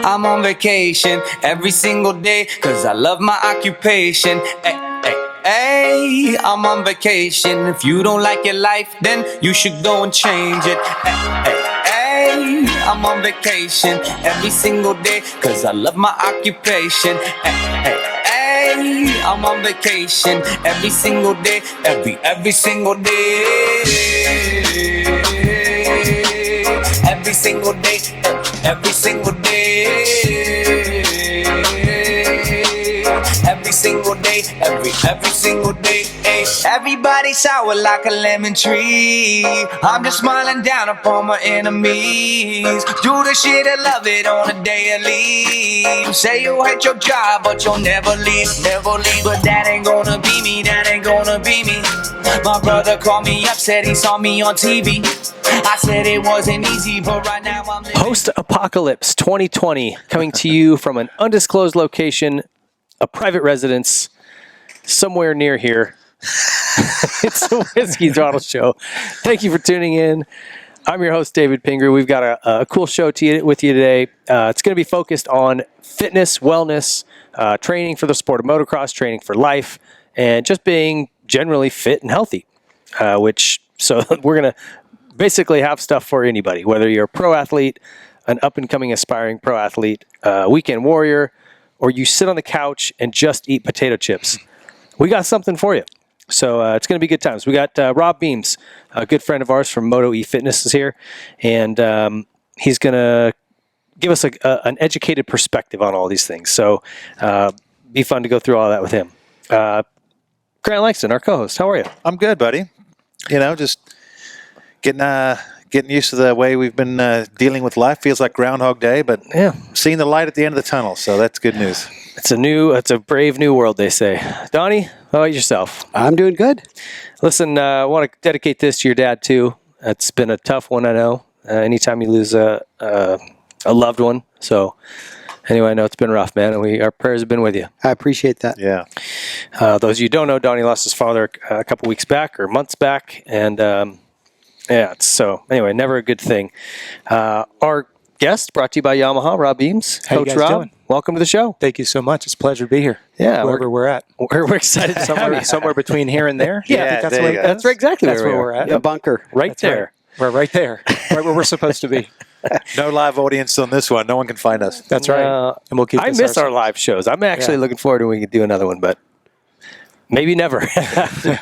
I'm on vacation every single day, cause I love my occupation. Hey, I'm on vacation. If you don't like your life, then you should go and change it. Hey, I'm on vacation every single day, cause I love my occupation. Hey, I'm on vacation every single day, every single day. Every single day, every single day. Every single day, every single day. Everybody sour like a lemon tree. I'm just smiling down upon my enemies. Do the shit and love it on a daily. You say you hate your job, but you'll never leave, never leave. But that ain't gonna be me, that ain't gonna be me. My brother called me up, said he saw me on TV. I said it wasn't easy, but right now I'm living. Post-Apocalypse 2020, coming to you from an undisclosed location, a private residence, somewhere near here. It's the Whiskey Throttle Show. Thank you for tuning in. I'm your host, David Pingree. We've got a cool show with you today. It's going to be focused on fitness, wellness, training for the sport of motocross, training for life, and just being generally fit and healthy. So we're going to basically have stuff for anybody, whether you're a pro athlete, an up-and-coming aspiring pro athlete, weekend warrior, or you sit on the couch and just eat potato chips. We got something for you. So it's going to be good times. We got Robb Beams, a good friend of ours from Moto Fitness, is here, and he's going to give us an educated perspective on all these things. So be fun to go through all that with him. Grant Langston, our co-host, how are you? I'm good, buddy. You know, just getting used to the way we've been dealing with life. Feels like Groundhog Day, but seeing the light at the end of the tunnel, so that's good news. It's a brave new world, they say. Donnie, how about yourself? I'm doing good. Listen, I want to dedicate this to your dad, too. It's been a tough one, I know. Anytime you lose a loved one. So, anyway, I know it's been rough, man, and our prayers have been with you. I appreciate that. Yeah. Those of you who don't know, Donnie lost his father a couple weeks back, or months back, and so anyway, never a good thing. Our guest brought to you by Yamaha, Robb Beams. How Coach you guys Robb, doing? Welcome to the show. Thank you so much. It's a pleasure to be here. Yeah, wherever we're at. We're excited to have you. Somewhere between here and there. Yeah, I think there you go. That's exactly that's where we are. we're at. The bunker. Right That's there. Right. We're right there. Right where we're supposed to be. No live audience on this one. No one can find us. That's right. And we'll keep I this miss our ourselves. live shows. I'm actually looking forward to when we can do another one, but maybe never.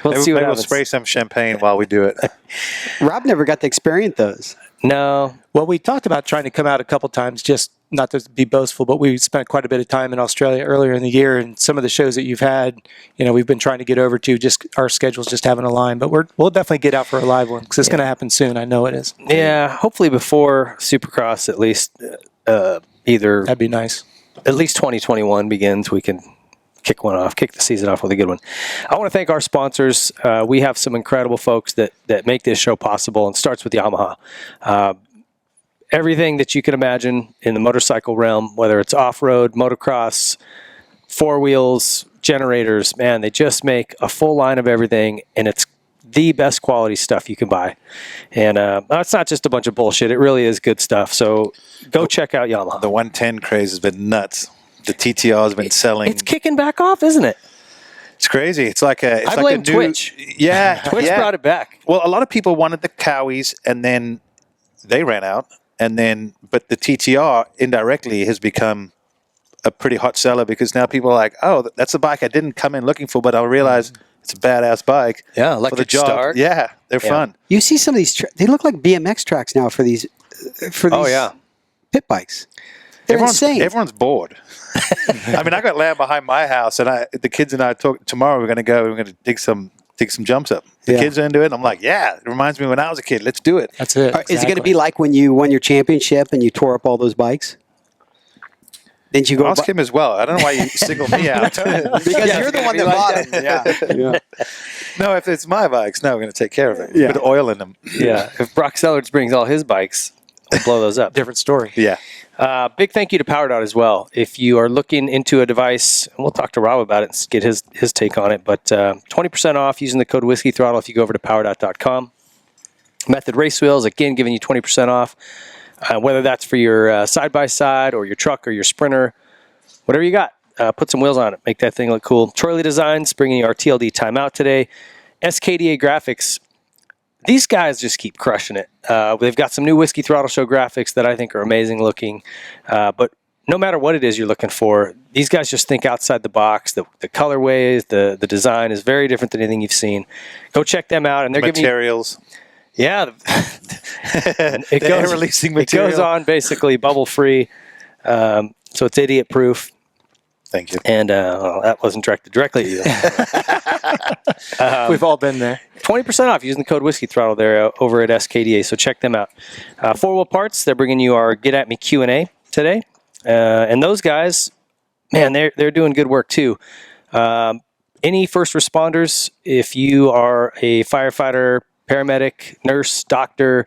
We'll see what We'll happens. spray some champagne while we do it. Rob never got to experience those. No. Well, we talked about trying to come out a couple times, just not to be boastful, but we spent quite a bit of time in Australia earlier in the year, and some of the shows that you've had, we've been trying to get over to. Just our schedules just haven't aligned, but we'll definitely get out for a live one because it's going to happen soon. I know it is. Yeah, hopefully before Supercross, at least That'd be nice. At least 2021 begins, we can kick the season off with a good one. I want to thank our sponsors. We have some incredible folks that make this show possible, and starts with Yamaha. Everything that you can imagine in the motorcycle realm, whether it's off-road, motocross, four wheels, generators, man, they just make a full line of everything, and it's the best quality stuff you can buy. And it's not just a bunch of bullshit. It really is good stuff. So go check out Yamaha. The 110 craze has been nuts. The TTR has been selling. It's kicking back off, isn't it? It's crazy. It's like a. It's I like blame a new, Twitch. Yeah, Twitch brought it back. Well, a lot of people wanted the Cowies, and then they ran out. But the TTR indirectly has become a pretty hot seller because now people are like, oh, that's a bike I didn't come in looking for, but I realized it's a badass bike. Yeah, for the electric job. start. Yeah, they're fun. You see some of these, they look like BMX tracks now for these pit bikes. They're insane. Everyone's bored. I mean, I got land behind my house, and the kids and I talk tomorrow. We're going to dig some jumps up. The kids are into it. And I'm like, yeah, it reminds me when I was a kid. Let's do it. That's it. Is it going to be like when you won your championship and you tore up all those bikes? Didn't you go ask him as well? I don't know why you singled me out. Because you're the one that bought them. Yeah. No, if it's my bikes, no, we're going to take care of it. Yeah. Put oil in them. Yeah. If Brock Sellards brings all his bikes, we'll blow those up. Different story. Yeah. Big thank you to PowerDot as well. If you are looking into a device, and we'll talk to Rob about it and get his take on it, but 20% off using the code Whiskey Throttle if you go over to powerdot.com. Method Race Wheels, again, giving you 20% off. whether that's for your side-by-side or your truck or your sprinter, whatever you got. Put some wheels on it. Make that thing look cool. Troily Designs bringing you our TLD timeout today. SKDA Graphics. These guys just keep crushing it. They've got some new Whiskey Throttle Show graphics that I think are amazing looking. But no matter what it is you're looking for, these guys just think outside the box. The colorways, the design is very different than anything you've seen. Go check them out. And they're Materials. Yeah. They're releasing material. It goes on basically bubble-free. So it's idiot-proof. Thank you. And that wasn't directed directly at you. We've all been there. 20% off using the code Whiskey Throttle there over at SKDA, so check them out. 4 Wheel Parts, they're bringing you our Get At Me Q&A today. And those guys, man, they're doing good work too. Any first responders, if you are a firefighter, paramedic, nurse, doctor,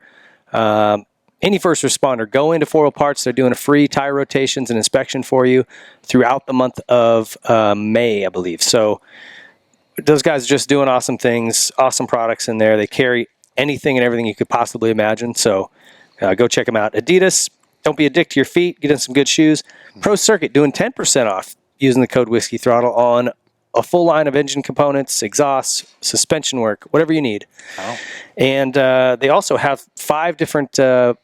any first responder, go into 4 Wheel Parts. They're doing a free tire rotations and inspection for you throughout the month of May, I believe. So those guys are just doing awesome things, awesome products in there. They carry anything and everything you could possibly imagine. So go check them out. Adidas, don't be a dick to your feet. Get in some good shoes. Pro Circuit doing 10% off using the code Whiskey Throttle on a full line of engine components, exhausts, suspension work, whatever you need. Oh. And they also have 5 different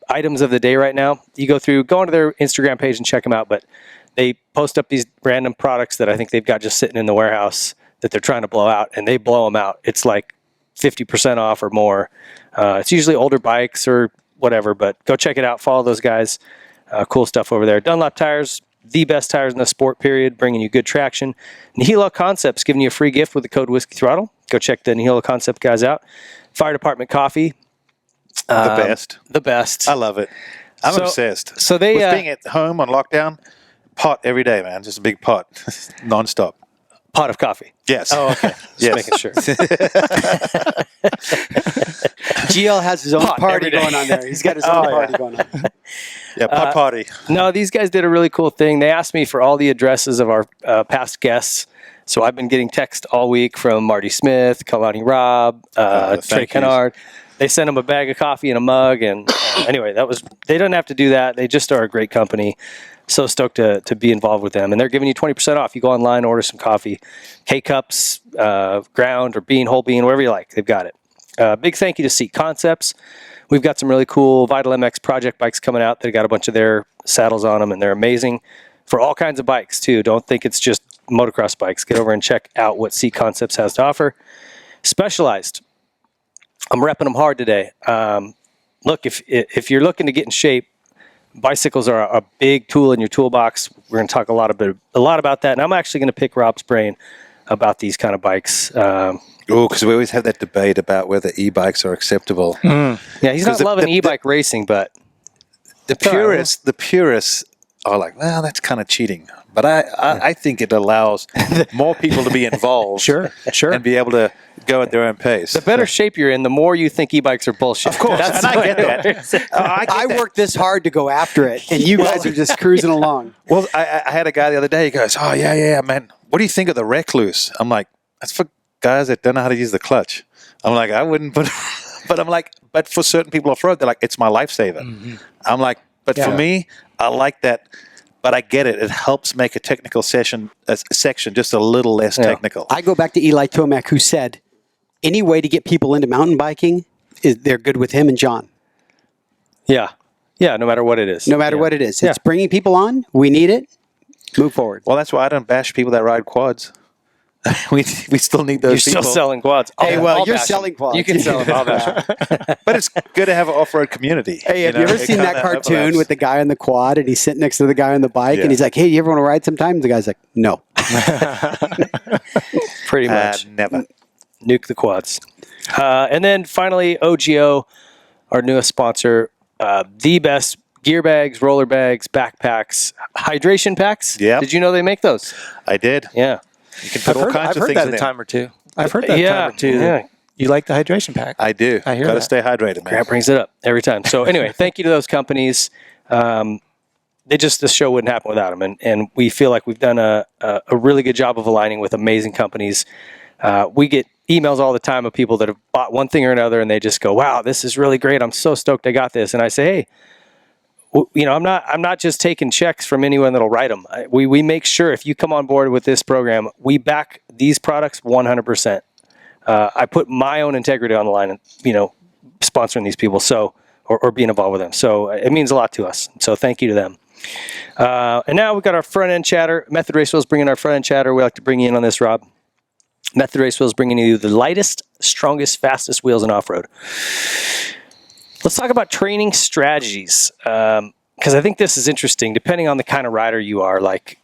items of the day right now. You go onto their Instagram page and check them out, but they post up these random products that I think they've got just sitting in the warehouse that they're trying to blow out, and they blow them out. It's like 50% off or more. It's usually older bikes or whatever, but go check it out. Follow those guys. Cool stuff over there. Dunlop Tires, the best tires in the sport, period, bringing you good traction. Nihilo Concepts giving you a free gift with the code Whiskey Throttle. Go check the Nihilo Concept guys out. Fire Department Coffee. The best. I love it. I'm obsessed. So they with being at home on lockdown, pot every day, man. Just a big pot, nonstop. Pot of coffee. Yes. Oh, okay. Just making sure. GL has his own Pot party going on there. He's got his own party going on. Yeah, pot party. No, these guys did a really cool thing. They asked me for all the addresses of our past guests. So I've been getting text all week from Marty Smith, Kalani Robb, Trey Kennard. They sent them a bag of coffee and a mug. And anyway, they don't have to do that. They just are a great company. So stoked to be involved with them. And they're giving you 20% off. You go online, order some coffee. K-Cups, ground or bean, whole bean, whatever you like. They've got it. Big thank you to Seat Concepts. We've got some really cool Vital MX project bikes coming out. They've got a bunch of their saddles on them, and they're amazing for all kinds of bikes, too. Don't think it's just motocross bikes. Get over and check out what Seat Concepts has to offer. Specialized. I'm repping them hard today. Look, if you're looking to get in shape, bicycles are a big tool in your toolbox. We're going to talk a lot about that, and I'm actually going to pick Rob's brain about these kind of bikes. Because we always have that debate about whether e-bikes are acceptable. Yeah, he's not loving e-bike racing, but the purists are like, well, that's kind of cheating. But I think it allows more people to be involved. Sure. And be able to go at their own pace. The better shape you're in, the more you think e-bikes are bullshit. Of course, and I get that. I worked this hard to go after it, and you guys are just cruising along. Well, I had a guy the other day, he goes, oh, yeah, man. What do you think of the Recluse? I'm like, that's for guys that don't know how to use the clutch. I'm like, I wouldn't put... But I'm like, but for certain people off-road, they're like, it's my lifesaver. Mm-hmm. I'm like, but for me, I like that... But I get it. It helps make a technical section just a little less technical. I go back to Eli Tomac, who said, any way to get people into mountain biking, they're good with him and John. Yeah. Yeah, no matter what it is. No matter what it is. It's bringing people on. We need it. Move forward. Well, that's why I don't bash people that ride quads. we still need those people. You're still selling quads. Hey, you're selling quads. You can sell them. I'll bash them. But it's good to have an off-road community. Hey, have you ever seen that cartoon with the guy on the quad and he's sitting next to the guy on the bike and he's like, hey, you ever want to ride sometime? And the guy's like, no. Pretty much. Never. Nuke the quads. And then finally, OGO, our newest sponsor, the best gear bags, roller bags, backpacks, hydration packs. Yeah. Did you know they make those? I did. Yeah. You can put all kinds of things in there. I've heard that a time or two. I've heard that a time or two. Yeah. You like the hydration pack? I do. I hear Got to that. stay hydrated, man. Grant brings it up every time. So anyway, thank you to those companies. This show wouldn't happen without them. And we feel like we've done a really good job of aligning with amazing companies. We get emails all the time of people that have bought one thing or another and they just go, wow, this is really great. I'm so stoked I got this. And I say, hey, I'm not just taking checks from anyone that'll write them. We make sure if you come on board with this program, we back these products 100%. I put my own integrity on the line, and sponsoring these people, or being involved with them. So it means a lot to us. So thank you to them. And now we've got our front end chatter. Method Race Wheels bringing our front end chatter. We like to bring you in on this, Rob. Method Race Wheels bringing you the lightest, strongest, fastest wheels in off-road. Let's talk about training strategies, because I think this is interesting. Depending on the kind of rider you are, like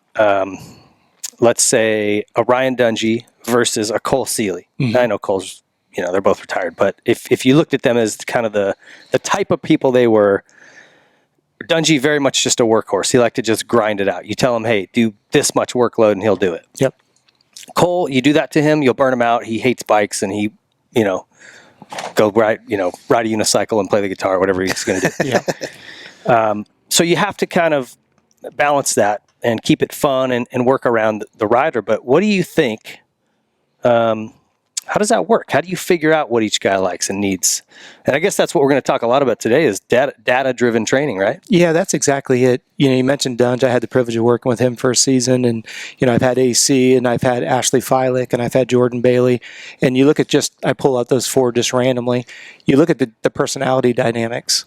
let's say a Ryan Dungey versus a Cole Seeley. Mm-hmm. I know Cole's, they're both retired, but if you looked at them as kind of the type of people they were, Dungey very much just a workhorse. He liked to just grind it out. You tell him, hey, do this much workload, and he'll do it. Yep. Cole, you do that to him, you'll burn him out. He hates bikes, and he, go ride a unicycle and play the guitar, whatever he's going to do. Yeah. So you have to kind of balance that and keep it fun and work around the rider. But what do you think? How does that work? How do you figure out what each guy likes and needs? And I guess that's what we're going to talk a lot about today is data-driven training, right? Yeah, that's exactly it. You mentioned Dunge. I had the privilege of working with him for a season, and I've had AC, and I've had Ashley Filick, and I've had Jordan Bailey. And you look at I pull out those four just randomly. You look at the personality dynamics.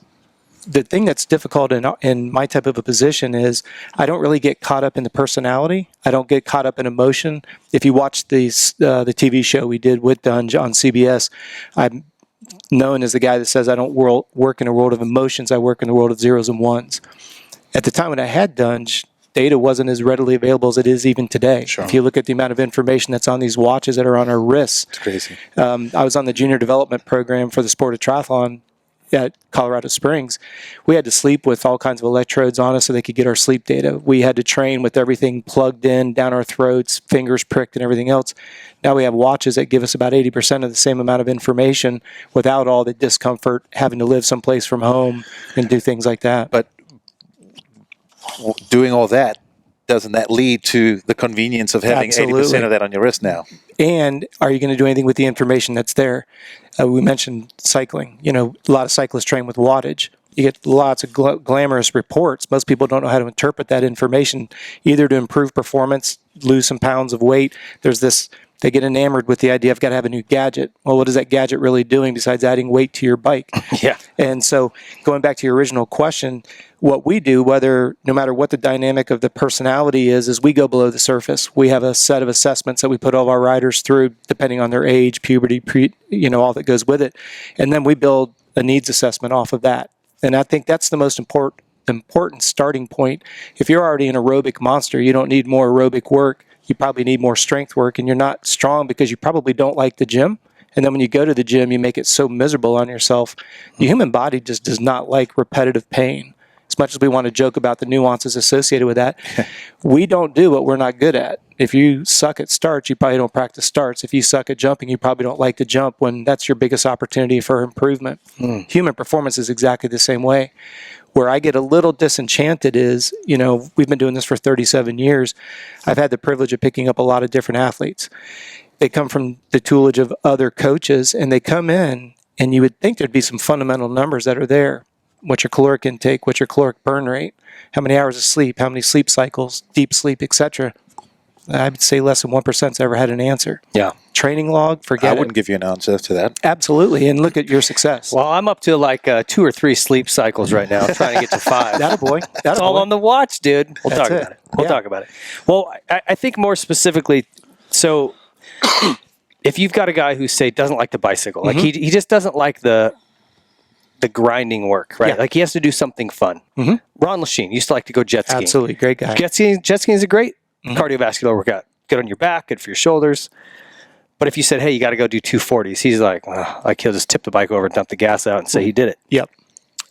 The thing that's difficult in my type of a position is I don't really get caught up in the personality. I don't get caught up in emotion. If you watch the TV show we did with Dunge on CBS, I'm known as the guy that says I don't work in a world of emotions. I work in the world of zeros and ones. At the time when I had Dunge, data wasn't as readily available as it is even today. Sure. If you look at the amount of information that's on these watches that are on our wrists. It's crazy. I was on the junior development program for the sport of triathlon at Colorado Springs. We had to sleep with all kinds of electrodes on us so they could get our sleep data. We had to train with everything plugged in down our throats, fingers pricked and everything else. Now we have watches that give us about 80% of the same amount of information without all the discomfort, having to live someplace from home and do things like that. But doing all that, doesn't that lead to the convenience of having 80% of that on your wrist now? And are you going to do anything with the information that's there? We mentioned cycling. A lot of cyclists train with wattage. You get lots of glamorous reports. Most people don't know how to interpret that information, either to improve performance, lose some pounds of weight. They get enamored with the idea, I've got to have a new gadget. Well, what is that gadget really doing besides adding weight to your bike? Yeah. And so going back to your original question, what we do, no matter what the dynamic of the personality is we go below the surface. We have a set of assessments that we put all of our riders through, depending on their age, puberty, all that goes with it. And then we build a needs assessment off of that. And I think that's the most important starting point. If you're already an aerobic monster, you don't need more aerobic work. You probably need more strength work, and you're not strong because you probably don't like the gym. And then when you go to the gym, you make it so miserable on yourself. The human body just does not like repetitive pain. As much as we want to joke about the nuances associated with that, we don't do what we're not good at. If you suck at starts, you probably don't practice starts. If you suck at jumping, you probably don't like to jump when that's your biggest opportunity for improvement. Human performance is exactly the same way. Where I get a little disenchanted is, we've been doing this for 37 years. I've had the privilege of picking up a lot of different athletes. They come from the toolage of other coaches, and they come in, and you would think there'd be some fundamental numbers that are there. What's your caloric intake? What's your caloric burn rate? How many hours of sleep? How many sleep cycles? Deep sleep, etc. I would say less than 1%'s ever had an answer. Yeah. Training log, forget it. I wouldn't give you an answer to that. Absolutely. And look at your success. Well, I'm up to like 2 or 3 sleep cycles right now. I'm trying to get to 5. That's all on the watch, dude. We'll talk about it. Talk about it. Well, I think more specifically, so if you've got a guy who, say, doesn't like the bicycle, like he just doesn't like the grinding work, right? Yeah. Like he has to do something fun. Ron Lachine used to like to go jet skiing. Absolutely. Great guy. Jet skiing is a great cardiovascular workout. Good on your back, good for your shoulders. But if you said, hey, you got to go do 240s, he's like he'll just tip the bike over and dump the gas out and say he did it. Yep.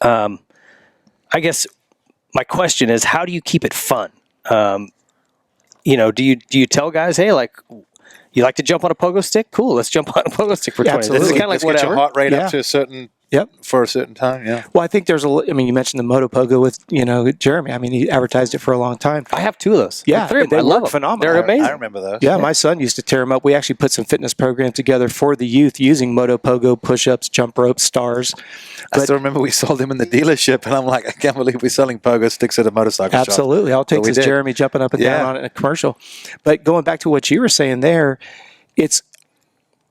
I guess my question is, how do you keep it fun? Do you tell guys, hey, like, you like to jump on a pogo stick? Cool, let's jump on a pogo stick for 20 minutes. This is kind of like let's get your heart rate up to a certain Yep. for a certain time. Yeah. Well, I think there's I mean, you mentioned the Moto Pogo with, Jeremy. I mean, he advertised it for a long time. I have 2 of those. Yeah, Like 3 of them. they I love work them. phenomenal. They're amazing. I remember those. Yeah, my son used to tear them up. We actually put some fitness programs together for the youth using Moto Pogo, push-ups, jump ropes, stars. I still remember we sold him in the dealership, and I'm like, I can't believe we're selling pogo sticks at a motorcycle shop. Absolutely. All it takes we is did. Jeremy jumping up and down on it in a commercial. But going back to what you were saying there, it's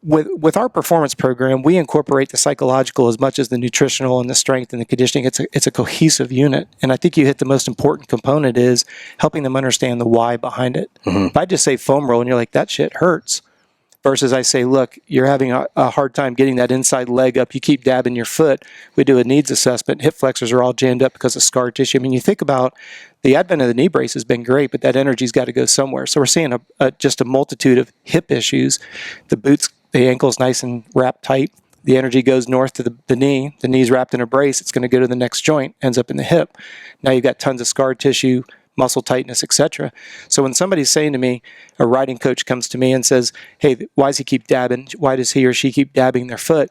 with our performance program, we incorporate the psychological as much as the nutritional and the strength and the conditioning. It's a cohesive unit. And I think you hit the most important component is helping them understand the why behind it. Mm-hmm. If I just say foam roll and you're like, that shit hurts, versus I say, look, you're having a hard time getting that inside leg up. You keep dabbing your foot. We do a needs assessment. Hip flexors are all jammed up because of scar tissue. I mean, you think about the advent of the knee brace has been great, but that energy's got to go somewhere. So we're seeing just a multitude of hip issues. The boots, the ankle's nice and wrapped tight. The energy goes north to the knee. The knee's wrapped in a brace. It's going to go to the next joint, ends up in the hip. Now you've got tons of scar tissue, muscle tightness, etc. So when somebody's saying to me, a riding coach comes to me and says, hey, why does he keep dabbing? Why does he or she keep dabbing their foot?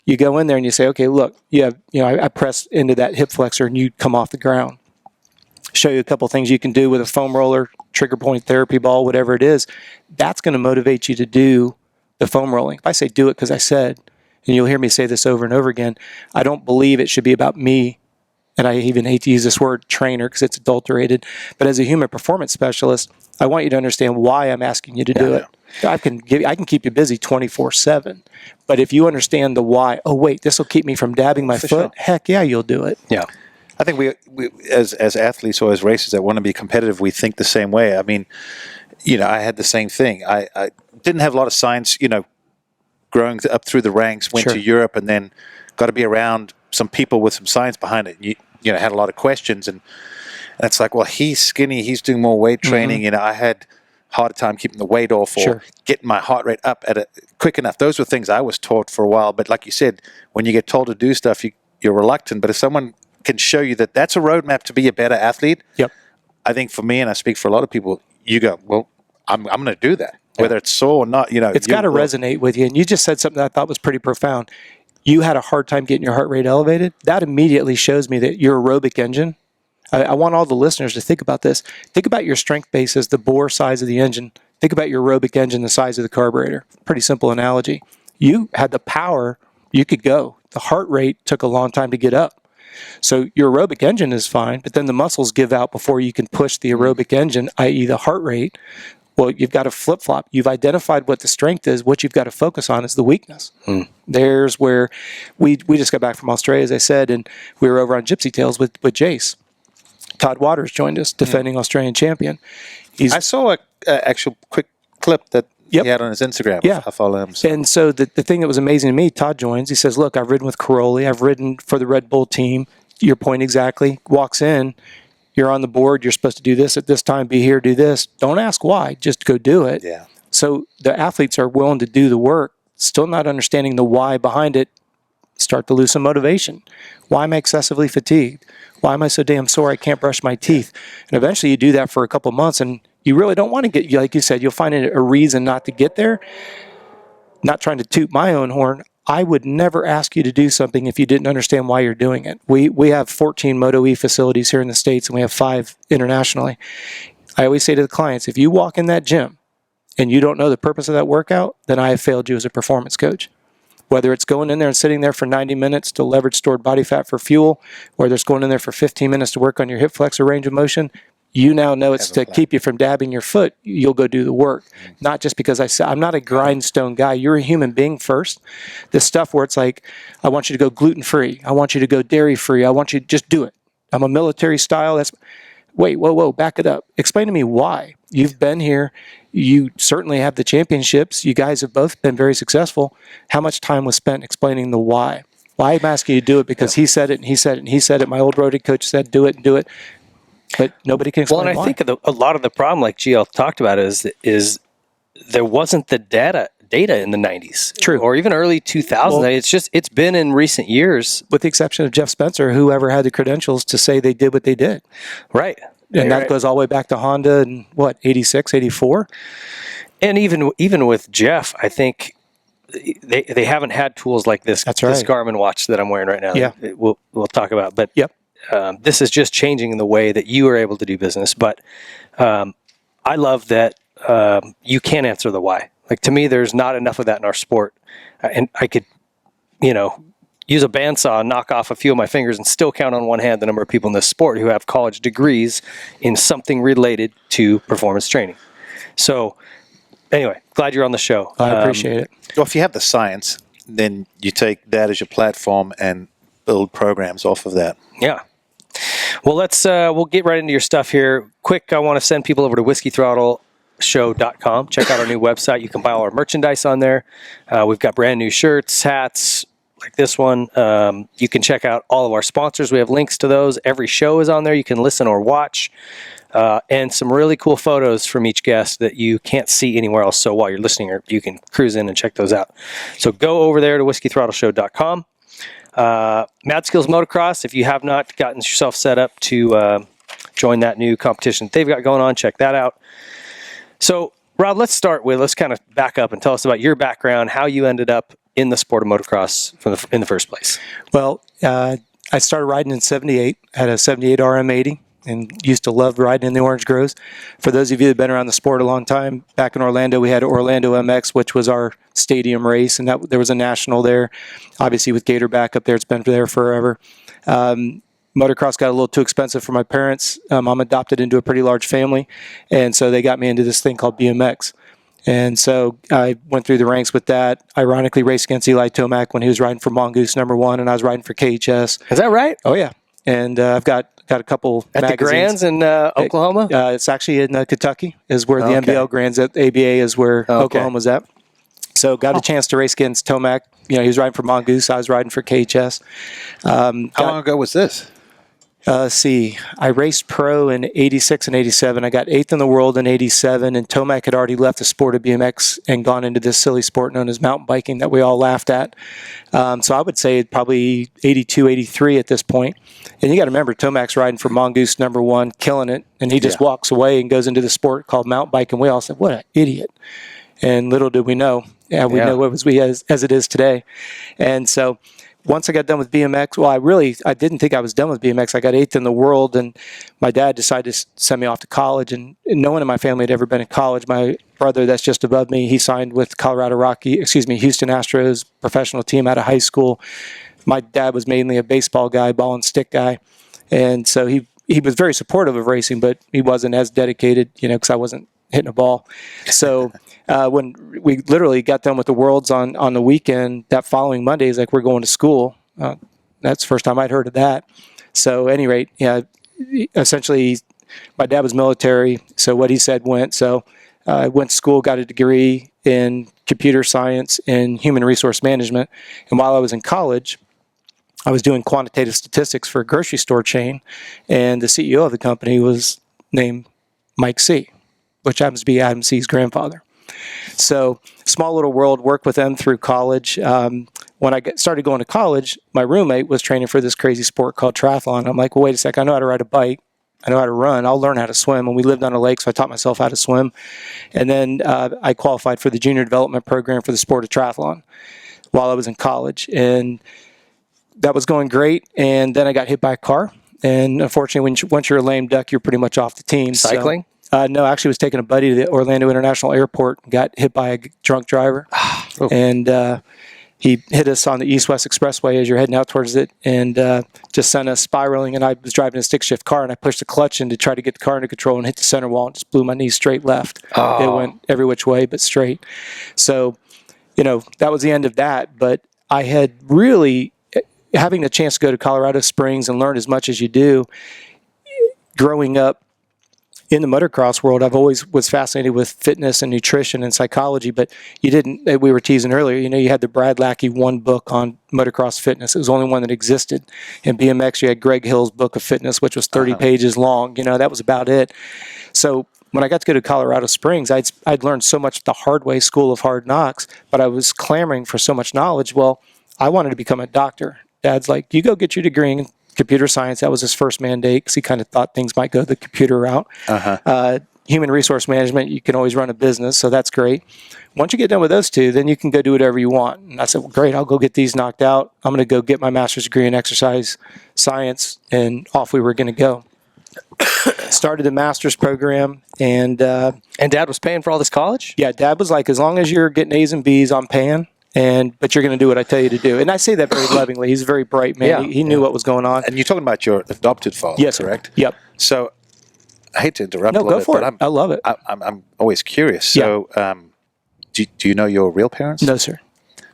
You go in there and you say, okay, look, I press into that hip flexor and you come off the ground. Show you a couple things you can do with a foam roller, trigger point therapy ball, whatever it is. That's going to motivate you to do the foam rolling. If I say do it because I said, and you'll hear me say this over and over again, I don't believe it should be about me. And I even hate to use this word trainer because it's adulterated. But as a human performance specialist, I want you to understand why I'm asking you to do it. I can keep you busy 24/7. But if you understand the why, oh wait, this will keep me from dabbing my foot. Sure. Heck yeah, you'll do it. Yeah. I think we as athletes or as racers that want to be competitive, we think the same way. I mean, I had the same thing. I didn't have a lot of science, growing up through the ranks, went to Europe and then got to be around some people with some science behind it. You had a lot of questions, and it's like, well, he's skinny, he's doing more weight training. Mm-hmm. I had harder time keeping the weight off or getting my heart rate up at quick enough. Those were things I was taught for a while. But like you said, when you get told to do stuff, you're reluctant. But if someone can show you that that's a roadmap to be a better athlete, I think for me, and I speak for a lot of people, you go, well, I'm going to do that, whether it's sore or not. It's got to resonate with you. And you just said something that I thought was pretty profound. You had a hard time getting your heart rate elevated. That immediately shows me that your aerobic engine, I want all the listeners to think about this. Think about your strength base as the bore size of the engine. Think about your aerobic engine, the size of the carburetor. Pretty simple analogy. You had the power, you could go. The heart rate took a long time to get up. So your aerobic engine is fine, but then the muscles give out before you can push the aerobic engine, i.e. the heart rate. Well, you've got to flip-flop. You've identified what the strength is. What you've got to focus on is the weakness. There's where we just got back from Australia, as I said, and we were over on Gypsy Tales with Jace. Todd Waters joined us, defending Australian champion. I saw an actual quick clip that he had on his Instagram. Yeah. I follow him. So. And so the thing that was amazing to me, Todd joins. He says, look, I've ridden with Caroli. I've ridden for the Red Bull team. Your point exactly. Walks in. You're on the board. You're supposed to do this at this time. Be here. Do this. Don't ask why. Just go do it. Yeah. So the athletes are willing to do the work, still not understanding the why behind it. Start to lose some motivation. Why am I excessively fatigued? Why am I so damn sore I can't brush my teeth? And eventually you do that for a couple months and you really don't want to get, like you said, you'll find a reason not to get there. Not trying to toot my own horn. I would never ask you to do something if you didn't understand why you're doing it. We have 14 Moto E facilities here in the States and we have 5 internationally. I always say to the clients, if you walk in that gym and you don't know the purpose of that workout, then I have failed you as a performance coach. Whether it's going in there and sitting there for 90 minutes to leverage stored body fat for fuel, whether it's going in there for 15 minutes to work on your hip flexor range of motion, you now know it's to keep you from dabbing your foot. You'll go do the work. Not just because I'm not a grindstone guy. You're a human being first. This stuff where it's like, I want you to go gluten-free. I want you to go dairy-free. I want you to just do it. I'm a military style. Wait, whoa, back it up. Explain to me why. You've been here. You certainly have the championships. You guys have both been very successful. How much time was spent explaining the why? Why I'm asking you to do it because he said it and he said it and he said it. My old roadie coach said, do it and do it. But nobody can explain why. Well, and I think a lot of the problem, like GL talked about, is there wasn't the data in the 90s. True. Or even early 2000s. Well, it's been in recent years. With the exception of Jeff Spencer, whoever had the credentials to say they did what they did. Right. And that goes all the way back to Honda in, 86, 84? And even with Jeff, I think they haven't had tools like this. That's This right. Garmin watch that I'm wearing right now. Yeah. We'll talk about. But Yep. this is just changing the way that you are able to do business. But I love that you can answer the why. Like, to me, there's not enough of that in our sport. And I could, use a bandsaw and knock off a few of my fingers and still count on one hand the number of people in this sport who have college degrees in something related to performance training. So anyway, glad you're on the show. I appreciate it. Well, if you have the science, then you take that as your platform and build programs off of that. Yeah. Well, we'll get right into your stuff here. Quick, I want to send people over to whiskeythrottleshow.com. Check out our new website. You can buy all our merchandise on there. We've got brand new shirts, hats, like this one. You can check out all of our sponsors. We have links to those. Every show is on there. You can listen or watch. And some really cool photos from each guest that you can't see anywhere else. So while you're listening, you can cruise in and check those out. So go over there to whiskeythrottleshow.com. Mad Skills Motocross, if you have not gotten yourself set up to join that new competition they've got going on, check that out. So, Rob, let's kind of back up and tell us about your background, how you ended up in the sport of motocross in the first place. Well, I started riding in 78, had a 78 RM80, and used to love riding in the Orange Groves. For those of you that have been around the sport a long time, back in Orlando, we had Orlando MX, which was our stadium race, and there was a national there. Obviously, with Gator back up there, it's been there forever. Motocross got a little too expensive for my parents. I'm adopted into a pretty large family, and so they got me into this thing called BMX. And so I went through the ranks with that. Ironically, raced against Eli Tomac when he was riding for Mongoose #1, and I was riding for KHS. Is that right? Oh, yeah. And I've got a couple At magazines. the Grands in Oklahoma? It's actually in Kentucky is where the Okay. NBL Grands at ABA is where Okay. Oklahoma's at. So got a chance to race against Tomac. He was riding for Mongoose. I was riding for KHS. How long ago was this? Let's see. I raced pro in 86 and 87. I got 8th in the world in 87, and Tomac had already left the sport of BMX and gone into this silly sport known as mountain biking that we all laughed at. So I would say probably 82, 83 at this point. And you got to remember, Tomac's riding for Mongoose #1, killing it, and he just walks away and goes into the sport called mountain biking. We all said, what an idiot. And little did we know. Yeah, we know it was as it is today. And so once I got done with BMX, well, I didn't think I was done with BMX. I got 8th in the world, and my dad decided to send me off to college. And no one in my family had ever been in college. My brother, that's just above me, he signed with Houston Astros professional team out of high school. My dad was mainly a baseball guy, ball and stick guy. And so he was very supportive of racing, but he wasn't as dedicated, because I wasn't hitting a ball. So when we literally got done with the Worlds on the weekend, that following Monday, he's like, we're going to school. That's the first time I'd heard of that. So at any rate, essentially my dad was military, so what he said went. So I went to school, got a degree in computer science and human resource management. And while I was in college, I was doing quantitative statistics for a grocery store chain, and the CEO of the company was named Mike C., which happens to be Adam C.'s grandfather. So small little world, worked with them through college. When I started going to college, my roommate was training for this crazy sport called triathlon. I'm like, well, wait a sec, I know how to ride a bike. I know how to run. I'll learn how to swim. And we lived on a lake, so I taught myself how to swim. And then I qualified for the junior development program for the sport of triathlon while I was in college. And that was going great. And then I got hit by a car. And unfortunately, once you're a lame duck, you're pretty much off the team. Cycling? So, no, actually was taking a buddy to the Orlando International Airport and got hit by a drunk driver. And he hit us on the East-West Expressway as you're heading out towards it, and just sent us spiraling. And I was driving a stick-shift car, and I pushed the clutch in to try to get the car under control and hit the center wall and just blew my knee straight left. It went every which way but straight. So, that was the end of that. But I had really, having the chance to go to Colorado Springs and learn as much as you do, growing up in the motocross world, I've always was fascinated with fitness and nutrition and psychology, but we were teasing earlier, you had the Brad Lackey one book on motocross fitness. It was the only one that existed. In BMX, you had Greg Hill's book of fitness, which was 30 pages long. That was about it. So when I got to go to Colorado Springs, I'd learned so much the hard way, School of Hard Knocks, but I was clamoring for so much knowledge. Well, I wanted to become a doctor. Dad's like, you go get your degree in computer science. That was his first mandate because he kind of thought things might go the computer route. human resource management, you can always run a business, so that's great. Once you get done with those two, then you can go do whatever you want. And I said, well, great, I'll go get these knocked out. I'm going to go get my master's degree in exercise science, and off we were going to go. Started the master's program, and Dad was paying for all this college? yeah, Dad was like, as long as you're getting A's and B's, I'm paying. But you're going to do what I tell you to do. And I say that very lovingly. He's a very bright man. Yeah. He knew what was going on. And you're talking about your adopted father, Yes, correct? Yep. So I hate to interrupt No, a little go bit, for but it. I love it. I'm always curious. So do you know your real parents? No, sir.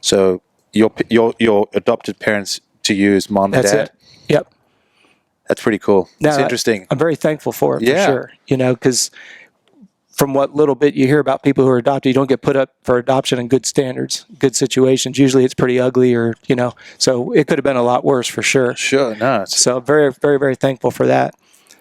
So your adopted parents to you is mom and That's dad? it. Yep. That's pretty cool. Now, It's interesting. I'm very thankful for it, Yeah. for sure. You know, because from what little bit you hear about people who are adopted, you don't get put up for adoption in good standards, good situations. Usually it's pretty ugly, or, you know, so it could have been a lot worse for sure. Sure, no. It's, So very, very, very thankful for that.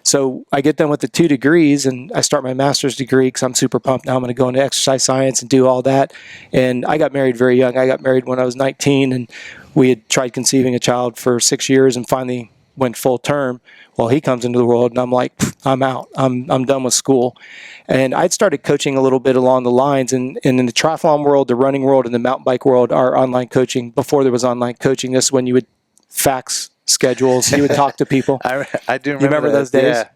So I get done with the 2 degrees, and I start my master's degree because I'm super pumped. Now I'm going to go into exercise science and do all that. And I got married very young. I got married when I was 19, and we had tried conceiving a child for 6 years and finally went full term. Well, he comes into the world, and I'm like, I'm out. I'm done with school. And I'd started coaching a little bit along the lines. And in the triathlon world, the running world, and the mountain bike world, our online coaching, before there was online coaching, this is when you would fax schedules. You would talk to people. I do remember, You remember those days? Yeah.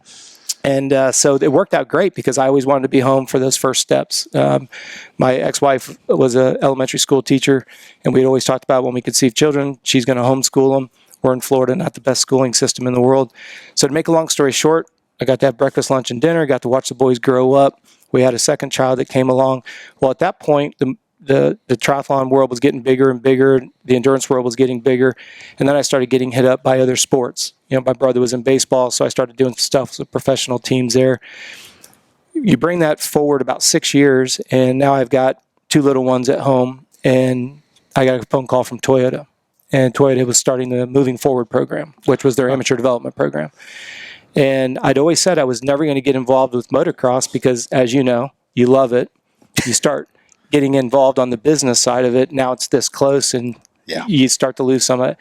And so it worked out great because I always wanted to be home for those first steps. My ex-wife was an elementary school teacher, and we'd always talked about when we conceive children, she's going to homeschool them. We're in Florida, not the best schooling system in the world. So to make a long story short, I got to have breakfast, lunch, and dinner, got to watch the boys grow up. We had a second child that came along. Well, at that point, the triathlon world was getting bigger and bigger. The endurance world was getting bigger. And then I started getting hit up by other sports. You know, my brother was in baseball, so I started doing stuff with professional teams there. You bring that forward about 6 years, and now I've got 2 little ones at home, and I got a phone call from Toyota. And Toyota was starting the Moving Forward program, which was their amateur development program. And I'd always said I was never going to get involved with motocross because, as you know, you love it. You start getting involved on the business side of it. Now it's this close, and you start to lose some of it.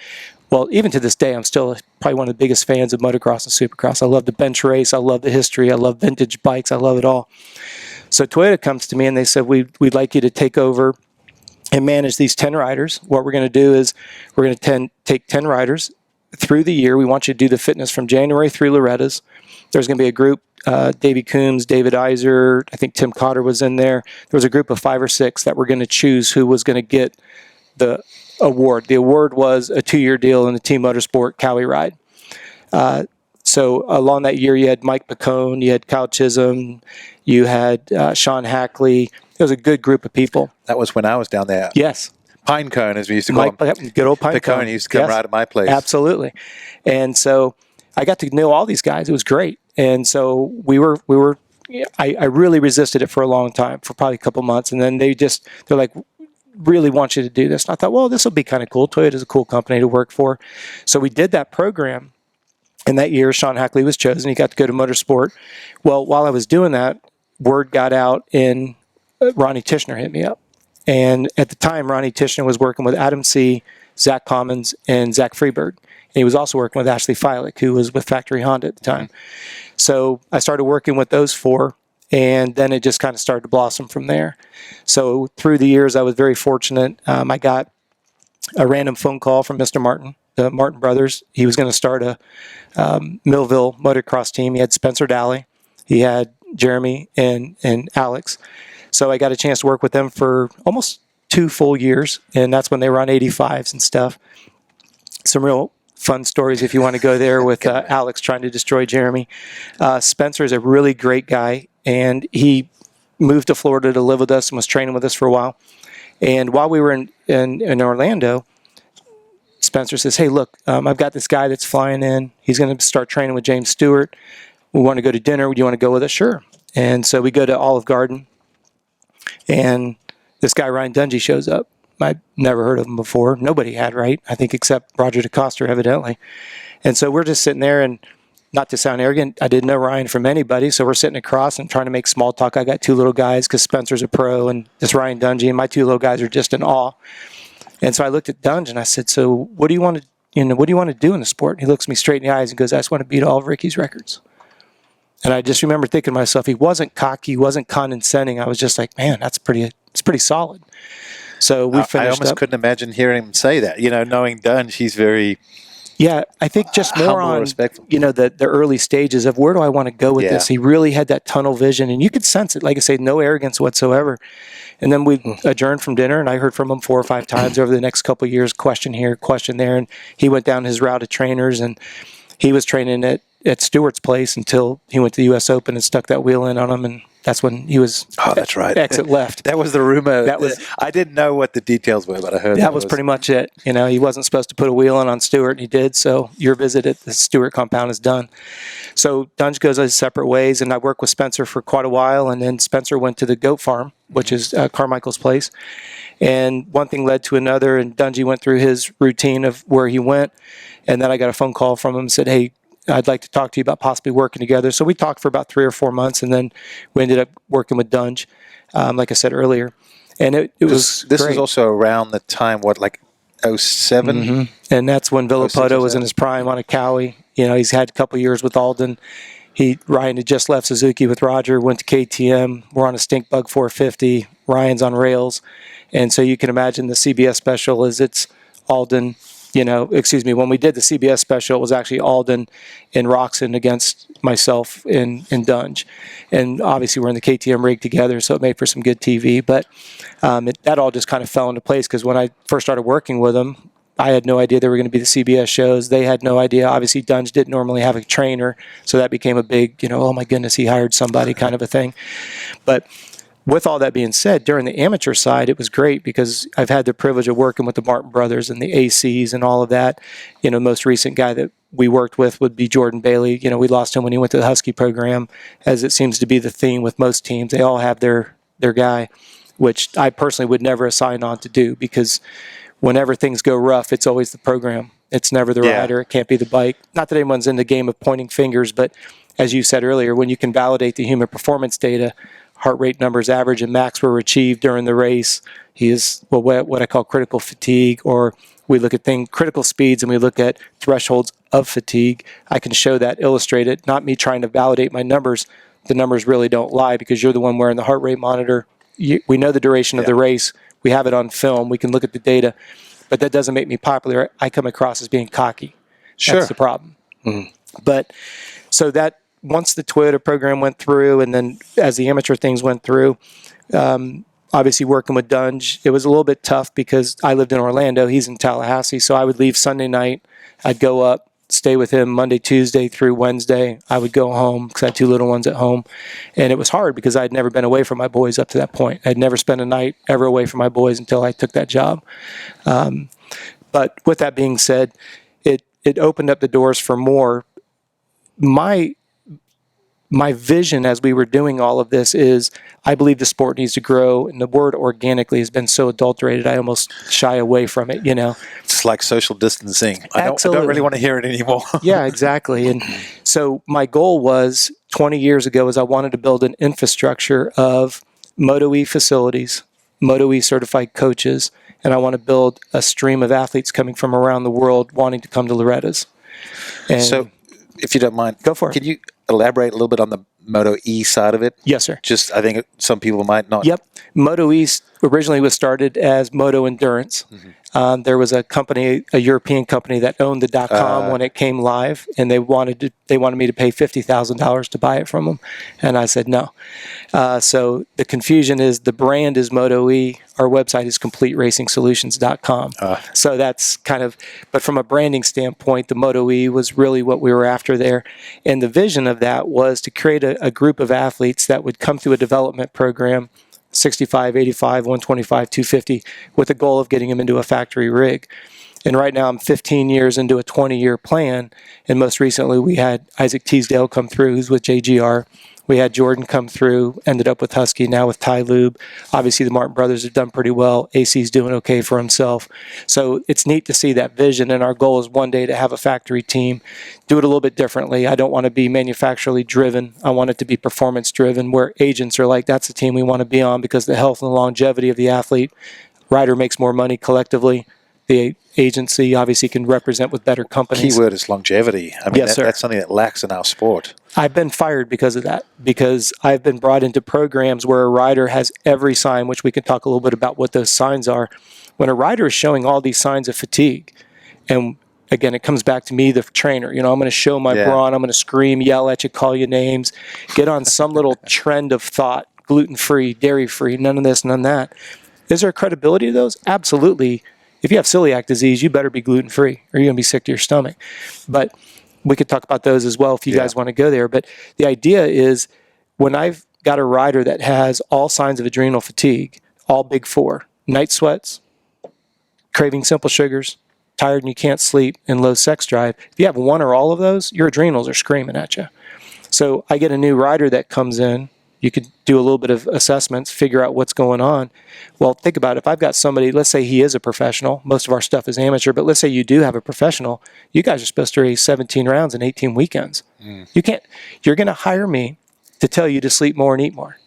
Well, even to this day, I'm still probably one of the biggest fans of motocross and supercross. I love the bench race. I love the history. I love vintage bikes. I love it all. So Toyota comes to me, and they said, we'd like you to take over and manage these 10 riders. What we're going to do is we're going to take 10 riders through the year. We want you to do the fitness from January through Loretta's. There's going to be a group, Davey Coombs, David Iser, I think Tim Cotter was in there. There was a group of 5 or 6 that were going to choose who was going to get the award. The award was a 2-year deal in the Team Motorsport Cowie ride. So along that year, you had Mike Pacone, you had Kyle Chisholm, you had Sean Hackley. It was a good group of people. That was when I was down there. Yes. Pinecone, as we used to call him. Good old Pinecone. Pacone, he used to come right at my place. Absolutely. And so I got to know all these guys. It was great. And so I really resisted it for a long time, for probably a couple months. And then they're like, really want you to do this. And I thought, well, this will be kind of cool. Toyota's a cool company to work for. So we did that program. And that year, Sean Hackley was chosen. He got to go to Motorsport. Well, while I was doing that, word got out, and Ronnie Tishner hit me up. And at the time, Ronnie Tishner was working with Adam C., Zach Commons, and Zach Freeberg. And he was also working with Ashley Feilich, who was with Factory Honda at the time. So I started working with those 4, and then it just kind of started to blossom from there. So through the years, I was very fortunate. I got a random phone call from Mr. Martin, the Martin brothers. He was going to start a Millville motocross team. He had Spencer Daly. He had Jeremy and Alex. So I got a chance to work with them for almost 2 full years, and that's when they were on 85s and stuff. Some real fun stories if you want to go there with Alex trying to destroy Jeremy. Spencer is a really great guy, and he moved to Florida to live with us and was training with us for a while. And while we were in Orlando, Spencer says, hey, look, I've got this guy that's flying in. He's going to start training with James Stewart. We want to go to dinner. Do you want to go with us? Sure. And so we go to Olive Garden, and this guy, Ryan Dungey, shows up. I'd never heard of him before. Nobody had, right? I think except Roger DeCoster, evidently. And so we're just sitting there, and not to sound arrogant, I didn't know Ryan from anybody, so we're sitting across and trying to make small talk. I got 2 little guys because Spencer's a pro, and this Ryan Dungey, and my 2 little guys are just in awe. And so I looked at Dunge and I said, so what do you want to do in the sport? And he looks me straight in the eyes and goes, I just want to beat all of Ricky's records. And I just remember thinking to myself, he wasn't cocky, he wasn't condescending. I was just like, man, it's pretty solid. So we finished I almost couldn't imagine hearing him say that. Knowing Dunge, he's very... Yeah, I think just more humble, on, respectful. the early stages of where do I want to go with this. He really had that tunnel vision, and you could sense it. Like I say, no arrogance whatsoever. And then we adjourned from dinner, and I heard from him 4 or 5 times over the next couple of years, question here, question there. And he went down his route of trainers, and he was training at Stewart's place until he went to the U.S. Open and stuck that wheel in on him, and that's when he was that's right. exit left. That was the rumor. That was, I didn't know what the details were, but I heard that was pretty much it. He wasn't supposed to put a wheel in on Stewart, and he did. So your visit at the Stewart compound is done. So Dunge goes his separate ways, and I worked with Spencer for quite a while, and then Spencer went to the goat farm, which is Carmichael's place. And one thing led to another, and Dungy went through his routine of where he went, and then I got a phone call from him and said, hey, I'd like to talk to you about possibly working together. So we talked for about 3 or 4 months, and then we ended up working with Dunge, like I said earlier. And it was This great. is also around the time, like 07? Mm-hmm. And that's when Villapoto was in his prime on a Cowie. He's had a couple years with Alden. Ryan had just left Suzuki with Roger, went to KTM. We're on a Stink Bug 450. Ryan's on rails. And so you can imagine the CBS special is it's Alden. When we did the CBS special, it was actually Alden and Roxon against myself and Dunge. And obviously we're in the KTM rig together, so it made for some good TV. But that all just kind of fell into place because when I first started working with them, I had no idea they were going to be the CBS shows. They had no idea. Obviously, Dunge didn't normally have a trainer, so that became a big, oh my goodness, he hired somebody kind of a thing. But with all that being said, during the amateur side, it was great because I've had the privilege of working with the Martin brothers and the ACs and all of that. Most recent guy that we worked with would be Jordan Bailey. We lost him when he went to the Husky program, as it seems to be the theme with most teams. They all have their guy, which I personally would never assign on to do because whenever things go rough, it's always the program. It's never the rider. It can't be the bike. Not that anyone's in the game of pointing fingers, but as you said earlier, when you can validate the human performance data, heart rate numbers, average and max were achieved during the race. He is what I call critical fatigue, or we look at critical speeds and we look at thresholds of fatigue. I can show that, illustrate it, not me trying to validate my numbers. The numbers really don't lie because you're the one wearing the heart rate monitor. We know the duration of the race. We have it on film. We can look at the data, but that doesn't make me popular. I come across as being cocky. Sure. That's the problem. Mm-hmm. But so that once the Toyota program went through, and then as the amateur things went through, obviously working with Dunge, it was a little bit tough because I lived in Orlando. He's in Tallahassee. So I would leave Sunday night. I'd go up, stay with him Monday, Tuesday through Wednesday. I would go home because I had 2 little ones at home. And it was hard because I'd never been away from my boys up to that point. I'd never spent a night ever away from my boys until I took that job. But with that being said, it opened up the doors for more. My vision as we were doing all of this is I believe the sport needs to grow, and the word organically has been so adulterated I almost shy away from it, It's like social distancing. I don't really want to hear it anymore. Yeah, exactly. And so my goal was 20 years ago is I wanted to build an infrastructure of Moto E facilities, Moto E certified coaches, and I want to build a stream of athletes coming from around the world wanting to come to Loretta's. And so if you don't mind, go for it. Can you elaborate a little bit on the Moto E side of it? Yes, sir. Just, I think some people might not. Yep. Moto E originally was started as Moto Endurance. Mm-hmm. There was a company, a European company that owned the .com when it came live, and they wanted me to pay $50,000 to buy it from them, and I said no. So the confusion is the brand is Moto E. Our website is CompleteRacingSolutions.com. So that's kind of, but from a branding standpoint, the Moto E was really what we were after there, and the vision of that was to create a group of athletes that would come through a development program, 65, 85, 125, 250, with the goal of getting them into a factory rig. And right now I'm 15 years into a 20-year plan, and most recently we had Isaac Teasdale come through, who's with JGR. We had Jordan come through, ended up with Husky, now with Ty Lube. Obviously, the Martin brothers have done pretty well. AC's doing okay for himself. So it's neat to see that vision, and our goal is one day to have a factory team, do it a little bit differently. I don't want to be manufacturally driven. I want it to be performance driven, where agents are like, that's the team we want to be on because the health and longevity of the athlete. Rider makes more money collectively. The agency obviously can represent with better companies. Keyword is longevity. I mean, yes, sir. That's something that lacks in our sport. I've been fired because of that, because I've been brought into programs where a rider has every sign, which we can talk a little bit about what those signs are. When a rider is showing all these signs of fatigue, and again, it comes back to me, the trainer. I'm going to show my brawn. I'm going to scream, yell at you, call you names, get on some little trend of thought, gluten-free, dairy-free, none of this, none of that. Is there credibility to those? Absolutely. If you have celiac disease, you better be gluten-free or you're going to be sick to your stomach. But we could talk about those as well if you guys want to go there. But the idea is when I've got a rider that has all signs of adrenal fatigue, all big four, night sweats, craving simple sugars, tired and you can't sleep, and low sex drive, if you have one or all of those, your adrenals are screaming at you. So I get a new rider that comes in. You could do a little bit of assessments, figure out what's going on. Well, think about it. If I've got somebody, let's say he is a professional. Most of our stuff is amateur, but let's say you do have a professional. You guys are supposed to race 17 rounds in 18 weekends. You can't. You're going to hire me to tell you to sleep more and eat more.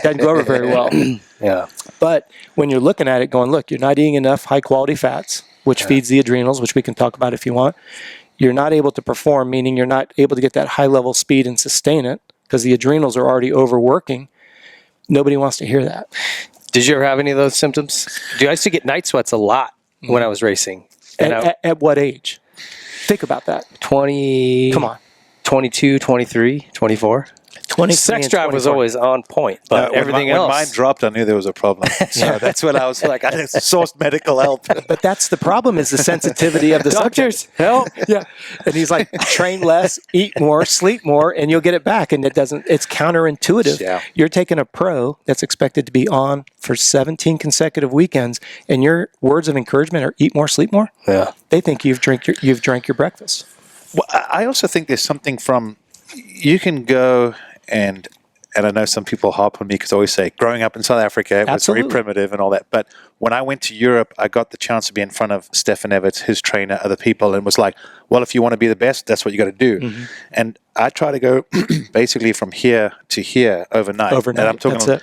Doesn't go over very well. Yeah. But when you're looking at it going, look, you're not eating enough high-quality fats, which feeds the adrenals, which we can talk about if you want. You're not able to perform, meaning you're not able to get that high-level speed and sustain it, because the adrenals are already overworking. Nobody wants to hear that. Did you ever have any of those symptoms? I used to get night sweats a lot when I was racing. And At what age? Think about that. 20. Come on. 22, 23, 24. 23 Sex and drive was 24. always on point, but everything else. When mine dropped, I knew there was a problem. So that's when I was like, I sought medical help. But that's the problem, is the sensitivity of the Doctors, subject. help. Yeah. And he's like, train less, eat more, sleep more, and you'll get it back. And it's counterintuitive. Yeah. You're taking a pro that's expected to be on for 17 consecutive weekends, and your words of encouragement are eat more, sleep more. Yeah. They think you've drank your breakfast. Well, I also think there's something from, you can go and I know some people harp on me because I always say growing up in South Africa, it was very primitive and all that. But when I went to Europe, I got the chance to be in front of Stefan Everts, his trainer, other people, and was like, well, if you want to be the best, that's what you got to do. Mm-hmm. And I try to go basically from here to here overnight. And I'm talking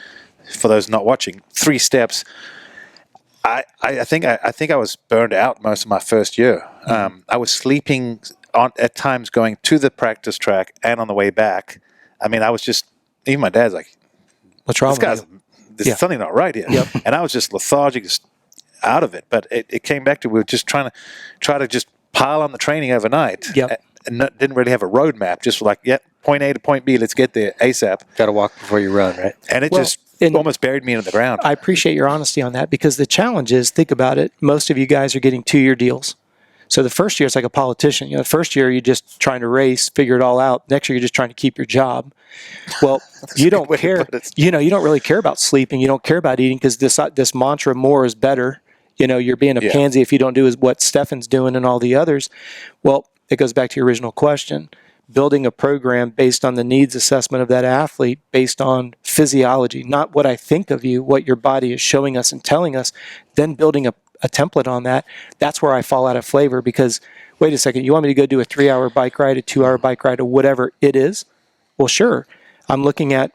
for those not watching, 3 steps. I think I was burned out most of my first year. I was sleeping at times going to the practice track and on the way back. I mean, I was just, even my dad's like, what's wrong with you? There's something not right here. Yep. And I was just lethargic, just out of it. But it came back to, we were just trying to just pile on the training overnight. Yep. And didn't really have a roadmap, just like, point A to point B, let's get there ASAP. Got to walk before you run, right? And it almost buried me into the ground. I appreciate your honesty on that, because the challenge is, think about it, most of you guys are getting 2-year deals. So the first year, it's like a politician. The first year, you're just trying to race, figure it all out. Next year, you're just trying to keep your job. Well, you don't care. You don't really care about sleeping. You don't care about eating, because this mantra, more is better. You're being a pansy if you don't do what Stefan's doing and all the others. Well, it goes back to your original question. Building a program based on the needs assessment of that athlete, based on physiology, not what I think of you, what your body is showing us and telling us, then building a template on that. That's where I fall out of flavor, because, wait a second, you want me to go do a 3-hour bike ride, a 2-hour bike ride, or whatever it is? Well, sure. I'm looking at,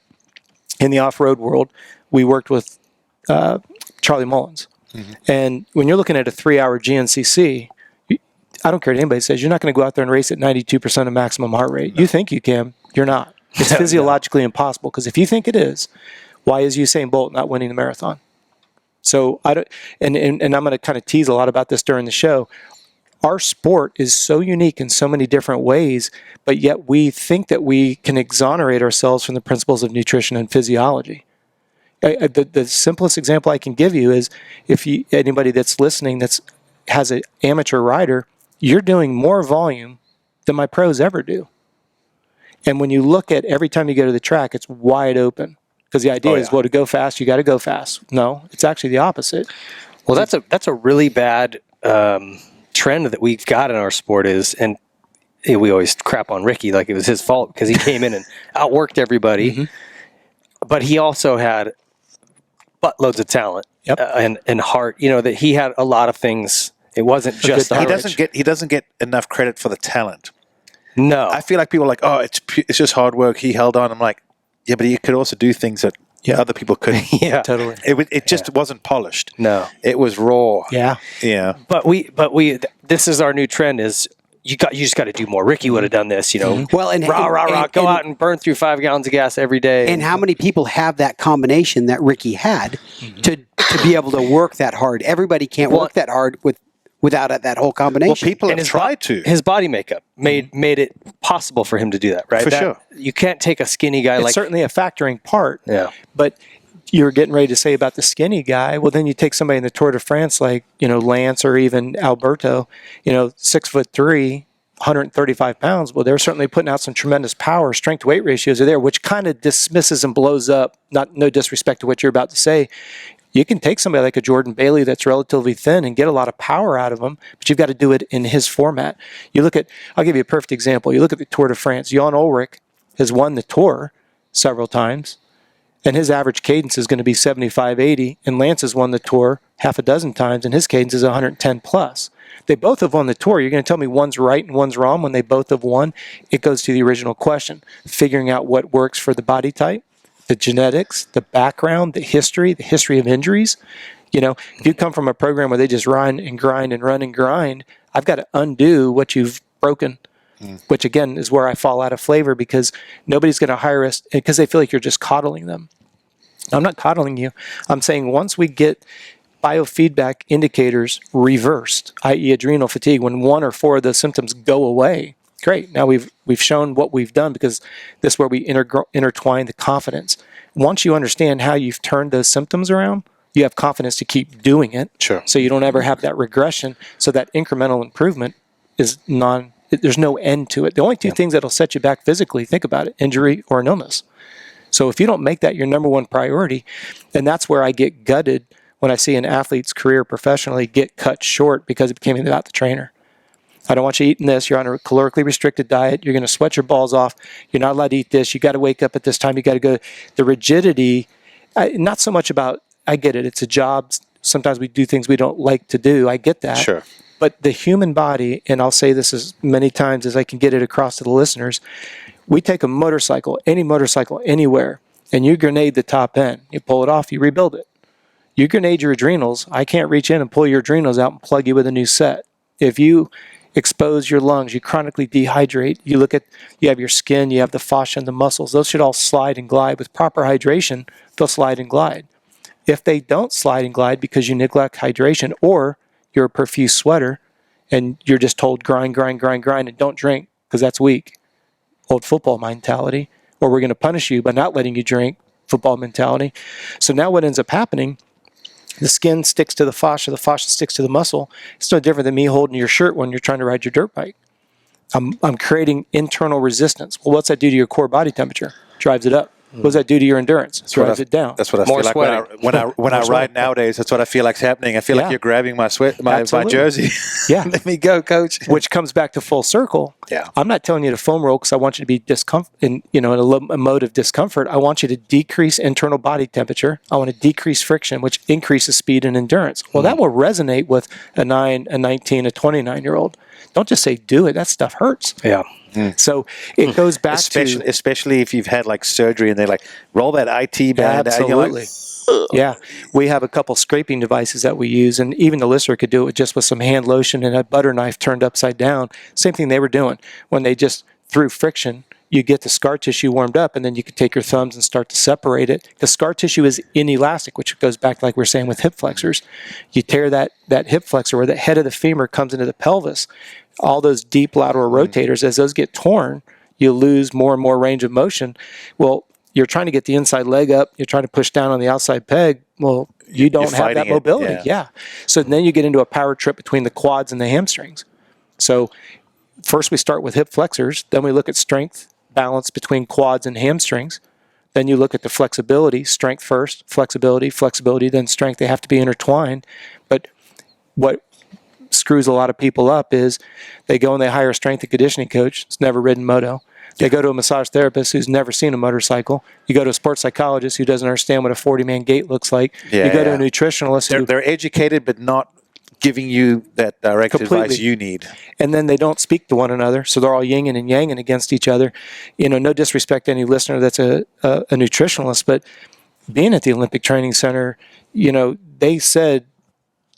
in the off-road world, we worked with Charlie Mullins. Mm-hmm. And when you're looking at a 3-hour GNCC, I don't care what anybody says, you're not going to go out there and race at 92% of maximum heart rate. No. You think you can. You're not. It's physiologically impossible, because if you think it is, why is Usain Bolt not winning the marathon? So I don't, and I'm going to kind of tease a lot about this during the show. Our sport is so unique in so many different ways, but yet we think that we can exonerate ourselves from the principles of nutrition and physiology. The simplest example I can give you is, if anybody that's listening has an amateur rider, you're doing more volume than my pros ever do. And when you look at every time you go to the track, it's wide open. Because the idea is, to go fast, you got to go fast. No, it's actually the opposite. Well, that's a really bad trend that we've got in our sport and we always crap on Ricky like it was his fault, because he came in and outworked everybody. Mm-hmm. But he also had buttloads of talent and heart. That he had a lot of things. It wasn't just the he doesn't get enough credit for the talent. No, I feel like people are like, oh, it's just hard work. He held on. I'm like, yeah, but he could also do things that other people couldn't. Yeah, totally. It just wasn't polished. No, it was raw. Yeah, yeah. But we this is our new trend: is you just got to do more. Ricky would have done this, Well, and go out and burn through 5 gallons of gas every day. And how many people have that combination that Ricky had to be able to work that hard? Everybody can't work that hard without that whole combination. Well, people have tried to. His body makeup made it possible for him to do that, right? For sure. You can't take a skinny guy It's certainly a factoring part. Yeah. But you were getting ready to say about the skinny guy. Well, then you take somebody in the Tour de France like, Lance or even Alberto, 6'3", 135 pounds. Well, they're certainly putting out some tremendous power. Strength to weight ratios are there, which kind of dismisses and blows up, no disrespect to what you're about to say. You can take somebody like a Jordan Bailey that's relatively thin and get a lot of power out of him, but you've got to do it in his format. I'll give you a perfect example. You look at the Tour de France. Jan Ullrich has won the Tour several times, and his average cadence is going to be 75, 80, and Lance has won the Tour half a dozen times, and his cadence is 110 plus. They both have won the Tour. You're going to tell me one's right and one's wrong when they both have won? It goes to the original question, figuring out what works for the body type, the genetics, the background, the history of injuries. If you come from a program where they just run and grind and run and grind, I've got to undo what you've broken, which again is where I fall out of flavor, because nobody's going to hire us because they feel like you're just coddling them. I'm not coddling you. I'm saying once we get biofeedback indicators reversed, i.e. adrenal fatigue, when 1 or 4 of those symptoms go away, great. Now we've shown what we've done, because this is where we intertwine the confidence. Once you understand how you've turned those symptoms around, you have confidence to keep doing it. Sure. So you don't ever have that regression. So that incremental improvement is there's no end to it. The only two things that'll set you back physically, think about it, injury or an illness. So if you don't make that your number one priority, then that's where I get gutted when I see an athlete's career professionally get cut short because it became about the trainer. I don't want you eating this. You're on a calorically restricted diet. You're going to sweat your balls off. You're not allowed to eat this. You got to wake up at this time. You got to go. The rigidity, not so much about, I get it. It's a job. Sometimes we do things we don't like to do. I get that. Sure. But the human body, and I'll say this as many times as I can get it across to the listeners, we take a motorcycle, any motorcycle, anywhere, and you grenade the top end. You pull it off, you rebuild it. You grenade your adrenals. I can't reach in and pull your adrenals out and plug you with a new set. If you expose your lungs, you chronically dehydrate, you have your skin, you have the fascia and the muscles. Those should all slide and glide. With proper hydration, they'll slide and glide. If they don't slide and glide because you neglect hydration, or you're a profuse sweater and you're just told grind, and don't drink because that's weak, old football mentality, or we're going to punish you by not letting you drink, football mentality. So now what ends up happening, the skin sticks to the fascia sticks to the muscle. It's no different than me holding your shirt when you're trying to ride your dirt bike. I'm creating internal resistance. Well, what's that do to your core body temperature? Drives it up. What does that do to your endurance? Drives it down. That's what I feel like when I ride nowadays. That's what I feel like's happening. I feel like you're grabbing my jersey. Yeah. Let me go, coach. Which comes back to full circle. Yeah. I'm not telling you to foam roll because I want you to be in a mode of discomfort. I want you to decrease internal body temperature. I want to decrease friction, which increases speed and endurance. Well, that will resonate with a 9, a 19, a 29-year-old. Don't just say do it. That stuff hurts. Yeah. So it goes back especially if you've had like surgery and they like roll that IT band. Absolutely. Yeah. We have a couple scraping devices that we use, and even the listener could do it just with some hand lotion and a butter knife turned upside down. Same thing they were doing. When they just threw friction, you get the scar tissue warmed up, and then you could take your thumbs and start to separate it. The scar tissue is inelastic, which goes back to like we were saying with hip flexors. You tear that hip flexor where the head of the femur comes into the pelvis. All those deep lateral rotators, as those get torn, you lose more and more range of motion. Well, you're trying to get the inside leg up. You're trying to push down on the outside peg. Well, you don't have that mobility. Yeah. So then you get into a power trip between the quads and the hamstrings. So first we start with hip flexors. Then we look at strength, balance between quads and hamstrings. Then you look at the flexibility, strength first, flexibility, then strength. They have to be intertwined. But what screws a lot of people up is they go and they hire a strength and conditioning coach who's never ridden moto. They go to a massage therapist who's never seen a motorcycle. You go to a sports psychologist who doesn't understand what a 40-man gait looks like. You go to a nutritionalist. They're educated but not giving you that direct advice you need. And then they don't speak to one another, so they're all yinging and yanging against each other. No disrespect to any listener that's a nutritionalist, but being at the Olympic Training Center, they said,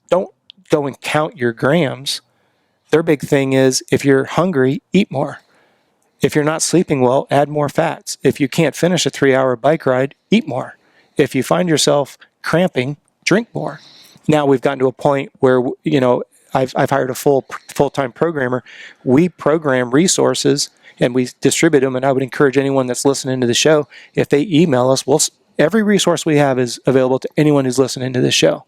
don't go and count your grams. Their big thing is if you're hungry, eat more. If you're not sleeping well, add more fats. If you can't finish a 3-hour bike ride, eat more. If you find yourself cramping, drink more. Now we've gotten to a point where, you know, I've hired a full-time programmer. We program resources and we distribute them. And I would encourage anyone that's listening to the show, if they email us, every resource we have is available to anyone who's listening to this show.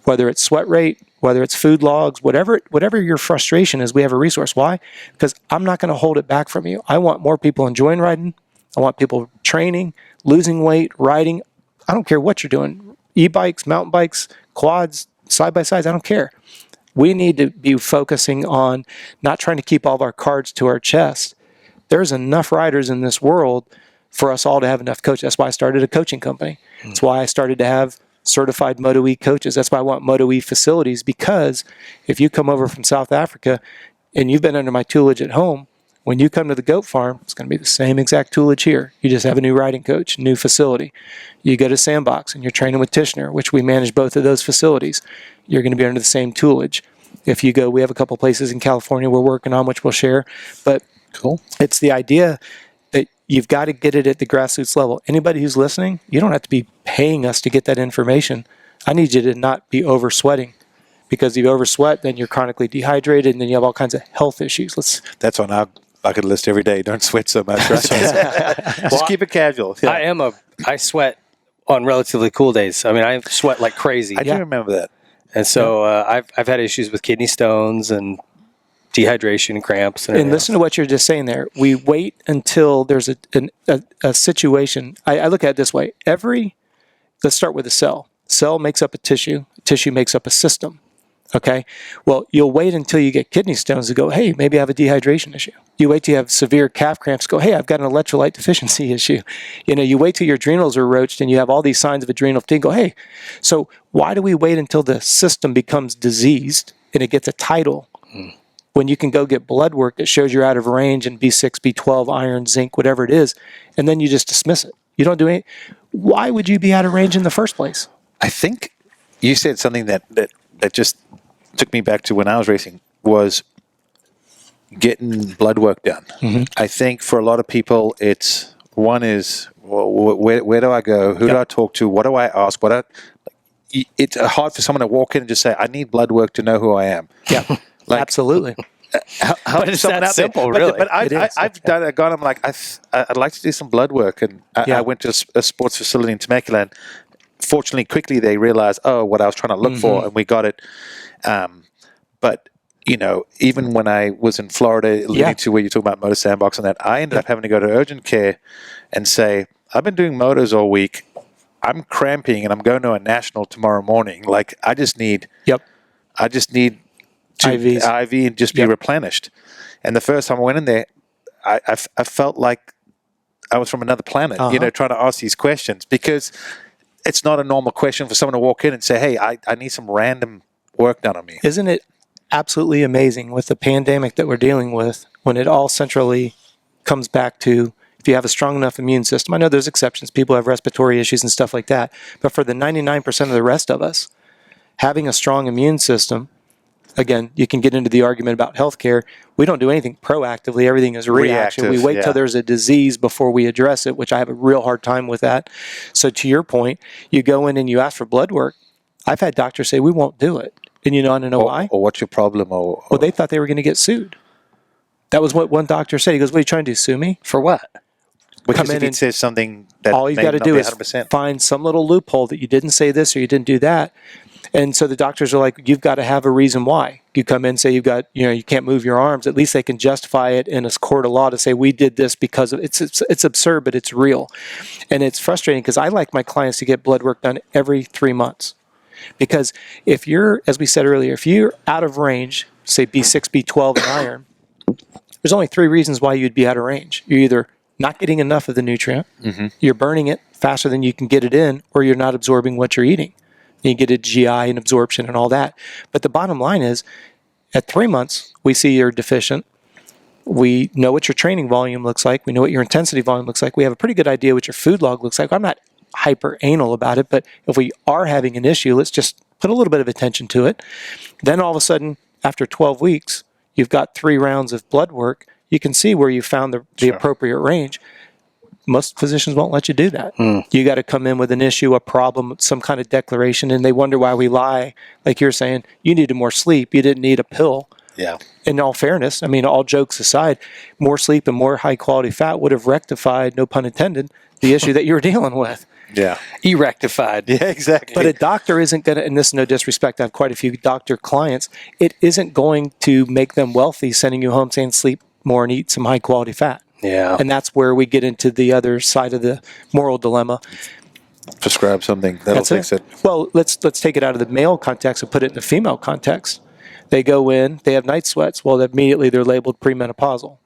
Whether it's sweat rate, whether it's food logs, whatever your frustration is, we have a resource. Why? Because I'm not going to hold it back from you. I want more people enjoying riding. I want people training, losing weight, riding. I don't care what you're doing. E-bikes, mountain bikes, quads, side-by-sides, I don't care. We need to be focusing on not trying to keep all of our cards to our chest. There's enough riders in this world for us all to have enough coaches. That's why I started a coaching company. That's why I started to have certified Moto E coaches. That's why I want Moto E facilities, because if you come over from South Africa and you've been under my toolage at home, when you come to the goat farm, it's going to be the same exact toolage here. You just have a new riding coach, new facility. You go to Sandbox and you're training with Tishner, which we manage both of those facilities. You're going to be under the same toolage. If you go, we have a couple places in California we're working on, which we'll share. But Cool. It's the idea that you've got to get it at the grassroots level. Anybody who's listening, you don't have to be paying us to get that information. I need you to not be over sweating, because if you over sweat, then you're chronically dehydrated and then you have all kinds of health issues. That's on our bucket list every day. Don't sweat so much. Right? Just keep it casual. Yeah. I sweat on relatively cool days. I mean, I sweat like crazy. I do remember that. And so I've had issues with kidney stones and dehydration and cramps. And listen to what you're just saying there. We wait until there's a situation. I look at it this way. Let's start with a cell. Cell makes up a tissue. Tissue makes up a system. Okay? Well, you'll wait until you get kidney stones to go, hey, maybe I have a dehydration issue. You wait till you have severe calf cramps, go, hey, I've got an electrolyte deficiency issue. You wait till your adrenals are roached and you have all these signs of adrenal fatigue, go, hey. So why do we wait until the system becomes diseased and it gets a title when you can go get blood work that shows you're out of range in B6, B12, iron, zinc, whatever it is, and then you just dismiss it? You don't do anything. Why would you be out of range in the first place? I think you said something that just took me back to when I was racing, was getting blood work done. Mm-hmm. I think for a lot of people, it's one is, well, where do I go? Who do I talk to? What do I ask? It's hard for someone to walk in and just say, I need blood work to know who I am. Yeah, absolutely. But it's that simple, really. But I've gone, I'm like, I'd like to do some blood work. And I went to a sports facility in Temecula, and fortunately, quickly they realized, what I was trying to look for, and we got it. But, even when I was in Florida, leading to where you talk about Moto Sandbox and that, I ended up having to go to urgent care and say, I've been doing motos all week. I'm cramping and I'm going to a national tomorrow morning. Like, I just need to IV and just be replenished. And the first time I went in there, I felt like I was from another planet, trying to ask these questions, because it's not a normal question for someone to walk in and say, hey, I need some random work done on me. Isn't it absolutely amazing with the pandemic that we're dealing with, when it all centrally comes back to, if you have a strong enough immune system? I know there's exceptions. People have respiratory issues and stuff like that. But for the 99% of the rest of us, having a strong immune system, again, you can get into the argument about healthcare. We don't do anything proactively. Everything is reaction. We wait till there's a disease before we address it, which I have a real hard time with that. So to your point, you go in and you ask for blood work. I've had doctors say, we won't do it. And you want to know why? Or what's your problem? Well, they thought they were going to get sued. That was what one doctor said. He goes, what are you trying to do, sue me? For what? Because if he says something that all you've got to do is find some little loophole that you didn't say this or you didn't do that. And so the doctors are like, you've got to have a reason why. You come in and say you've got, you can't move your arms. At least they can justify it in a court of law to say we did this because of it's absurd, but it's real. And it's frustrating because I like my clients to get blood work done every 3 months. Because if you're, as we said earlier, if you're out of range, say B6, B12, and iron, there's only 3 reasons why you'd be out of range. You're either not getting enough of the nutrient, you're burning it faster than you can get it in, or you're not absorbing what you're eating. You get a GI and absorption and all that. But the bottom line is, at 3 months, we see you're deficient. We know what your training volume looks like. We know what your intensity volume looks like. We have a pretty good idea what your food log looks like. I'm not hyper anal about it, but if we are having an issue, let's just put a little bit of attention to it. Then all of a sudden, after 12 weeks, you've got 3 rounds of blood work, you can see where you found the appropriate range. Most physicians won't let you do that. You got to come in with an issue, a problem, some kind of declaration, and they wonder why we lie. Like you're saying, you needed more sleep. You didn't need a pill. Yeah. In all fairness, I mean, all jokes aside, more sleep and more high-quality fat would have rectified, no pun intended, the issue that you were dealing with. Yeah. Erectified. Yeah, exactly. But a doctor isn't going to, and this is no disrespect, I have quite a few doctor clients, it isn't going to make them wealthy sending you home saying sleep more and eat some high-quality fat. Yeah. And that's where we get into the other side of the moral dilemma. Prescribe something that'll fix it. Well, let's take it out of the male context and put it in the female context. They go in, they have night sweats. Well, immediately they're labeled premenopausal.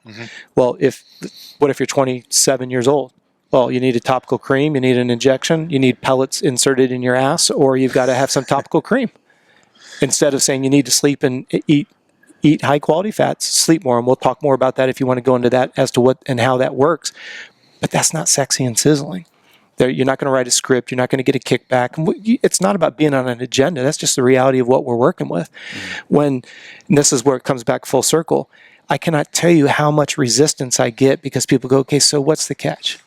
Well, what if you're 27 years old? Well, you need a topical cream, you need an injection, you need pellets inserted in your ass, or you've got to have some topical cream. Instead of saying you need to sleep and eat high quality fats, sleep more, and we'll talk more about that if you want to go into that as to what and how that works. But that's not sexy and sizzling. You're not going to write a script. You're not going to get a kickback. And it's not about being on an agenda. That's just the reality of what we're working with. And this is where it comes back full circle. I cannot tell you how much resistance I get because people go, okay, so what's the catch?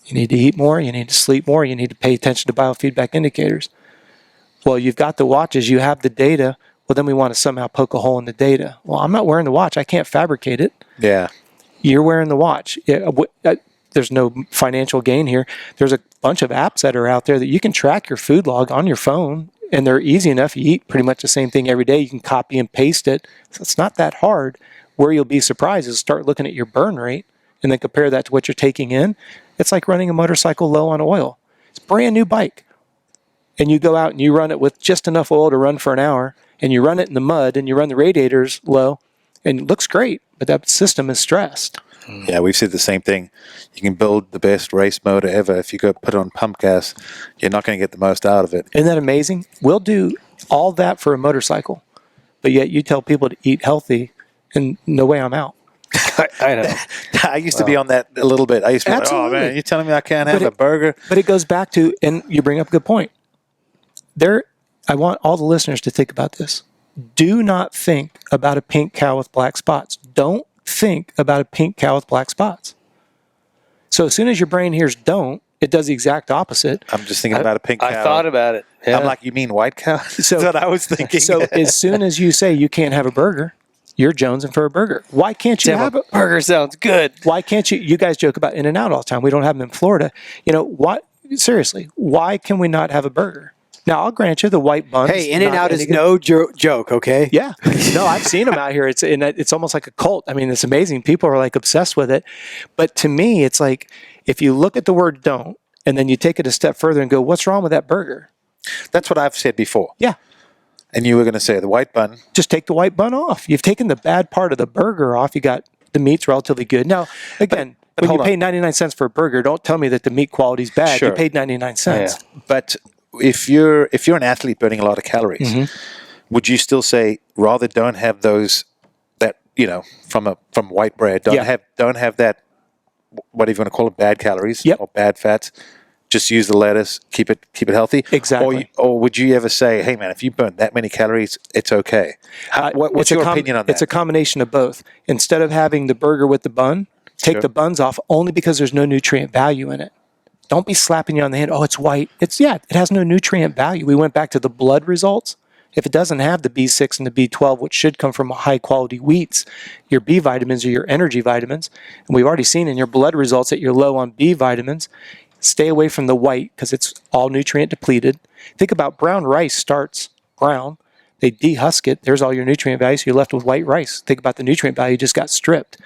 You need to eat more. You need to sleep more. You need to pay attention to biofeedback indicators. Well, you've got the watches. You have the data. Well, then we want to somehow poke a hole in the data. Well, I'm not wearing the watch. I can't fabricate it. Yeah. You're wearing the watch. There's no financial gain here. There's a bunch of apps that are out there that you can track your food log on your phone, and they're easy enough. You eat pretty much the same thing every day. You can copy and paste it. So it's not that hard. Where you'll be surprised is start looking at your burn rate and then compare that to what you're taking in. It's like running a motorcycle low on oil. It's a brand new bike. And you go out and you run it with just enough oil to run for an hour, and you run it in the mud, and you run the radiators low, and it looks great, but that system is stressed. Yeah, we've said the same thing. You can build the best race motor ever. If you go put it on pump gas, you're not going to get the most out of it. Isn't that amazing? We'll do all that for a motorcycle, but yet you tell people to eat healthy, and no way I'm out. I know. I used to be on that a little bit. I used to be like, oh, man, you're telling me I can't have a burger? But it goes back to, and you bring up a good point. I want all the listeners to think about this. Do not think about a pink cow with black spots. Don't think about a pink cow with black spots. So as soon as your brain hears don't, it does the exact opposite. I'm just thinking about a pink cow. I thought about it. Yeah. I'm like, you mean white cow? That's what I was thinking. So as soon as you say you can't have a burger, you're jonesing for a burger. Why can't you have a burger? Sounds good. Why can't you? You guys joke about In-N-Out all the time. We don't have them in Florida. You know what? Seriously, why can we not have a burger? Now, I'll grant you the white buns. Hey, In-N-Out is no joke, okay? Yeah. No, I've seen them out here. It's almost like a cult. I mean, it's amazing. People are like obsessed with it. But to me, it's like if you look at the word don't and then you take it a step further and go, what's wrong with that burger? That's what I've said before. Yeah. And you were going to say the white bun. Just take the white bun off. You've taken the bad part of the burger off. You got the meat's relatively good. Now, again, but when you pay 99 cents for a burger, don't tell me that the meat quality is bad. Sure. You paid 99 cents. Yeah. But if you're an athlete burning a lot of calories, would you still say rather don't have those that from white bread, don't have that, what are you going to call it, bad calories or bad fats? Just use the lettuce, keep it healthy. Exactly. Or would you ever say, hey man, if you burn that many calories, it's okay? What's your opinion on that? It's a combination of both. Instead of having the burger with the bun, take the buns off only because there's no nutrient value in it. Don't be slapping you on the hand. Oh, it's white. It has no nutrient value. We went back to the blood results. If it doesn't have the B6 and the B12, which should come from high quality wheats, your B vitamins are your energy vitamins. And we've already seen in your blood results that you're low on B vitamins. Stay away from the white because it's all nutrient depleted. Think about brown rice starts brown. They dehusk it. There's all your nutrient value. So you're left with white rice. Think about the nutrient value just got stripped.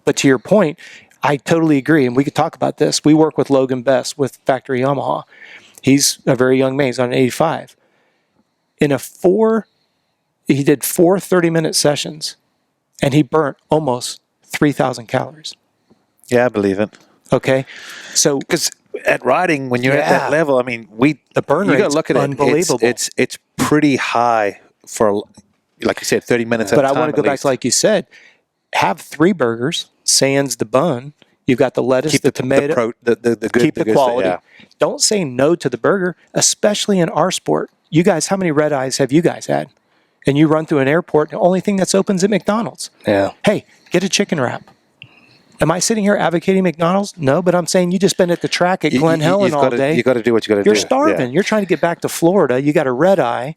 But to your point, I totally agree. And we could talk about this. We work with Logan Best with Factory Yamaha. He's a very young man. He's on an 85. He did 4 30-minute sessions and he burnt almost 3,000 calories. Yeah, I believe it. Okay. So, because at riding, when you're at that level, I mean, the burn rate rate's unbelievable. It's pretty high for, like you said, 30 minutes at a time. But I want to go back to, like you said, have 3 burgers, sans the bun. You've got the lettuce, the tomato. Keep the quality. Don't say no to the burger, especially in our sport. You guys, how many red eyes have you guys had? and you run through an airport, the only thing that's open is at McDonald's. Yeah. Hey, get a chicken wrap. Am I sitting here advocating McDonald's? No, but I'm saying you just been at the track at Glen Helen all day. You got to do what you got to do. You're starving. You're trying to get back to Florida. You got a red eye.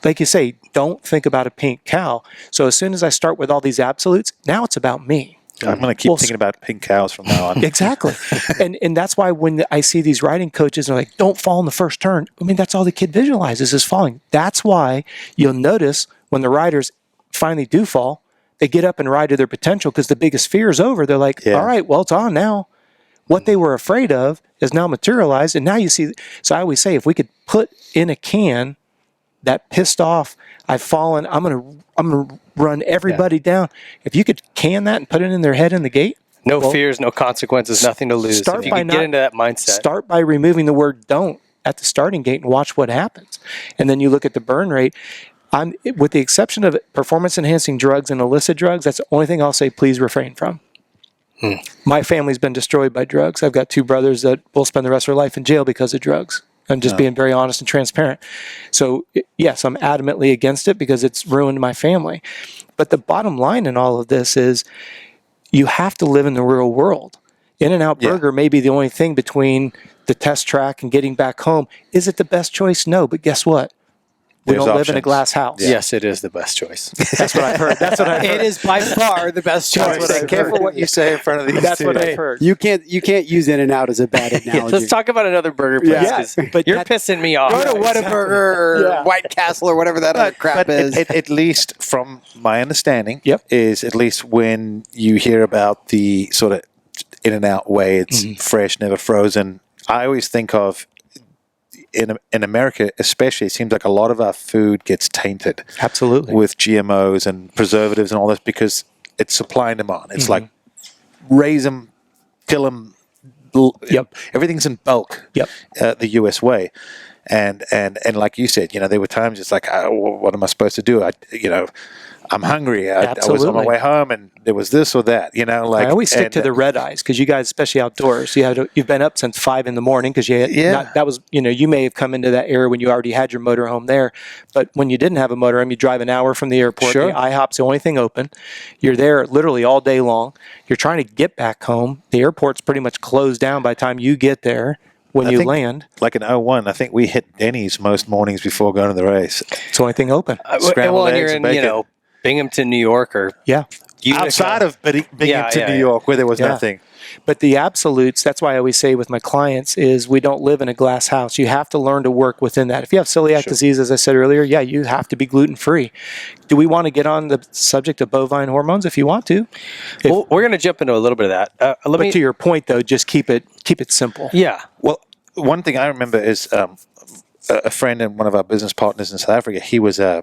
Like you say, don't think about a pink cow. So as soon as I start with all these absolutes, now it's about me. I'm going to keep thinking about pink cows from now on. Exactly. and that's why when I see these riding coaches, they're like, don't fall in the first turn. I mean, that's all the kid visualizes is falling. That's why you'll notice when the riders finally do fall, they get up and ride to their potential because the biggest fear is over. They're like, all right, well, it's on now. What they were afraid of is now materialized. And now you see. So I always say, if we could put in a can that pissed off, I've fallen, I'm gonna run everybody down. If you could can that and put it in their head in the gate. No fears, no consequences, nothing to lose. If you can get into that mindset. Start by removing the word don't at the starting gate and watch what happens. And then you look at the burn rate. With the exception of performance-enhancing drugs and illicit drugs, that's the only thing I'll say please refrain from. My family's been destroyed by drugs. I've got 2 brothers that will spend the rest of their life in jail because of drugs. I'm just being very honest and transparent. So, yes, I'm adamantly against it because it's ruined my family. But the bottom line in all of this is you have to live in the real world. In-N-Out Burger may be the only thing between the test track and getting back home. Is it the best choice? No, but guess what? We don't live in a glass house. Yes, it is the best choice. That's what I've heard. That's what I've heard. It is by far the best choice. Careful what you say in front of these That's two. what I've heard. You can't use In-N-Out as a bad analogy. Let's talk about another burger place. Yeah, But you're pissing me off. Go to Whataburger or White Castle or whatever that other crap is. At least from my understanding, Yep. is at least when you hear about the sort of In-N-Out way, it's fresh, never frozen. I always think of in America, especially, it seems like a lot of our food gets tainted. Absolutely. With GMOs and preservatives and all this because it's supply and demand. It's like raise them, kill them. Everything's in bulk. The U.S. way. And like you said, there were times it's like, what am I supposed to do? I'm hungry. I was on my way home, and there was this or that. I always stick to the red eyes because you guys, especially outdoors, you've been up since 5 a.m. because that was you may have come into that era when you already had your motorhome there, but when you didn't have a motorhome, you drive an hour from the airport. Sure. The IHOP's the only thing open. You're there literally all day long. You're trying to get back home. The airport's pretty much closed down by the time you get there. When you land, like in 01, I think we hit Denny's most mornings before going to the race. It's the only thing open. Scrambled eggs you're and in, bacon. Binghamton, New York, or outside of Binghamton, New York, where there was nothing. But the absolutes, that's why I always say with my clients, is we don't live in a glass house. You have to learn to work within that. If you have celiac disease, as I said earlier, you have to be gluten-free. Do we want to get on the subject of bovine hormones if you want to? Well, we're going to jump into a little bit of that. To your point, though, just keep it simple. Yeah. Well, one thing I remember is a friend and one of our business partners in South Africa, he was a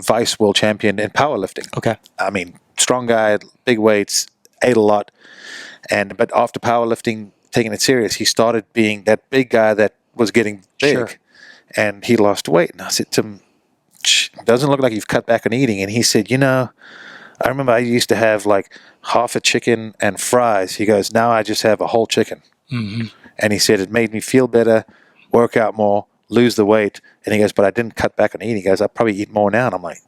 vice world champion in powerlifting. Okay. I mean, strong guy, big weights, ate a lot. But after powerlifting, taking it serious, he started being that big guy that was getting big. Sure. And he lost weight. And I said to him, doesn't look like you've cut back on eating. And he said, I remember I used to have like half a chicken and fries. He goes, now I just have a whole chicken. Mm-hmm. And he said, it made me feel better, work out more, lose the weight. And he goes, but I didn't cut back on eating. He goes, I probably eat more now. And I'm like,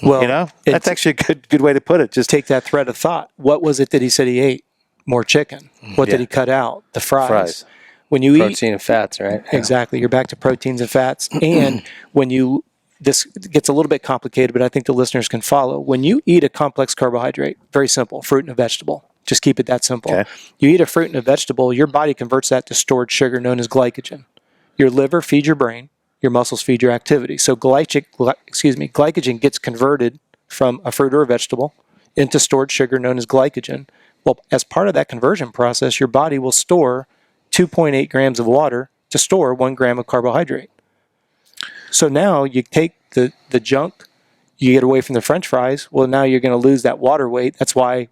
well, that's actually a good way to put it. Just take that thread of thought. What was it that he said he ate? More chicken. What did he cut out? The fries. When you protein and fats, right? Exactly. You're back to proteins and fats. And this gets a little bit complicated, but I think the listeners can follow. When you eat a complex carbohydrate, very simple, fruit and a vegetable. Just keep it that simple. Okay. You eat a fruit and a vegetable, your body converts that to stored sugar known as glycogen. Your liver feeds your brain, your muscles feed your activity. So glycogen gets converted from a fruit or a vegetable into stored sugar known as glycogen. Well, as part of that conversion process, your body will store 2.8 grams of water to store 1 gram of carbohydrate. So now you take the junk, you get away from the French fries. Well, now you're going to lose that water weight. That's why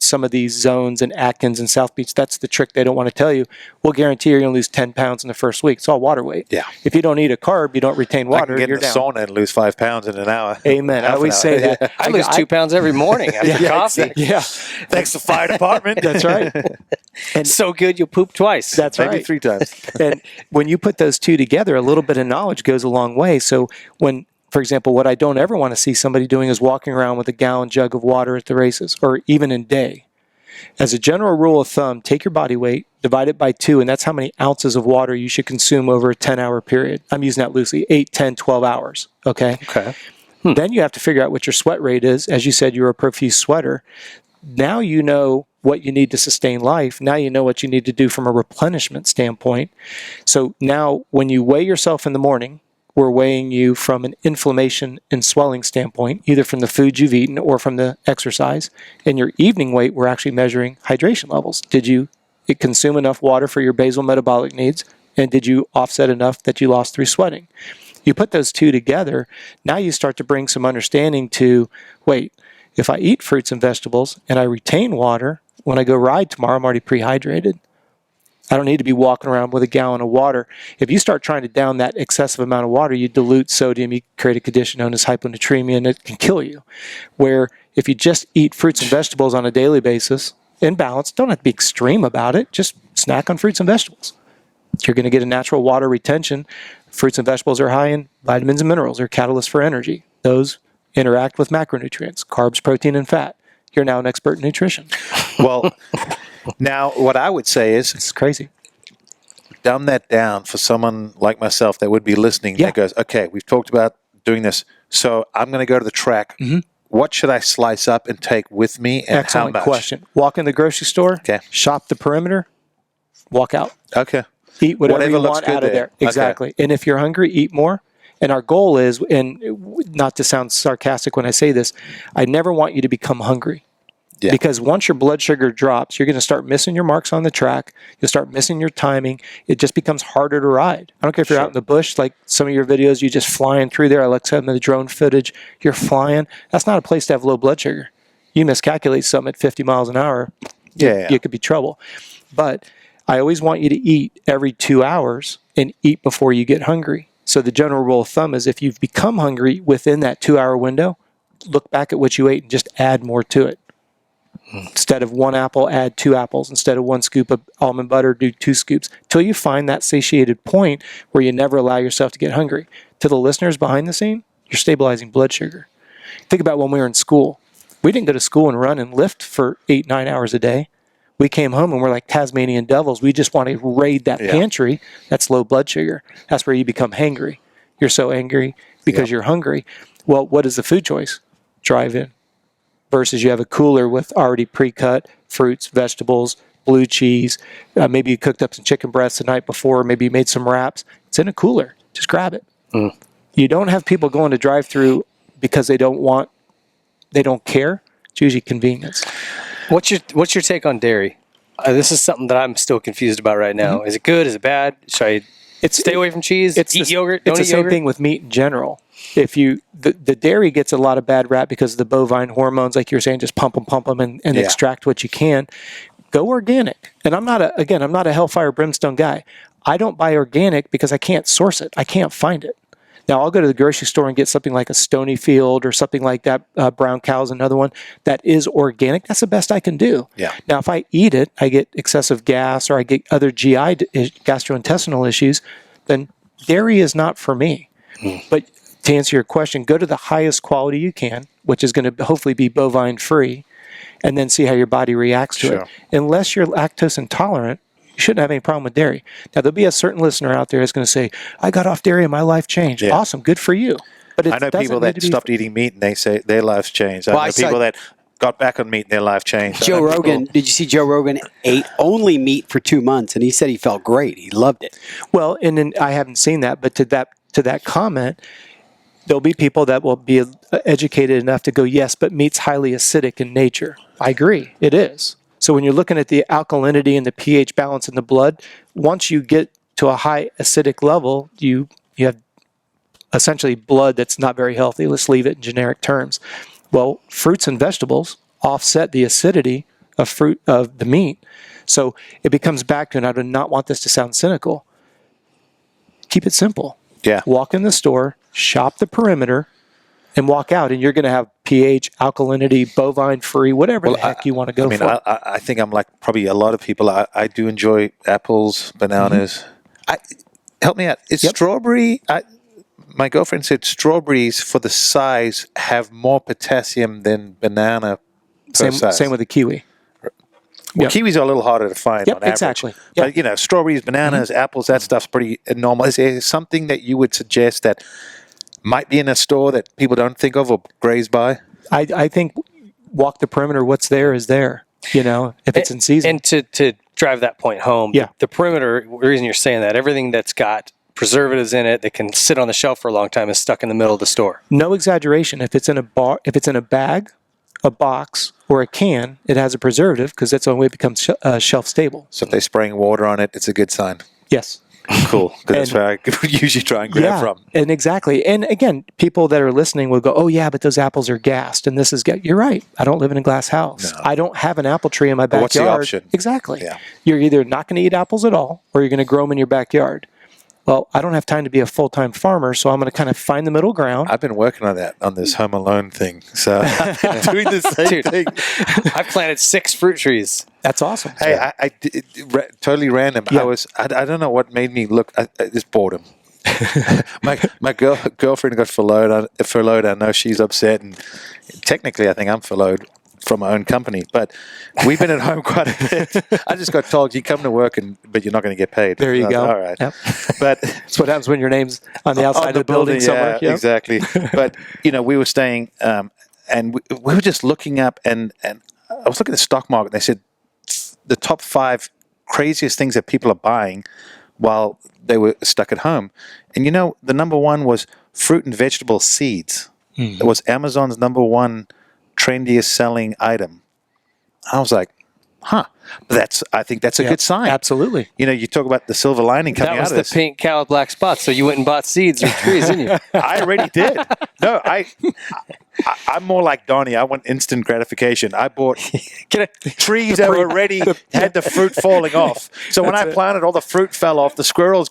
some of these zones in Atkins and South Beach, that's the trick they don't want to tell you. We'll guarantee you're going to lose 10 pounds in the first week. It's all water weight. Yeah. If you don't eat a carb, you don't retain water, I can get you're in the down. sauna and lose 5 pounds in an hour. Amen. I Half an always hour. say that. I lose 2 pounds every morning after coffee. Yeah, Thanks to fire department. that's right. It's so good you'll poop twice. That's Maybe right. 3 times. And when you put those two together, a little bit of knowledge goes a long way. So when, for example, what I don't ever want to see somebody doing is walking around with a gallon jug of water at the races or even in day. As a general rule of thumb, take your body weight, divide it by 2, and that's how many ounces of water you should consume over a 10-hour period. I'm using that loosely, 8, 10, 12 hours, okay? Okay. Then you have to figure out what your sweat rate is. As you said, you're a profuse sweater. Now you know what you need to sustain life. Now you know what you need to do from a replenishment standpoint. So now when you weigh yourself in the morning, we're weighing you from an inflammation and swelling standpoint, either from the food you've eaten or from the exercise. And your evening weight, we're actually measuring hydration levels. Did you consume enough water for your basal metabolic needs? And did you offset enough that you lost through sweating? You put those two together, now you start to bring some understanding to, wait, if I eat fruits and vegetables and I retain water, when I go ride tomorrow, I'm already prehydrated. I don't need to be walking around with a gallon of water. If you start trying to down that excessive amount of water, you dilute sodium, you create a condition known as hyponatremia, and it can kill you. Where if you just eat fruits and vegetables on a daily basis, in balance, don't have to be extreme about it, just snack on fruits and vegetables. You're going to get a natural water retention. Fruits and vegetables are high in vitamins and minerals. They're catalysts for energy. Those interact with macronutrients, carbs, protein, and fat. You're now an expert in nutrition. Well, now what I would say is It's crazy. dumb that down for someone like myself that would be listening Yeah. that goes, okay, we've talked about doing this. So I'm going to go to the track. Mm-hmm. What should I slice up and take with me and Excellent how much? question. Walk in the grocery store, Okay. shop the perimeter, walk out. Okay. Eat whatever Whatever you looks want good out of there. there. Exactly. And if you're hungry, eat more. And our goal is, and not to sound sarcastic when I say this, I never want you to become hungry. Yeah. Because once your blood sugar drops, you're going to start missing your marks on the track. You'll start missing your timing. It just becomes harder to ride. I don't care if you're out in the bush, like some of your videos, you're just flying through there. I like some of the drone footage. You're flying. That's not a place to have low blood sugar. You miscalculate something at 50 miles an hour, Yeah. you could be trouble. But I always want you to eat every 2 hours and eat before you get hungry. So the general rule of thumb is if you've become hungry within that 2 hour window, look back at what you ate and just add more to it. Instead of 1 apple, add 2 apples. Instead of 1 scoop of almond butter, do 2 scoops. Till you find that satiated point where you never allow yourself to get hungry. To the listeners behind the scene, you're stabilizing blood sugar. Think about when we were in school. We didn't go to school and run and lift for 8, 9 hours a day. We came home and we're like Tasmanian devils. We just want to raid that pantry. That's low blood sugar. That's where you become hangry. You're so angry because you're hungry. Well, what is the food choice? Drive-in. Versus you have a cooler with already pre-cut fruits, vegetables, blue cheese. Maybe you cooked up some chicken breasts the night before. Maybe you made some wraps. It's in a cooler. Just grab it. You don't have people going to drive-through because they don't care. It's usually convenience. What's your take on dairy? This is something that I'm still confused about right now. Is it good? Is it bad? Should I stay away from cheese? Eat yogurt? Don't It's the eat same yogurt? thing with meat in general. If the dairy gets a lot of bad rap because of the bovine hormones, like you're saying, just pump them and extract what you can. Go organic. And I'm not a hellfire brimstone guy. I don't buy organic because I can't source it. I can't find it. Now, I'll go to the grocery store and get something like a Stonyfield or something like that. Brown Cow's another one that is organic. That's the best I can do. Yeah. Now, if I eat it, I get excessive gas or I get other GI gastrointestinal issues, then dairy is not for me. But to answer your question, go to the highest quality you can, which is going to hopefully be bovine free, and then see how your body reacts to it. Unless you're lactose intolerant, you shouldn't have any problem with dairy. Now, there'll be a certain listener out there that's going to say, I got off dairy and my life changed. Yeah. Awesome. Good for you. But it I know doesn't people need that to be stopped eating meat and they say their lives changed. I Well, I know saw- people that got back on meat and their life changed. Joe I know Rogan, people- did you see Joe Rogan ate only meat for 2 months and he said he felt great. He loved it. Well, and then I haven't seen that, but to that comment, there'll be people that will be educated enough to go, yes, but meat's highly acidic in nature. I agree, it is. So when you're looking at the alkalinity and the pH balance in the blood, once you get to a high acidic level, you have essentially blood that's not very healthy. Let's leave it in generic terms. Well, fruits and vegetables offset the acidity of the meat. So it becomes back to, and I do not want this to sound cynical, keep it simple. Yeah. Walk in the store, shop the perimeter, and walk out, and you're going to have pH, alkalinity, bovine-free, whatever the heck you want to go for. I think I'm like probably a lot of people. I do enjoy apples, bananas. Help me out. Is strawberry... my girlfriend said strawberries for the size have more potassium than banana per size. Same with the kiwi. Well, kiwis are a little harder to find on average. Exactly. But, strawberries, bananas, apples, that stuff's pretty normal. Is there something that you would suggest that might be in a store that people don't think of or graze by? I think walk the perimeter. What's there is there, if it's in season. And to drive that point home, the perimeter, the reason you're saying that, everything that's got preservatives in it that can sit on the shelf for a long time is stuck in the middle of the store. No exaggeration. If it's in a bag, a box, or a can, it has a preservative because that's the only way it becomes shelf stable. So if they're spraying water on it, it's a good sign. Yes. Cool. Because that's where I usually try and grab from. And exactly. And again, people that are listening will go, oh yeah, but those apples are gassed and this is you're right. I don't live in a glass house. No. I don't have an apple tree in my backyard. What's the option? Exactly. Yeah. You're either not going to eat apples at all or you're going to grow them in your backyard. Well, I don't have time to be a full-time farmer, so I'm going to kind of find the middle ground. I've been working on that, on this Home Alone thing. So I've been doing the same thing. I planted 6 fruit trees. That's awesome. Hey, I did, totally random. Yeah. I don't know what made me look. I just boredom. my girlfriend got furloughed. I know she's upset, and technically, I think I'm furloughed from my own company, but we've been at home quite a bit. I just got told you come to work, but you're not going to get paid. There you go. All right, yep. But that's what happens when your name's on the outside of the building somewhere. Yeah, exactly. But we were staying, and we were just looking up, and I was looking at the stock market. And they said the top 5 craziest things that people are buying while they were stuck at home, and the number 1 was fruit and vegetable seeds. It was Amazon's number 1 trendiest selling item. I was like, I think that's a good sign. Absolutely. You talk about the silver lining coming out of this. That was the pink cow with black spots, so you went and bought seeds or trees, didn't you? I already did. No, I'm more like Donnie. I want instant gratification. I bought trees that already had the fruit falling off. So when I planted, all the fruit fell off. The squirrels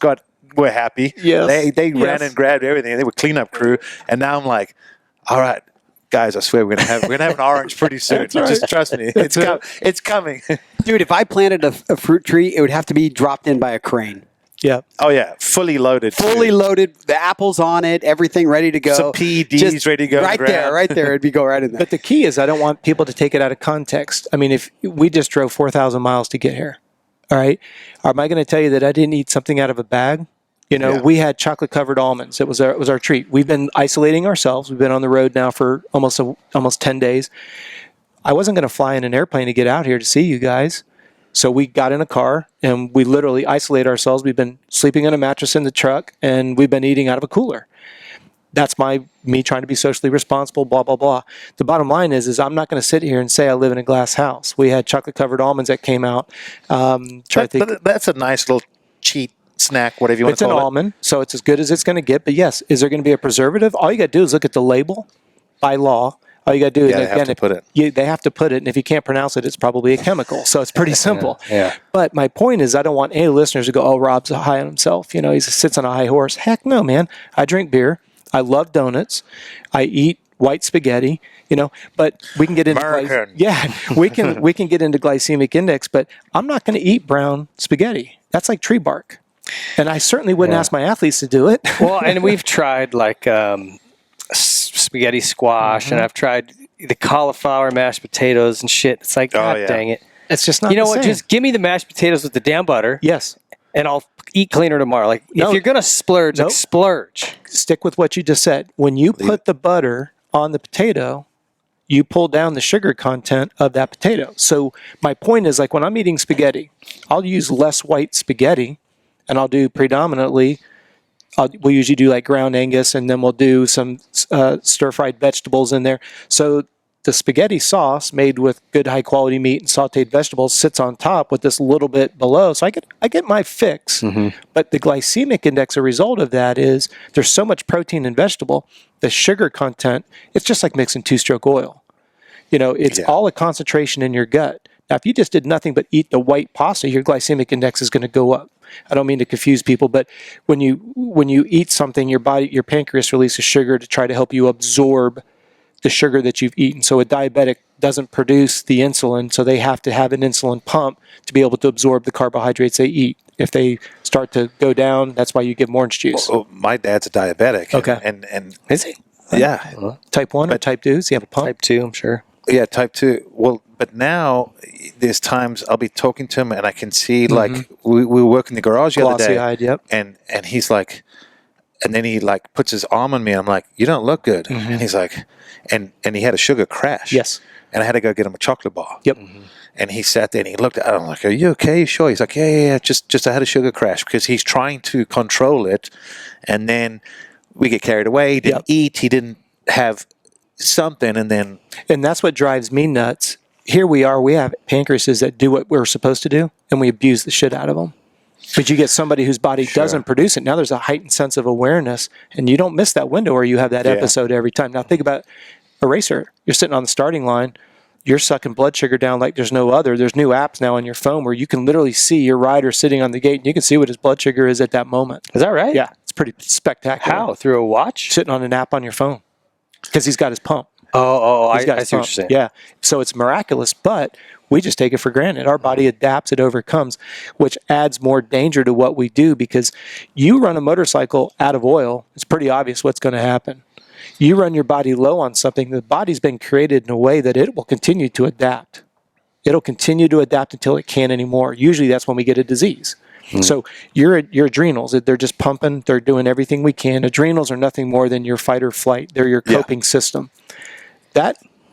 were happy. Yes. They ran and grabbed everything. They were cleanup crew. And now I'm like, all right, guys, I swear we're gonna have an orange pretty soon. Right. Just trust me, it's coming. Dude, if I planted a fruit tree, it would have to be dropped in by a crane. Yeah. Oh yeah, fully loaded. Fully loaded, the apples on it, everything ready to go. Some PEDs ready to go. Right there, it'd go right in there. But the key is I don't want people to take it out of context. I mean, if we just drove 4,000 miles to get here, all right, am I going to tell you that I didn't eat something out of a bag? We had chocolate-covered almonds. It was our treat. We've been isolating ourselves. We've been on the road now for almost 10 days. I wasn't going to fly in an airplane to get out here to see you guys. So we got in a car, and we literally isolate ourselves. We've been sleeping on a mattress in the truck, and we've been eating out of a cooler. That's me trying to be socially responsible, blah, blah, blah. The bottom line is I'm not going to sit here and say I live in a glass house. We had chocolate-covered almonds that came out. But that's a nice little cheat snack, whatever you want to call it. It's an almond, so it's as good as it's going to get. But yes, is there going to be a preservative? All you got to do is look at the label by law. All you got to do is, they have to put it. They have to put it, and if you can't pronounce it, it's probably a chemical. So it's pretty simple. Yeah. But my point is I don't want any listeners to go, oh, Robb's high on himself. He sits on a high horse. Heck no, man. I drink beer. I love donuts. I eat white spaghetti, but we can get into we can get into glycemic index, but I'm not going to eat brown spaghetti. That's like tree bark. And I certainly wouldn't ask my athletes to do it. Well, and we've tried like spaghetti squash, and I've tried the cauliflower mashed potatoes and shit. It's like, God dang it. It's just not You know the what? same. Just give me the mashed potatoes with the damn butter. Yes. And I'll eat cleaner tomorrow. Like, if you're going to splurge, like, splurge. Stick with what you just said. When you put the butter on the potato, you pull down the sugar content of that potato. So my point is, like, when I'm eating spaghetti, I'll use less white spaghetti, and I'll do predominantly, we'll usually do like ground Angus, and then we'll do some stir-fried vegetables in there. So the spaghetti sauce made with good high-quality meat and sautéed vegetables sits on top with this little bit below. So I get my fix. But the glycemic index, a result of that is there's so much protein in vegetable, the sugar content, it's just like mixing two-stroke oil. It's all a concentration in your gut. Now, if you just did nothing but eat the white pasta, your glycemic index is going to go up. I don't mean to confuse people, but when you eat something, your pancreas releases sugar to try to help you absorb the sugar that you've eaten. So a diabetic doesn't produce the insulin, so they have to have an insulin pump to be able to absorb the carbohydrates they eat. If they start to go down, that's why you give them orange juice. Oh, my dad's a diabetic. Okay. And Is he? yeah. Type 1 or type 2? Does he have a pump? Type 2, I'm sure. Yeah, type 2. Well, but now there's times I'll be talking to him and I can see like we work in the garage the other day. Glossy-eyed, yep. And he's like, and then he like puts his arm on me and I'm like, you don't look good. And he's like, and he had a sugar crash. Yes. And I had to go get him a chocolate bar. Yep. And he sat there and he looked at it. I'm like, are you okay? Sure. He's like, yeah. Just I had a sugar crash, because he's trying to control it. And then we get carried away. He didn't eat. He didn't have something. And that's what drives me nuts. Here we are. We have pancreases that do what we're supposed to do, and we abuse the shit out of them. But you get somebody whose body doesn't produce it. Now there's a heightened sense of awareness, and you don't miss that window where you have that episode every time. Now think about a racer. You're sitting on the starting line. You're sucking blood sugar down like there's no other. There's new apps now on your phone where you can literally see your rider sitting on the gate, and you can see what his blood sugar is at that moment. Is that right? Yeah, it's pretty spectacular. How? Through a watch? Sitting on an app on your phone, because he's got his pump. I see what pump. you're saying. Yeah, so it's miraculous, but we just take it for granted. Our body adapts, it overcomes, which adds more danger to what we do, because you run a motorcycle out of oil, it's pretty obvious what's going to happen. You run your body low on something, the body's been created in a way that it will continue to adapt. It'll continue to adapt until it can't anymore. Usually that's when we get a disease. So your adrenals, they're just pumping, they're doing everything we can. Adrenals are nothing more than your fight or flight. They're your coping system.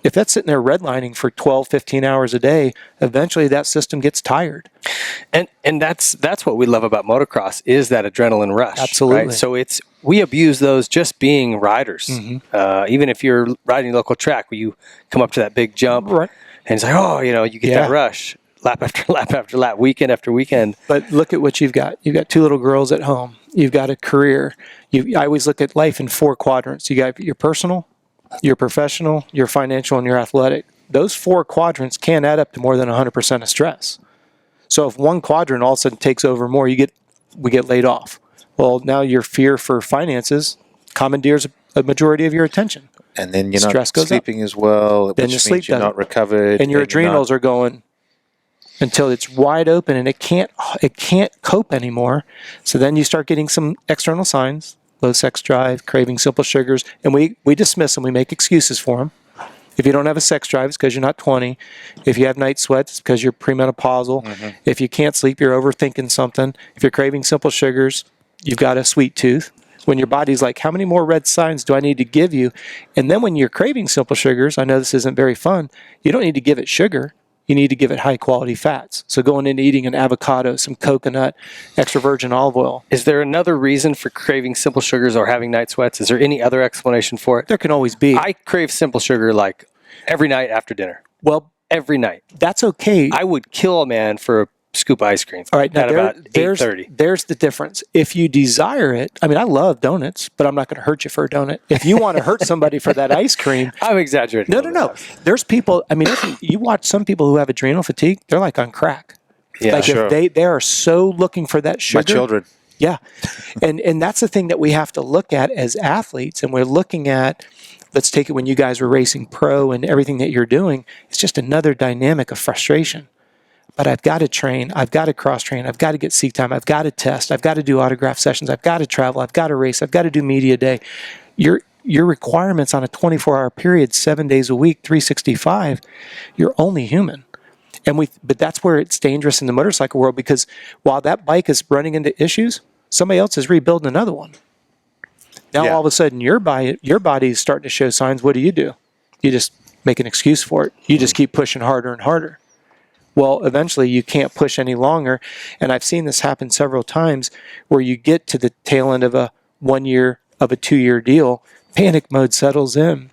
If that's sitting there redlining for 12, 15 hours a day, eventually that system gets tired. And that's what we love about motocross, is that adrenaline rush. Absolutely. Right? So we abuse those just being riders. Even if you're riding local track, where you come up to that big jump, and it's like, you get that rush, lap after lap after lap, weekend after weekend. But look at what you've got. You've got 2 little girls at home. You've got a career. I always look at life in 4 quadrants. You got your personal, your professional, your financial, and your athletic. Those 4 quadrants can add up to more than 100% of stress. So if one quadrant all of a sudden takes over more, we get laid off. Well, now your fear for finances commandeers a majority of your attention. then you're Stress not sleeping as well, Then which your means sleep you're doesn't. not recovered. And your and you're adrenals not- are going until it's wide open and it can't cope anymore. So then you start getting some external signs: low sex drive, craving simple sugars, and we dismiss them. We make excuses for them. If you don't have a sex drive, it's because you're not 20. If you have night sweats, it's because you're premenopausal. If you can't sleep, you're overthinking something. If you're craving simple sugars, you've got a sweet tooth. When your body's like, how many more red signs do I need to give you? And then when you're craving simple sugars, I know this isn't very fun, you don't need to give it sugar. You need to give it high quality fats. So going into eating an avocado, some coconut, extra virgin olive oil. Is there another reason for craving simple sugars or having night sweats? Is there any other explanation for it? There can always be. I crave simple sugar like every night after dinner. Well, Every night. that's okay. I would kill a man for a scoop of ice cream. All right, now at about there's 8:30. there's the difference. If you desire it, I mean, I love donuts, but I'm not going to hurt you for a donut. If you want to hurt somebody for that ice cream, I'm exaggerating. no. There's people. I mean, if you watch some people who have adrenal fatigue, they're like on crack. Yeah, like sure. if they are so looking for that sugar. My children. Yeah, and that's the thing that we have to look at as athletes, and we're looking at. Let's take it when you guys were racing pro and everything that you're doing. It's just another dynamic of frustration. But I've got to train. I've got to cross-train. I've got to get seat time. I've got to test. I've got to do autograph sessions. I've got to travel. I've got to race. I've got to do media day. Your requirements on a 24-hour period, 7 days a week, 365, you're only human. But that's where it's dangerous in the motorcycle world, because while that bike is running into issues, somebody else is rebuilding another one. Now all of a sudden your body is starting to show signs. What do? You just make an excuse for it. You just keep pushing harder and harder. Well, eventually you can't push any longer. And I've seen this happen several times where you get to the tail end of a 1 year, of a 2 year deal, panic mode settles in.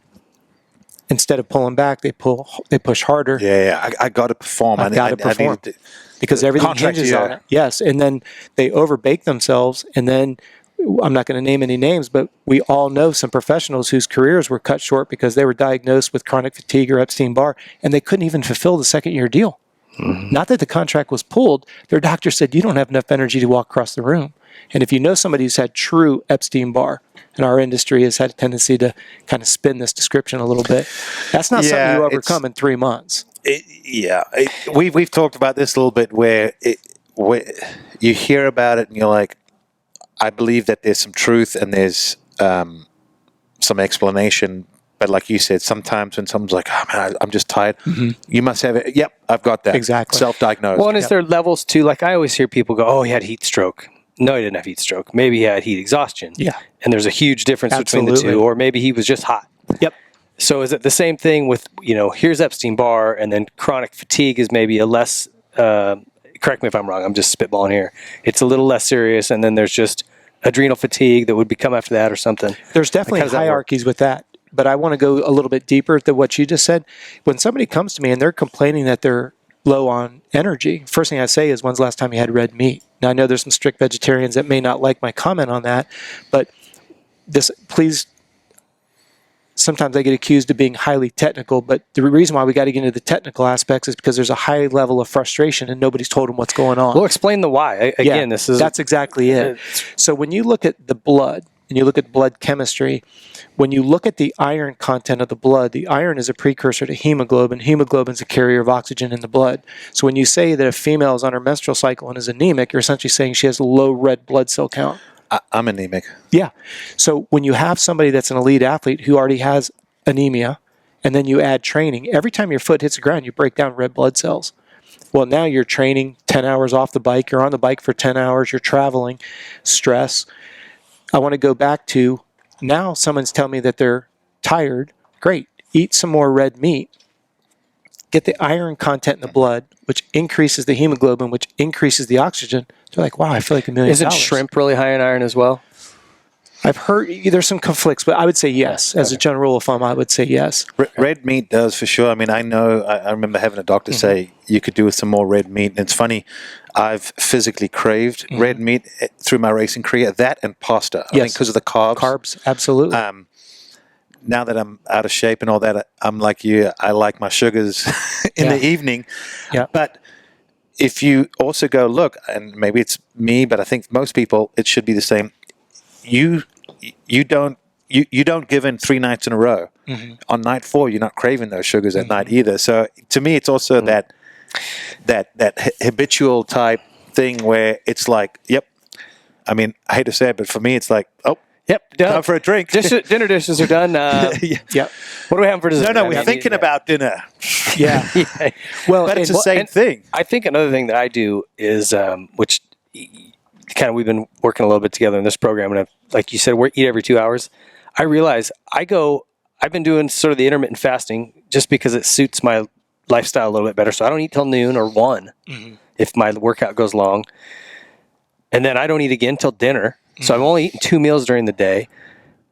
Instead of pulling back, they push harder. Yeah. I got to perform. I've got to perform. Because everything Contract, hinges on it. Yes. And then they overbake themselves. And then I'm not going to name any names, but we all know some professionals whose careers were cut short because they were diagnosed with chronic fatigue or Epstein-Barr, and they couldn't even fulfill the 2nd year deal. Not that the contract was pulled. Their doctor said, you don't have enough energy to walk across the room. And if you know somebody who's had true Epstein-Barr, and our industry has had a tendency to kind of spin this description a little bit, that's not something you overcome in 3 months. We've talked about this a little bit where you hear about it and you're like, I believe that there's some truth and there's some explanation. But like you said, sometimes when someone's like, oh man, I'm just tired, you must have it. Yep, I've got that. Exactly. Self-diagnosed. Well, and is there levels too? Like I always hear people go, oh, he had heat stroke. No, he didn't have heat stroke. Maybe he had heat exhaustion. Yeah. And there's a huge difference between the two. Or maybe he was just hot. Yep. So is it the same thing with, here's Epstein-Barr, and then chronic fatigue is maybe a less, correct me if I'm wrong, I'm just spitballing here. It's a little less serious, and then there's just adrenal fatigue that would come after that or something. There's definitely hierarchies with that. But I want to go a little bit deeper than what you just said. When somebody comes to me and they're complaining that they're low on energy, first thing I say is, when's the last time you had red meat? Now, I know there's some strict vegetarians that may not like my comment on that, but please, sometimes I get accused of being highly technical, but the reason why we got to get into the technical aspects is because there's a high level of frustration and nobody's told them what's going on. Well, explain the why. Again, that's exactly it. So when you look at the blood and you look at blood chemistry, when you look at the iron content of the blood, the iron is a precursor to hemoglobin. Hemoglobin is a carrier of oxygen in the blood. So when you say that a female is on her menstrual cycle and is anemic, you're essentially saying she has a low red blood cell count. I'm anemic. Yeah. So when you have somebody that's an elite athlete who already has anemia, and then you add training, every time your foot hits the ground, you break down red blood cells. Well, now you're training 10 hours off the bike. You're on the bike for 10 hours. You're traveling, stress. I want to go back to, now someone's telling me that they're tired. Great. Eat some more red meat. Get the iron content in the blood, which increases the hemoglobin, which increases the oxygen. They're like, wow, I feel like $1 million. Isn't shrimp really high in iron as well? I've heard there's some conflicts, but I would say yes. As a general rule of thumb, I would say yes. Red meat does for sure. I mean, I know, I remember having a doctor say you could do with some more red meat. And it's funny, I've physically craved red meat through my racing career, that and pasta. I think because of the carbs. Carbs, absolutely. Now that I'm out of shape and all that, I'm like you, I like my sugars in the evening. Yeah. But if you also go, look, and maybe it's me, but I think most people, it should be the same. You don't give in 3 nights in a row. On night 4, you're not craving those sugars at night either. So to me, it's also that habitual type thing where it's like, yep. I mean, I hate to say it, but for me, it's like, oh, yep, done. Time for a drink. Dinner dishes are done. Yep. What do we have for dessert? No, we're thinking about dinner. Yeah. Well, but it's the same thing. I think another thing that I do is, which kind of we've been working a little bit together in this program, and like you said, we eat every 2 hours. I realize I've been doing sort of the intermittent fasting just because it suits my lifestyle a little bit better. So I don't eat till noon or 1 if my workout goes long. And then I don't eat again till dinner. So I'm only eating 2 meals during the day.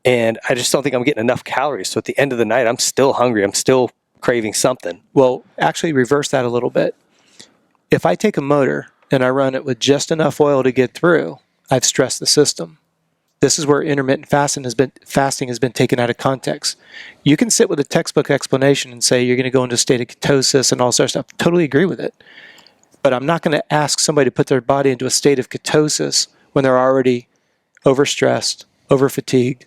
And I just don't think I'm getting enough calories. So at the end of the night, I'm still hungry. I'm still craving something. Well, actually reverse that a little bit. If I take a motor and I run it with just enough oil to get through, I've stressed the system. This is where intermittent fasting has been taken out of context. You can sit with a textbook explanation and say you're going to go into a state of ketosis and all sorts of stuff. Totally agree with it. But I'm not going to ask somebody to put their body into a state of ketosis when they're already overstressed, overfatigued,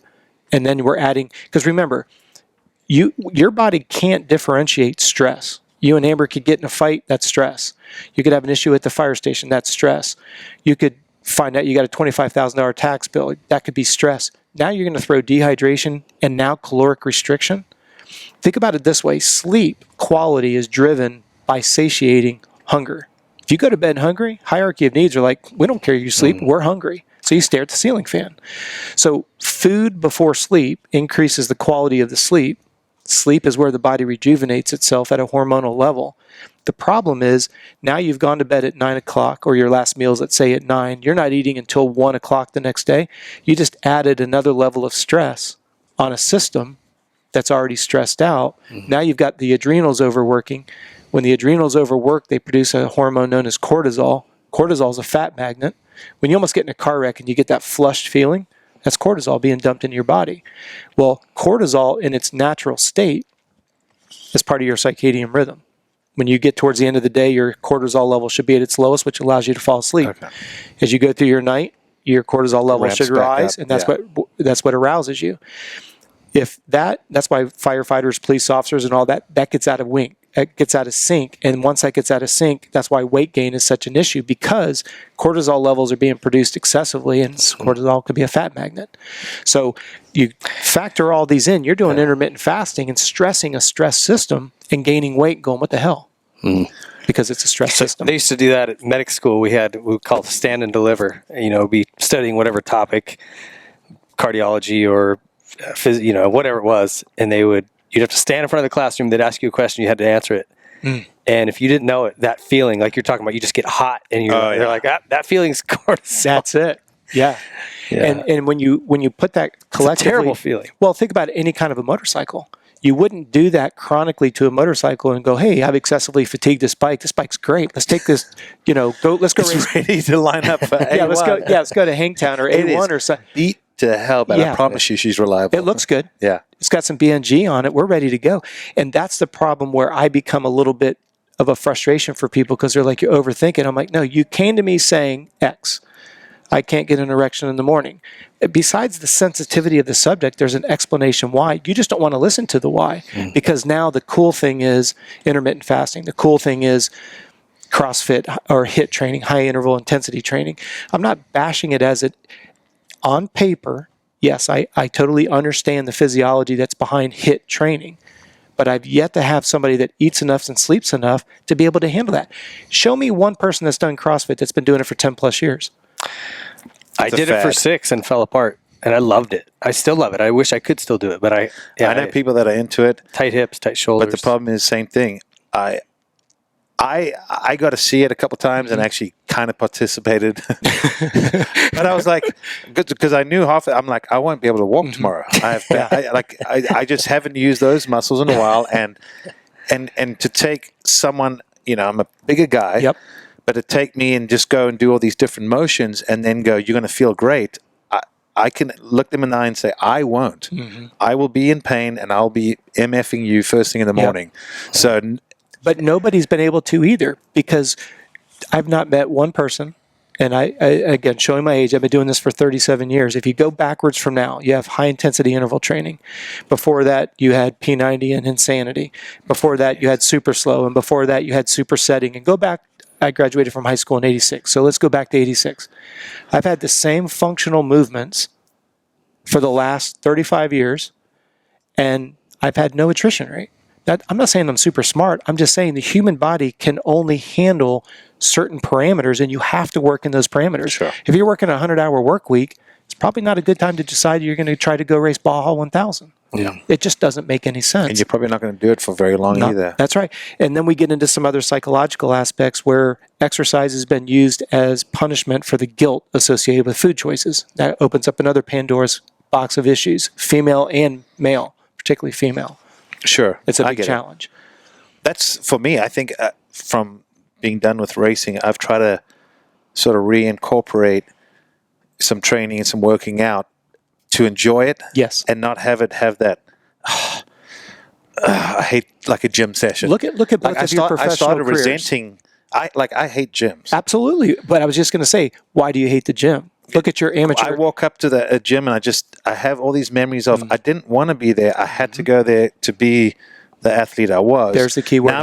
and then we're adding, because remember, your body can't differentiate stress. You and Amber could get in a fight, that's stress. You could have an issue at the fire station, that's stress. You could find out you got a $25,000 tax bill, that could be stress. Now you're going to throw dehydration and now caloric restriction. Think about it this way, sleep quality is driven by satiating hunger. If you go to bed hungry, hierarchy of needs are like, we don't care you sleep, we're hungry. So you stare at the ceiling fan. So food before sleep increases the quality of the sleep. Sleep is where the body rejuvenates itself at a hormonal level. The problem is now you've gone to bed at 9 o'clock or your last meal's, let's say, at 9. You're not eating until 1 o'clock the next day. You just added another level of stress on a system that's already stressed out. Now you've got the adrenals overworking. When the adrenals overwork, they produce a hormone known as cortisol. Cortisol is a fat magnet. When you almost get in a car wreck and you get that flushed feeling, that's cortisol being dumped into your body. Well, cortisol in its natural state is part of your circadian rhythm. When you get towards the end of the day, your cortisol level should be at its lowest, which allows you to fall asleep. Okay. As you go through your night, your cortisol level Ramps should back rise, up, and that's yeah. that's what arouses you. That's why firefighters, police officers, and all that gets out of wink. It gets out of sync, and once that gets out of sync, that's why weight gain is such an issue, because cortisol levels are being produced excessively, and cortisol could be a fat magnet. So you factor all these in. You're doing intermittent fasting and stressing a stress system and gaining weight, going, what the hell? Because it's a stress system. They used to do that at medic school. We would call it stand and deliver. Be studying whatever topic, cardiology or whatever it was, and you'd have to stand in front of the classroom. They'd ask you a question. You had to answer it. And if you didn't know it, that feeling, like you're talking about, you just get hot, and you're like, that feeling's cortisol. That's it. Yeah. And when you put that collectively, it's a terrible feeling. Well, think about any kind of a motorcycle. You wouldn't do that chronically to a motorcycle and go, hey, I've excessively fatigued this bike. This bike's great. Let's take this, let's go race. Ready to line up for A1. Let's go to Hangtown or A1 or something. Beat to hell, but I promise you she's reliable. It looks good. Yeah. It's got some BNG on it. We're ready to go. And that's the problem where I become a little bit of a frustration for people, because they're like, you're overthinking. I'm like, no, you came to me saying X. I can't get an erection in the morning. Besides the sensitivity of the subject, there's an explanation why. You just don't want to listen to the why, because now the cool thing is intermittent fasting. The cool thing is CrossFit or HIIT training, high interval intensity training. I'm not bashing it as it on paper. Yes, I totally understand the physiology that's behind HIIT training, but I've yet to have somebody that eats enough and sleeps enough to be able to handle that. Show me one person that's done CrossFit that's been doing it for 10 plus years. I did it for 6 and fell apart, and I loved it. I still love it. I wish I could still do it, but I know people that are into it. Tight hips, tight shoulders. But the problem is, same thing. I got to see it a couple times and actually kind of participated. But I was like, because I knew half. I'm like, I won't be able to walk tomorrow. I just haven't used those muscles in a while, and to take someone, I'm a bigger guy. Yep. But to take me and just go and do all these different motions and then go, you're going to feel great. I can look them in the eye and say, I won't. I will be in pain, and I'll be MFing you first thing in the morning. So, but nobody's been able to either, because I've not met one person. And I again, showing my age, I've been doing this for 37 years. If you go backwards from now, you have high intensity interval training. Before that, you had P90 and Insanity. Before that, you had super slow. And before that, you had super setting. And go back. I graduated from high school in 86. So let's go back to 86. I've had the same functional movements for the last 35 years, and I've had no attrition rate. I'm not saying I'm super smart. I'm just saying the human body can only handle certain parameters, and you have to work in those parameters. Sure. If you're working a 100-hour work week, it's probably not a good time to decide you're going to try to go race Baja 1000. Yeah. It just doesn't make any sense. And you're probably not going to do it for very long either. That's right. And then we get into some other psychological aspects where exercise has been used as punishment for the guilt associated with food choices. That opens up another Pandora's box of issues, female and male, particularly female. Sure. It's a big challenge. That's, for me, I think from being done with racing, I've tried to sort of reincorporate some training and some working out to enjoy it. Yes. And not have it have that, I hate like a gym session. Look at both of your professional I started careers. resenting, I hate gyms. Absolutely. But I was just going to say, why do you hate the gym? Look at your amateur. I walk up to a gym and I have all these memories of, I didn't want to be there. I had to go there to be the athlete I was. There's the key word. Now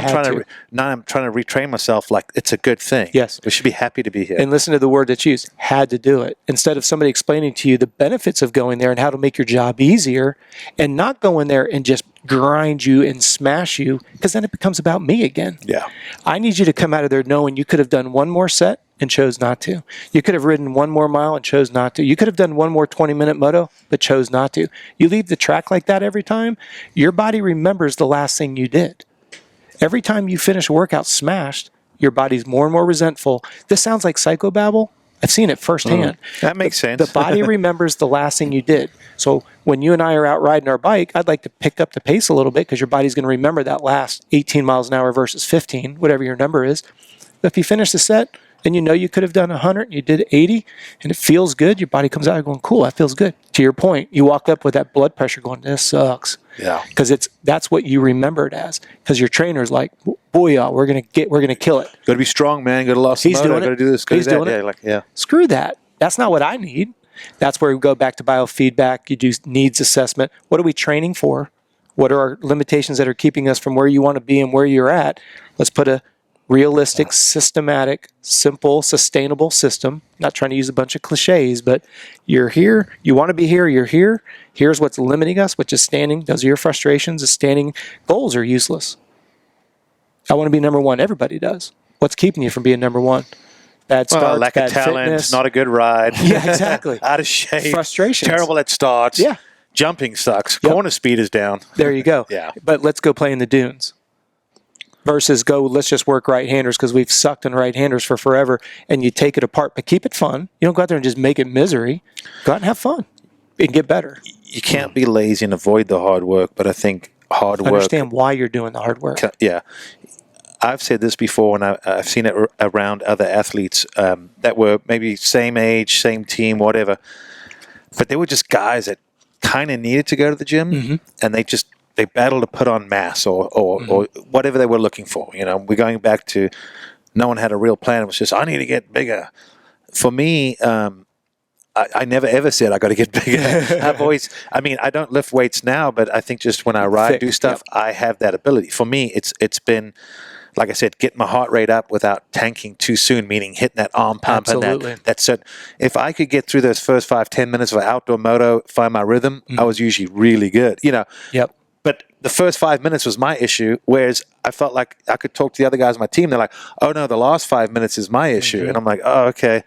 I'm trying to retrain myself like it's a good thing. Yes. We should be happy to be here. And listen to the word that's used, had to do it. Instead of somebody explaining to you the benefits of going there and how to make your job easier, and not go in there and just grind you and smash you, because then it becomes about me again. Yeah. I need you to come out of there knowing you could have done one more set and chose not to. You could have ridden one more mile and chose not to. You could have done one more 20-minute moto, but chose not to. You leave the track like that every time, your body remembers the last thing you did. Every time you finish a workout smashed, your body's more and more resentful. This sounds like psychobabble. I've seen it firsthand. That makes sense. The body remembers the last thing you did. So when you and I are out riding our bike, I'd like to pick up the pace a little bit, because your body's going to remember that last 18 miles an hour versus 15, whatever your number is. But if you finish the set and you know you could have done 100 and you did 80 and it feels good, your body comes out going, cool, that feels good. To your point, you walk up with that blood pressure going, this sucks. Yeah. Because that's what you remember it as. Because your trainer's like, booyah, we're gonna kill it. Got to be strong, man. Got to lose some He's motor. doing Got to it. do this. Got to He's do that. doing it. Yeah. Screw that. That's not what I need. That's where we go back to biofeedback. You do needs assessment. What are we training for? What are our limitations that are keeping us from where you want to be and where you're at? Let's put a realistic, systematic, simple, sustainable system. Not trying to use a bunch of cliches, but you're here. You want to be here. You're here. Here's what's limiting us, which is standing. Those are your frustrations. The standing goals are useless. I want to be number one. Everybody does. What's keeping you from being number one? Bad starts, lack bad of talent, fitness. not a good ride. Yeah, exactly. Out of shape. Frustrations. Terrible at starts. Yeah. Jumping sucks. Yep. Corner speed is down. There you go. Yeah. But let's go play in the dunes. Versus let's just work right-handers because we've sucked in right-handers for forever, and you take it apart, but keep it fun. You don't go out there and just make it misery. Go out and have fun and get better. You can't be lazy and avoid the hard work, but I think hard work. Understand why you're doing the hard work. Yeah. I've said this before, and I've seen it around other athletes that were maybe same age, same team, whatever. But they were just guys that kind of needed to go to the gym, and they battled to put on mass or whatever they were looking for. You know, we're going back to no one had a real plan. It was just, I need to get bigger. For me, I never ever said I got to get bigger. I don't lift weights now, but I think just when I ride, do stuff, I have that ability. For me, it's been, like I said, get my heart rate up without tanking too soon, meaning hitting that arm pump. Absolutely. And that's it. If I could get through those first 5-10 minutes of an outdoor moto, find my rhythm, I was usually really good. You know. Yep. But the first 5 minutes was my issue, whereas I felt like I could talk to the other guys on my team. They're like, oh, no, the last 5 minutes is my issue. And I'm like, oh, okay.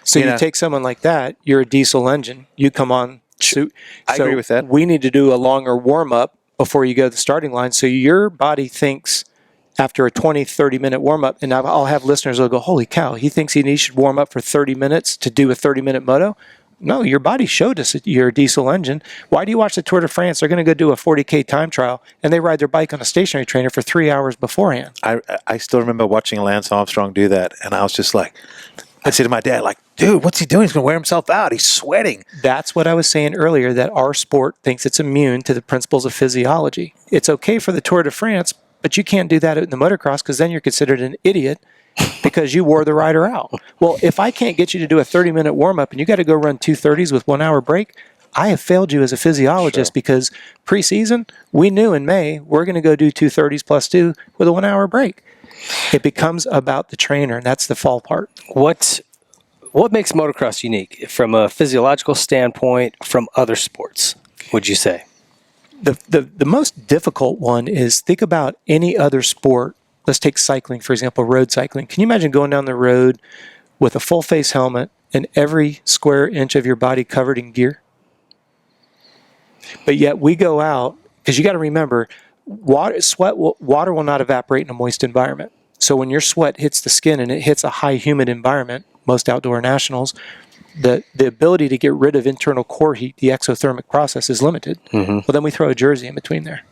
So you take someone like that, you're a diesel engine. You come on. I agree with that. We need to do a longer warm-up before you go to the starting line. So your body thinks after a 20, 30-minute warm-up, and I'll have listeners who will go, holy cow, he thinks he should warm up for 30 minutes to do a 30-minute moto? No, your body showed us that you're a diesel engine. Why do you watch the Tour de France? They're going to go do a 40K time trial, and they ride their bike on a stationary trainer for 3 hours beforehand. I still remember watching Lance Armstrong do that, and I was just like, I said to my dad, like, dude, what's he doing? He's going to wear himself out. He's sweating. That's what I was saying earlier, that our sport thinks it's immune to the principles of physiology. It's okay for the Tour de France, but you can't do that in the motocross because then you're considered an idiot because you wore the rider out. Well, if I can't get you to do a 30-minute warm-up and you got to go run 2:30s with 1 hour break, I have failed you as a physiologist because preseason, we knew in May we're going to go do 2:30s plus 2 with a 1 hour break. It becomes about the trainer, and that's the fall part. What makes motocross unique from a physiological standpoint from other sports, would you say? The most difficult one is, think about any other sport. Let's take cycling, for example, road cycling. Can you imagine going down the road with a full face helmet and every square inch of your body covered in gear? But yet we go out, because you got to remember, water will not evaporate in a moist environment. So when your sweat hits the skin and it hits a high humid environment, most outdoor nationals, the ability to get rid of internal core heat, the exothermic process, is limited. Well, then we throw a jersey in between there.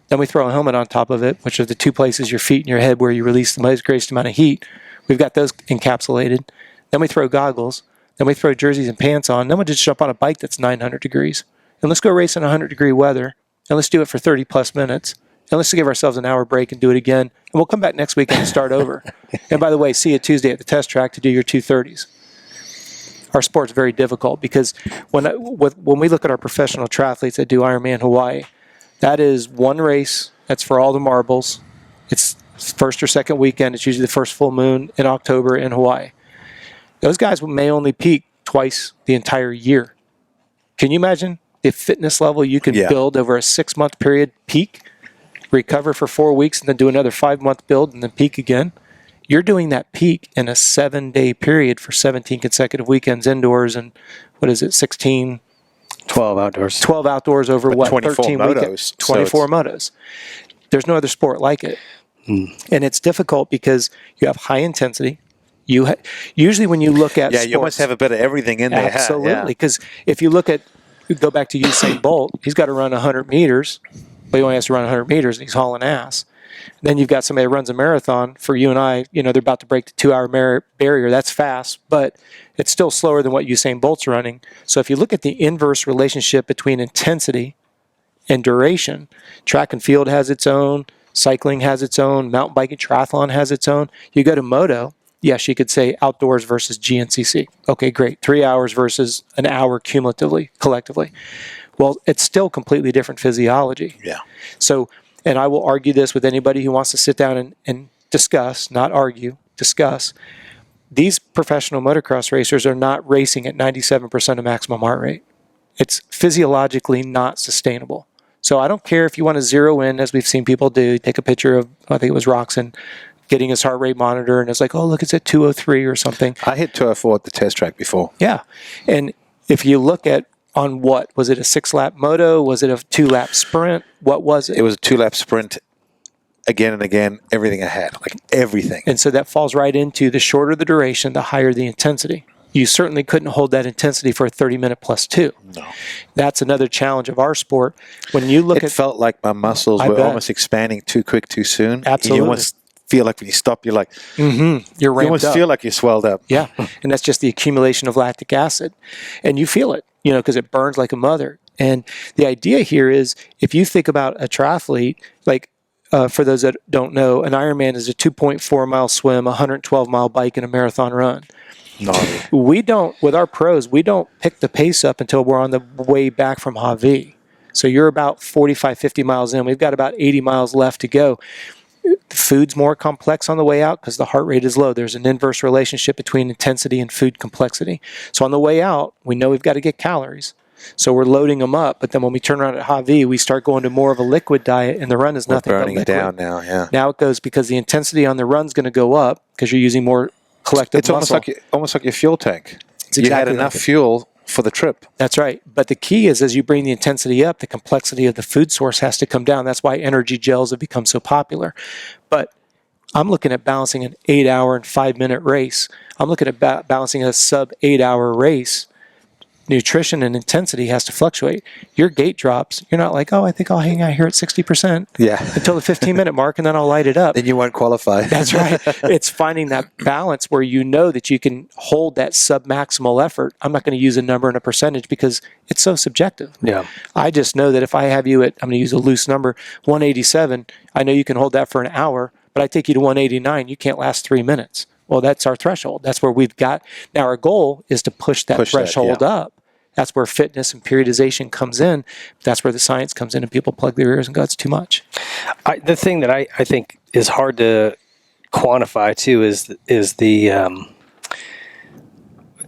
Then we throw a helmet on top of it, which are the two places, your feet and your head, where you release the most greatest amount of heat. We've got those encapsulated. Then we throw goggles. Then we throw jerseys and pants on. Then we just jump on a bike that's 900 degrees. And let's go race in 100-degree weather. And let's do it for 30-plus minutes. And let's give ourselves an hour break and do it again. And we'll come back next week and start over. And by the way, see you Tuesday at the test track to do your 2:30s. Our sport's very difficult because when we look at our professional triathletes that do Ironman Hawaii, that is one race. That's for all the marbles. It's first or second weekend. It's usually the first full moon in October in Hawaii. Those guys may only peak twice the entire year. Can you imagine the fitness level you can build over a 6-month period, peak, recover for 4 weeks, and then do another 5-month build and then peak again? You're doing that peak in a 7-day period for 17 consecutive weekends indoors and, 16? 12 outdoors. 12 outdoors over what? 13 weekends. 24 motos. There's no other sport like it. And it's difficult because you have high intensity. Usually when you look at sports, you must have a bit of everything in there. Absolutely. Because if you go back to Usain Bolt, he's got to run 100 meters, but he only has to run 100 meters and he's hauling ass. Then you've got somebody that runs a marathon. For you and I, they're about to break the 2-hour barrier. That's fast, but it's still slower than what Usain Bolt's running. So if you look at the inverse relationship between intensity and duration, track and field has its own, cycling has its own, mountain biking, triathlon has its own. You go to Moto, yes, you could say outdoors versus GNCC. Okay, great. 3 hours versus an hour cumulatively, collectively. Well, it's still completely different physiology. Yeah. So, and I will argue this with anybody who wants to sit down and discuss, not argue, discuss. These professional motocross racers are not racing at 97% of maximum heart rate. It's physiologically not sustainable. So I don't care if you want to zero in, as we've seen people do, take a picture of, I think it was Roxon, getting his heart rate monitor, and it's like, oh, look, it's at 203 or something. I hit 204 at the test track before. Yeah. And if you look at on what, was it a 6-lap moto? Was it a 2-lap sprint? What was it? It was a 2-lap sprint again and again, everything I had, like everything. And so that falls right into the shorter the duration, the higher the intensity. You certainly couldn't hold that intensity for a 30-minute plus 2. No. That's another challenge of our sport. When you look It felt like my muscles were almost expanding too quick, too soon. Absolutely. You almost feel like when you stop, you're like, you're ramped you almost up. feel like you're swelled up. Yeah, and that's just the accumulation of lactic acid. And you feel it, because it burns like a mother. And the idea here is, if you think about a triathlete, like for those that don't know, an Ironman is a 2.4-mile swim, a 112-mile bike, and a marathon run. No. We don't, with our pros, we don't pick the pace up until we're on the way back from Hawaii. So you're about 45, 50 miles in. We've got about 80 miles left to go. Food's more complex on the way out because the heart rate is low. There's an inverse relationship between intensity and food complexity. So on the way out, we know we've got to get calories. So we're loading them up. But then when we turn around at Hawaii, we start going to more of a liquid diet, and the run is nothing but liquid. Burning it down now, yeah. Now it goes because the intensity on the run's going to go up because you're using more collective muscle. It's almost like your fuel tank. It's you had exactly enough like it. fuel for the trip. That's right. But the key is, as you bring the intensity up, the complexity of the food source has to come down. That's why energy gels have become so popular. But I'm looking at balancing an 8-hour and 5-minute race. I'm looking at balancing a sub 8-hour race. Nutrition and intensity has to fluctuate. Your gate drops. You're not like, oh, I think I'll hang out here at 60% until the 15-minute mark, and then I'll light it up. Then you won't qualify. That's right. It's finding that balance where you know that you can hold that sub-maximal effort. I'm not going to use a number and a percentage because it's so subjective. Yeah. I just know that if I have you at, I'm going to use a loose number, 187, I know you can hold that for an hour, but I take you to 189, you can't last 3 minutes. Well, that's our threshold. That's where we've got. Now, our goal is to push that threshold up. That's where fitness and periodization comes in. That's where the science comes in, and people plug their ears and go, it's too much. The thing that I think is hard to quantify, too, is the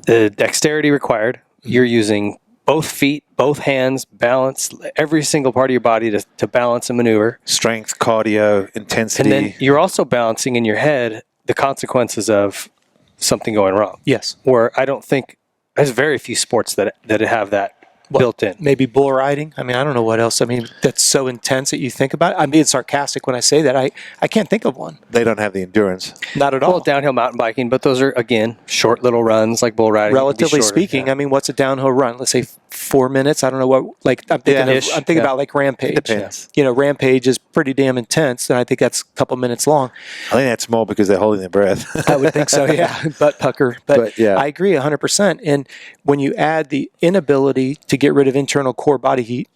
dexterity required. You're using both feet, both hands, balance, every single part of your body to balance and maneuver. Strength, cardio, intensity. And then you're also balancing in your head the consequences of something going wrong. Yes. Where I don't think there's very few sports that have that built in. Maybe bull riding. I mean, I don't know what else. I mean, that's so intense that you think about it. I'm being sarcastic when I say that. I can't think of one. They don't have the endurance. Not at all. Well, downhill mountain biking, but those are, again, short little runs like bull riding. Relatively speaking, I mean, what's a downhill run? Let's say 4 minutes. I don't know what, like, I'm thinking about like Rampage. Depends. Rampage is pretty damn intense, and I think that's a couple minutes long. I think that's more because they're holding their breath. I would think so, yeah. Butt pucker. But yeah. I agree 100%. And when you add the inability to get rid of internal core body heat,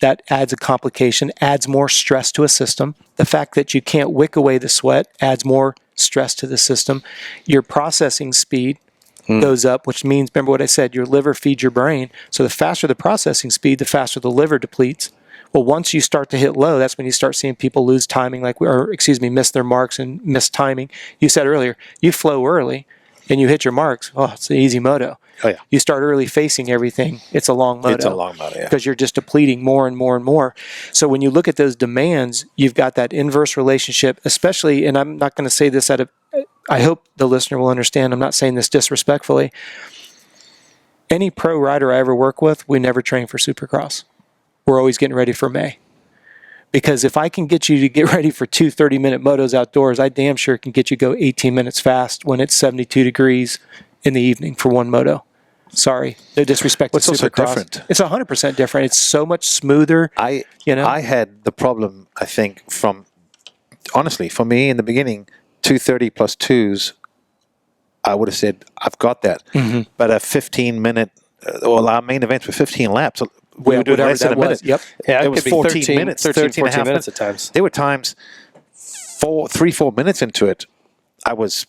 that adds a complication, adds more stress to a system. The fact that you can't wick away the sweat adds more stress to the system. Your processing speed goes up, which means, remember what I said, your liver feeds your brain. So the faster the processing speed, the faster the liver depletes. Well, once you start to hit low, that's when you start seeing people lose timing, miss their marks and miss timing. You said earlier, you flow early and you hit your marks. Oh, it's an easy moto. Oh, yeah. You start early facing everything. It's a long moto. It's a long moto, yeah. Because you're just depleting more and more and more. So when you look at those demands, you've got that inverse relationship, especially, and I'm not going to say this I hope the listener will understand, I'm not saying this disrespectfully. Any pro rider I ever work with, we never train for Supercross. We're always getting ready for May. Because if I can get you to get ready for 2 30-minute motos outdoors, I damn sure can get you go 18 minutes fast when it's 72 degrees in the evening for one moto. Sorry, no disrespect to Supercross. Also different. It's 100% different. It's so much smoother. I had the problem, I think, from honestly, for me in the beginning, 2:30 plus 2s, I would have said, I've got that. But a 15-minute, well, our main events were 15 laps. We were doing whatever less than that a minute. was. Yep. Yeah, It was could be 14 minutes, 13, 13 and a 14 half minutes at times. There were times 4 minutes into it, I was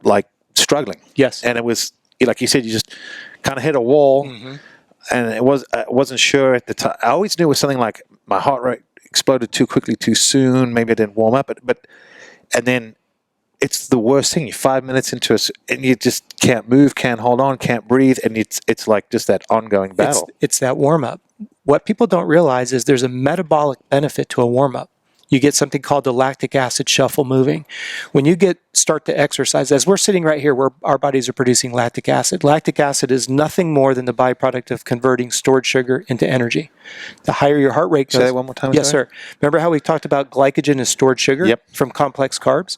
like struggling. Yes. And it was, like you said, you just kind of hit a wall. And I wasn't sure at the time. I always knew it was something like my heart rate exploded too quickly, too soon. Maybe I didn't warm up. But and then it's the worst thing. You're 5 minutes into it, and you just can't move, can't hold on, can't breathe, and it's like just that ongoing battle. It's that warm up. What people don't realize is there's a metabolic benefit to a warm up. You get something called the lactic acid shuffle moving. When you start to exercise, as we're sitting right here, where our bodies are producing lactic acid. Lactic acid is nothing more than the byproduct of converting stored sugar into energy. The higher your heart rate goes. Say that one more time. Yes, sir. Remember how we talked about glycogen as stored sugar from complex carbs?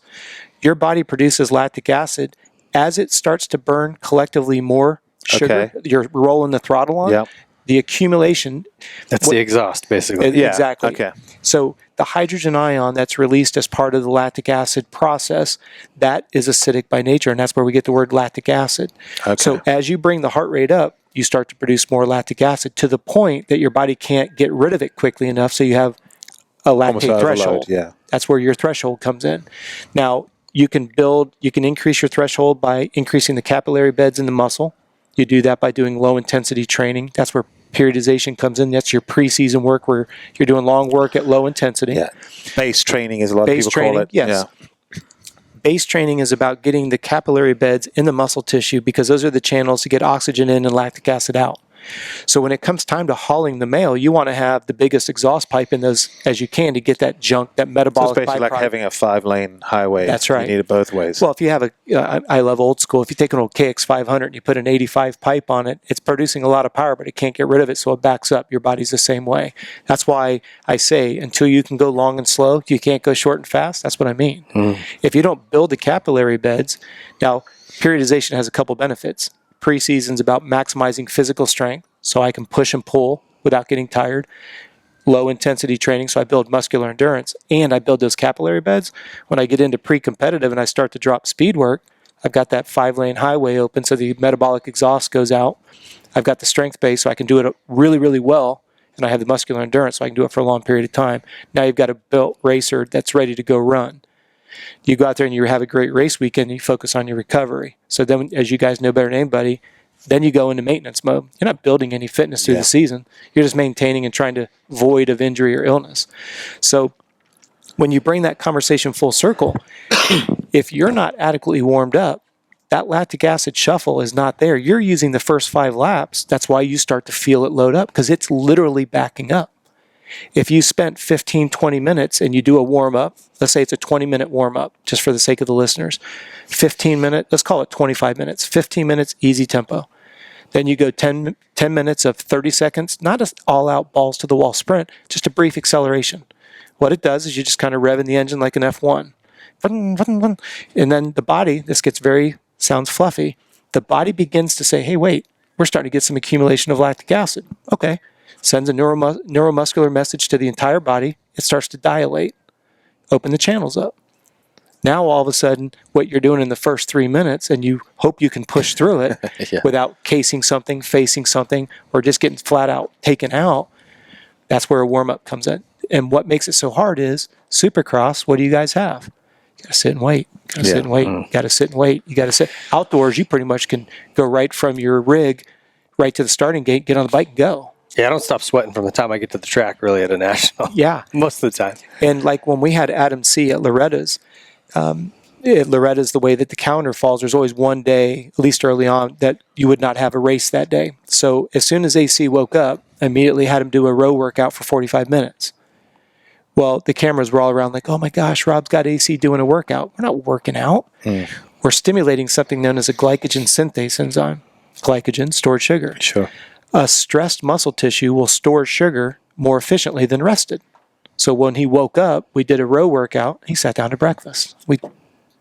Your body produces lactic acid as it starts to burn collectively more sugar. You're rolling the throttle on. The accumulation. That's the exhaust, basically. Exactly. Okay. So the hydrogen ion that's released as part of the lactic acid process, that is acidic by nature, and that's where we get the word lactic acid. So as you bring the heart rate up, you start to produce more lactic acid to the point that your body can't get rid of it quickly enough, so you have a lactate threshold. That's where your threshold comes in. Now, you can increase your threshold by increasing the capillary beds in the muscle. You do that by doing low-intensity training. That's where periodization comes in. That's your preseason work where you're doing long work at low intensity. Base training is a lot of people call it. Yes. Base training is about getting the capillary beds in the muscle tissue because those are the channels to get oxygen in and lactic acid out. So when it comes time to hauling the mail, you want to have the biggest exhaust pipe in those as you can to get that junk, that metabolic So it's basically like having a 5-lane highway. That's right. You need it both ways. Well, if you have I love old school. If you take an old KX500 and you put an 85 pipe on it, it's producing a lot of power, but it can't get rid of it, so it backs up. Your body's the same way. That's why I say until you can go long and slow, you can't go short and fast. That's what I mean. If you don't build the capillary beds, now periodization has a couple benefits. Preseason's about maximizing physical strength, so I can push and pull without getting tired. Low intensity training, so I build muscular endurance, and I build those capillary beds. When I get into pre-competitive and I start to drop speed work, I've got that 5-lane highway open, so the metabolic exhaust goes out. I've got the strength base, so I can do it really, really well, and I have the muscular endurance, so I can do it for a long period of time. Now you've got a built racer that's ready to go run. You go out there and you have a great race weekend and you focus on your recovery. So then, as you guys know better than anybody, then you go into maintenance mode. You're not building any fitness through the season. You're just maintaining and trying to void of injury or illness. So when you bring that conversation full circle, if you're not adequately warmed up, that lactic acid shuffle is not there. You're using the first 5 laps. That's why you start to feel it load up, because it's literally backing up. If you spent 15, 20 minutes and you do a warm-up, let's say it's a 20-minute warm-up, just for the sake of the listeners, 15-minute, let's call it 25 minutes, 15 minutes, easy tempo. Then you go 10 minutes of 30 seconds, not an all-out balls-to-the-wall sprint, just a brief acceleration. What it does is you just kind of revving the engine like an F1. And then the body, this sounds fluffy, the body begins to say, hey, wait, we're starting to get some accumulation of lactic acid. Okay. Sends a neuromuscular message to the entire body. It starts to dilate, open the channels up. Now, all of a sudden, what you're doing in the first 3 minutes, and you hope you can push through it without casing something, facing something, or just getting flat out taken out, that's where a warm-up comes in. And what makes it so hard is Supercross, what do you guys have? You got to sit and wait. You got to sit and wait. You got to sit and wait. You got to sit. Outdoors, you pretty much can go right from your rig right to the starting gate, get on the bike, and go. Yeah, I don't stop sweating from the time I get to the track, really, at a national. Yeah. Most of the time. And like when we had Adam C. at Loretta's, the way that the calendar falls, there's always one day, at least early on, that you would not have a race that day. So as soon as AC woke up, I immediately had him do a row workout for 45 minutes. Well, the cameras were all around like, oh my gosh, Rob's got AC doing a workout. We're not working out. We're stimulating something known as a glycogen synthase enzyme. Glycogen, stored sugar. Sure. A stressed muscle tissue will store sugar more efficiently than rested. So when he woke up, we did a row workout. He sat down to breakfast. We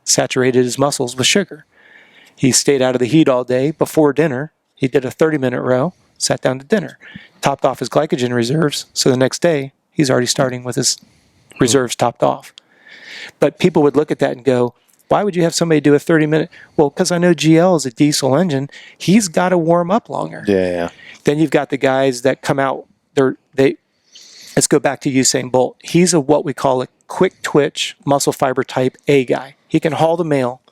saturated his muscles with sugar. He stayed out of the heat all day. Before dinner, he did a 30-minute row, sat down to dinner, topped off his glycogen reserves. So the next day, he's already starting with his reserves topped off. But people would look at that and go, why would you have somebody do a 30-minute? Well, because I know GL is a diesel engine. He's got to warm up longer. Yeah. Then you've got the guys that come out. Let's go back to Usain Bolt. He's what we call a quick twitch muscle fiber type A guy. He can haul the mail.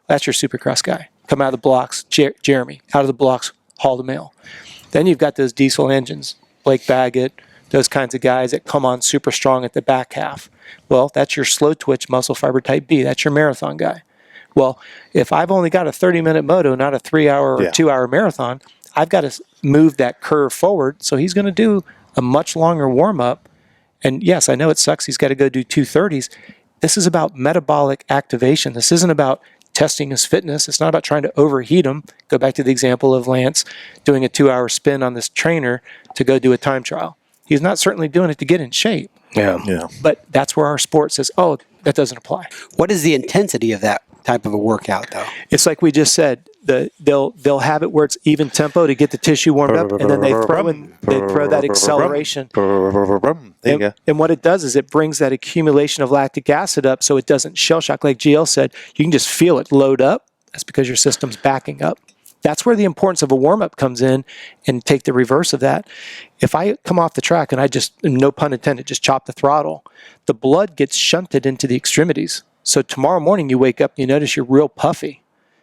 That's your Supercross guy. Come out of the blocks. Jeremy, out of the blocks, haul the mail. Then you've got those diesel engines, Blake Baggett, those kinds of guys that come on super strong at the back half. Well, that's your slow twitch muscle fiber type B. That's your marathon guy. Well, if I've only got a 30-minute moto, not a 3-hour or 2-hour marathon, I've got to move that curve forward. So he's going to do a much longer warm-up. And yes, I know it sucks. He's got to go do 2:30s. This is about metabolic activation. This isn't about testing his fitness. It's not about trying to overheat him. Go back to the example of Lance doing a 2-hour spin on this trainer to go do a time trial. He's not certainly doing it to get in shape. Yeah. But that's where our sport says, oh, that doesn't apply. What is the intensity of that type of a workout, though? It's like we just said. They'll have it where it's even tempo to get the tissue warmed up, and then they throw that acceleration. There you go. And what it does is it brings that accumulation of lactic acid up, so it doesn't shell shock. Like GL said, you can just feel it load up. That's because your system's backing up. That's where the importance of a warm up comes in, and take the reverse of that. If I come off the track and I just, no pun intended, just chop the throttle, the blood gets shunted into the extremities. So tomorrow morning you wake up and you notice you're real puffy,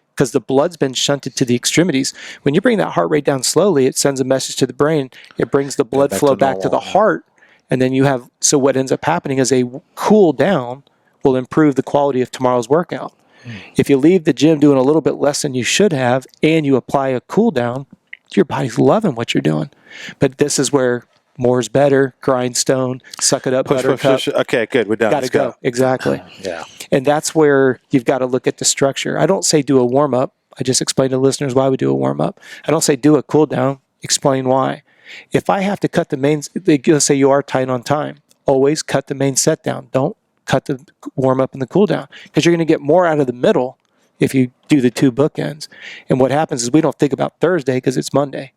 because the blood's been shunted to the extremities. When you bring that heart rate down slowly, it sends a message to the brain. It brings the blood flow back to the heart. And then so what ends up happening is a cool down will improve the quality of tomorrow's workout. If you leave the gym doing a little bit less than you should have, and you apply a cool down, your body's loving what you're doing. But this is where more is better, grindstone, suck it up, buttercup. Okay, good. We're done. Got to go. Exactly. Yeah. And that's where you've got to look at the structure. I don't say do a warm-up. I just explain to listeners why we do a warm-up. I don't say do a cool-down. Explain why. If I have to cut the main, let's say you are tight on time, always cut the main set down. Don't cut the warm-up and the cool-down, because you're going to get more out of the middle if you do the two bookends. And what happens is we don't think about Thursday because it's Monday.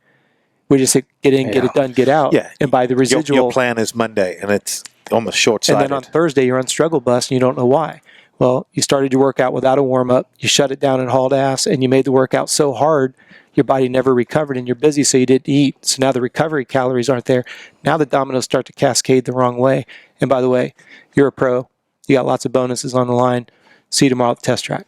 We just say, get in, get it done, get out. Yeah. And by the residual. Your plan is Monday, and it's almost short-sighted. And then on Thursday, you're on struggle bus, and you don't know why. Well, you started your workout without a warm-up, you shut it down and hauled ass, and you made the workout so hard, your body never recovered, and you're busy, so you didn't eat. So now the recovery calories aren't there. Now the dominoes start to cascade the wrong way. And by the way, you're a pro. You got lots of bonuses on the line. See you tomorrow at the test track.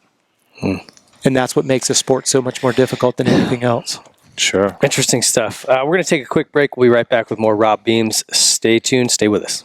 And that's what makes the sport so much more difficult than anything else. Sure. Interesting stuff. We're going to take a quick break. We'll be right back with more Robb Beams. Stay tuned. Stay with us.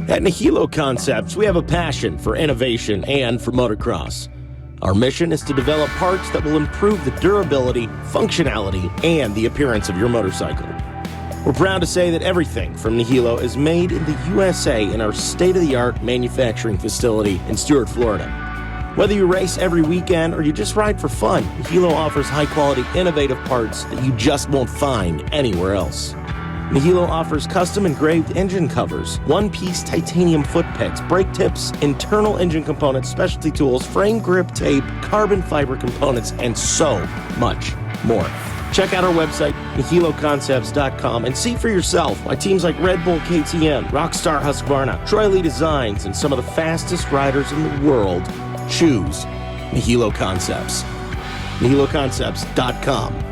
At Nihilo Concepts, we have a passion for innovation and for motocross. Our mission is to develop parts that will improve the durability, functionality, and the appearance of your motorcycle. We're proud to say that everything from Nihilo is made in the USA in our state-of-the-art manufacturing facility in Stuart, Florida. Whether you race every weekend or you just ride for fun, Nihilo offers high-quality, innovative parts that you just won't find anywhere else. Nihilo offers custom engraved engine covers, one-piece titanium foot pegs, brake tips, internal engine components, specialty tools, frame grip tape, carbon fiber components, and so much more. Check out our website, NihiloConcepts.com, and see for yourself why teams like Red Bull KTM, Rockstar Husqvarna, Troy Lee Designs, and some of the fastest riders in the world choose Nihilo Concepts. NihiloConcepts.com.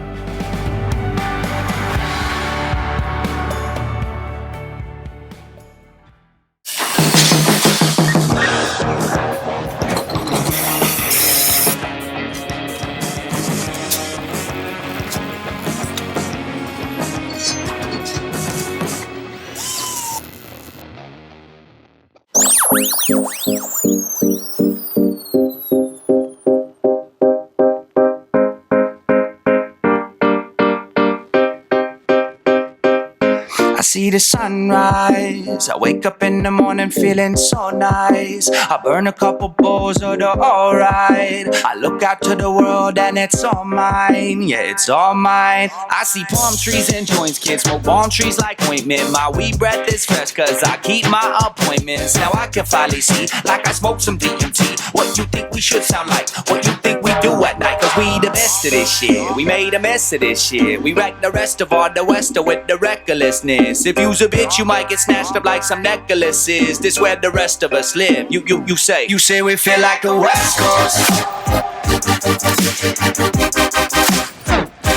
I see the sunrise. I wake up in the morning feeling so nice. I burn a couple bowls of the alright. I look out to the world and it's all mine. Yeah, it's all mine. I see palm trees and joints, kids smoke palm trees like ointment. My weed breath is fresh cause I keep my appointments. Now I can finally see, like I smoke some DMT. What you think we should sound like? What you think we do at night? Cause we the best of this shit. We made a mess of this shit. We wreck the rest of all the Wester with the recklessness. If you's a bitch, you might get snatched up like some necklaces. This where the rest of us live. You say we feel like the West Coast.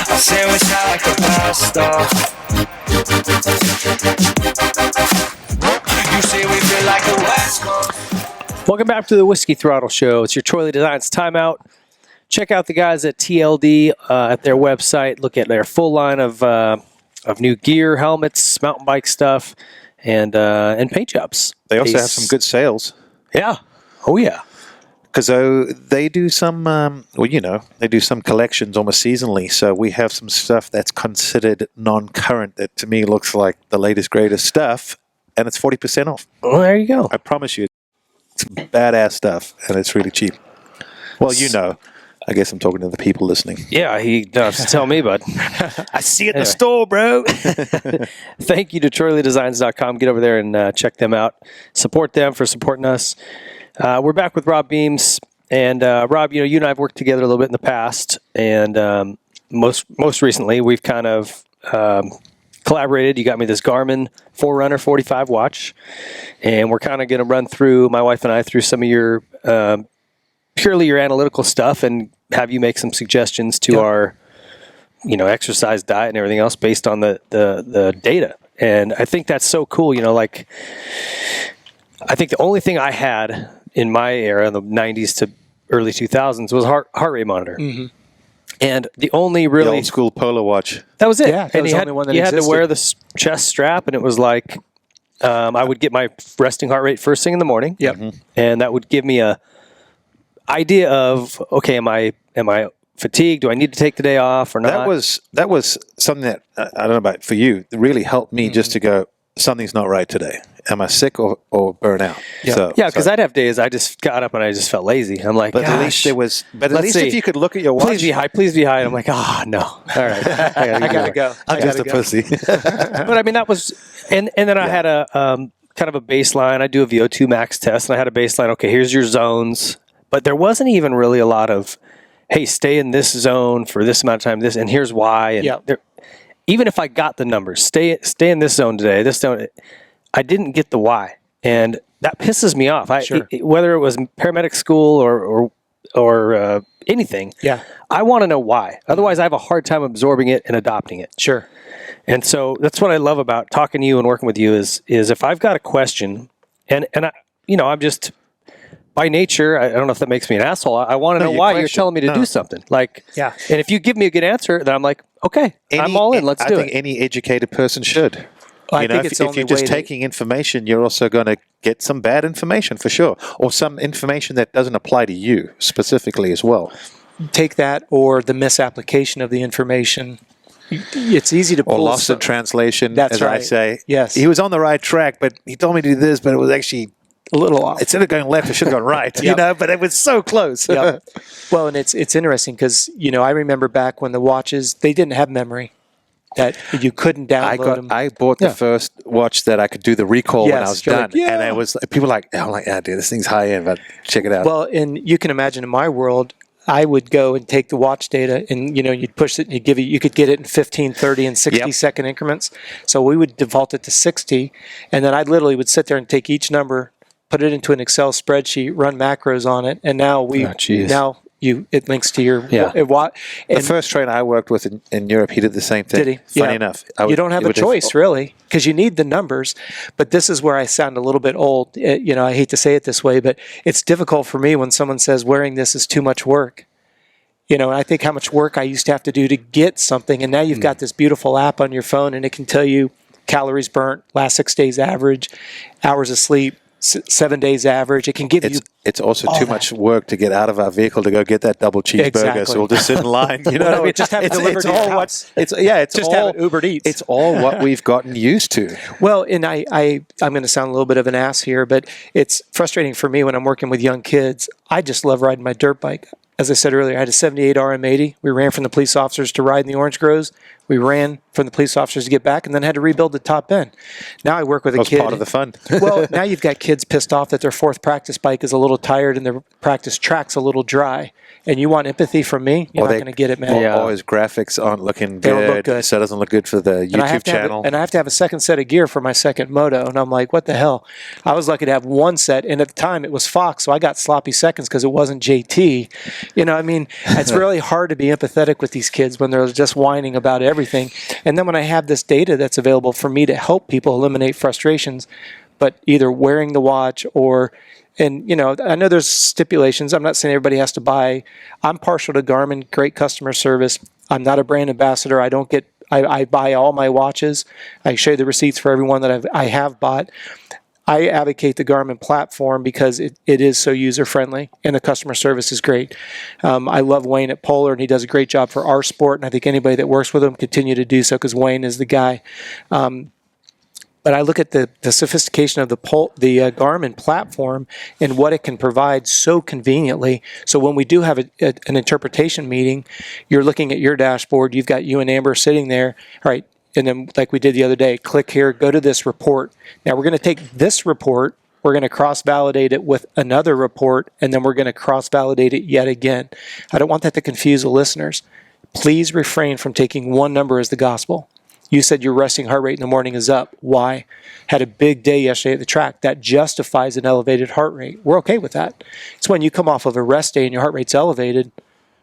I say we sound like the best of. You say we feel like the West Coast. Welcome back to the Whiskey Throttle Show. It's your Troy Designs Timeout. Check out the guys at TLD at their website. Look at their full line of new gear, helmets, mountain bike stuff, and paint jobs. They also have some good sales. Yeah. Oh, yeah. Because they do some, they do some collections almost seasonally. So we have some stuff that's considered non-current that to me looks like the latest, greatest stuff, and it's 40% off. Well, there you go. I promise you, it's badass stuff, and it's really cheap. Well, I guess I'm talking to the people listening. Yeah, he does have to tell me, bud. I see it in the store, bro. Thank you to TroyleeDesigns.com. Get over there and check them out. Support them for supporting us. We're back with Robb Beams. And Rob, you and I have worked together a little bit in the past. And most recently, we've kind of collaborated. You got me this Garmin Forerunner 45 watch. And we're kind of going to run through, my wife and I, through some of your purely your analytical stuff and have you make some suggestions to our, exercise, diet, and everything else based on the data. And I think that's so cool. I think the only thing I had in my era, in the 90s to early 2000s, was heart rate monitor. Mm-hmm. And the only really the old school Polar watch. That was it. Yeah, that and was you the had, only one that you had to existed. wear the chest strap, and it was like I would get my resting heart rate first thing in the morning. Yep. Mm-hmm. And that would give me a idea of, okay, am I fatigued? Do I need to take the day off or not? That was something that I don't know about for you. That really helped me just to go, something's not right today. Am I sick or burnt out? Yeah, because I'd have days I just got up and I just felt lazy. I'm like, but at least there was. But at least if you could look at your watch, please be high. And I'm like, no. All right, I gotta go. I'm just a pussy. But I mean, that was, and then I had a kind of a baseline. I do a VO2 max test, and I had a baseline. Okay, here's your zones. But there wasn't even really a lot of, hey, stay in this zone for this amount of time. And here's why. And even if I got the numbers, stay in this zone today. This zone. I didn't get the why, and that pisses me off. Whether it was paramedic school or anything, I want to know why. Otherwise, I have a hard time absorbing it and adopting it. Sure. And so that's what I love about talking to you and working with you is if I've got a question, and I'm just by nature, I don't know if that makes me an asshole. I want to know why you're telling me to do something. And if you give me a good answer, then I'm like, okay, I'm all in. Let's do it. I think any educated person should. I think it's if you're just taking information, you're also going to get some bad information for sure, or some information that doesn't apply to you specifically as well. Take that or the misapplication of the information. It's easy to pull. Or lost in translation, That's right. I say. Yes. He was on the right track, but he told me to do this, but it was actually a little off. Instead of going left, it should have gone right, but it was so close. Yep. Well, and it's interesting because, I remember back when the watches, they didn't have memory. That you couldn't download them. I bought the first watch that I could do the recall when I was done. Like, and it was people were like, I'm like, dude, this thing's high end, but check it out. Well, and you can imagine in my world, I would go and take the watch data and, you'd push it and you could get it in 15, 30, and 60 second increments. So we would default it to 60. And then I literally would sit there and take each number, put it into an Excel spreadsheet, run macros on it. And now it links to your the first trainer I worked with in Europe, he did the same thing. Did he? Funny enough. You don't have a choice, really, because you need the numbers. But this is where I sound a little bit old. I hate to say it this way, but it's difficult for me when someone says wearing this is too much work. And I think how much work I used to have to do to get something. And now you've got this beautiful app on your phone, and it can tell you calories burnt, last 6 days average, hours of sleep, 7 days average. It can give you. It's also all too that. much work to get out of our vehicle to go get that double cheeseburger. Exactly. So we'll just sit in line. You know what I mean? Just have it delivered to your house. It's Just all have it Uber Eats. It's all what we've gotten used to. Well, and I'm going to sound a little bit of an ass here, but it's frustrating for me when I'm working with young kids. I just love riding my dirt bike. As I said earlier, I had a 78 RM80. We ran from the police officers to ride in the orange groves. We ran from the police officers to get back, and then had to rebuild the top end. Now I work with a kid. That's part of the fun. Well, now you've got kids pissed off that their fourth practice bike is a little tired and their practice track's a little dry. And you want empathy from me? You're not going to get it, man. Yeah. Or his graphics aren't looking They good. don't look good. So it doesn't look good for the YouTube channel. And I have to have a second set of gear for my second moto. And I'm like, what the hell? I was lucky to have one set. And at the time, it was Fox. So I got sloppy seconds because it wasn't JT. You know, I mean, it's really hard to be empathetic with these kids when they're just whining about everything. And then when I have this data that's available for me to help people eliminate frustrations, but either wearing the watch or... And, you know, I know there's stipulations. I'm not saying everybody has to buy. I'm partial to Garmin, great customer service. I'm not a brand ambassador. I buy all my watches. I show you the receipts for every one that I have bought. I advocate the Garmin platform because it is so user-friendly and the customer service is great. I love Wayne at Polar, and he does a great job for our sport, and I think anybody that works with him continue to do so because Wayne is the guy. But I look at the sophistication of the Garmin platform and what it can provide so conveniently. So when we do have an interpretation meeting, you're looking at your dashboard. You've got you and Amber sitting there. All right. And then like we did the other day, click here, go to this report. Now we're going to take this report. We're going to cross-validate it with another report, and then we're going to cross-validate it yet again. I don't want that to confuse the listeners. Please refrain from taking one number as the gospel. You said your resting heart rate in the morning is up. Why? Had a big day yesterday at the track. That justifies an elevated heart rate. We're okay with that. It's when you come off of a rest day and your heart rate's elevated.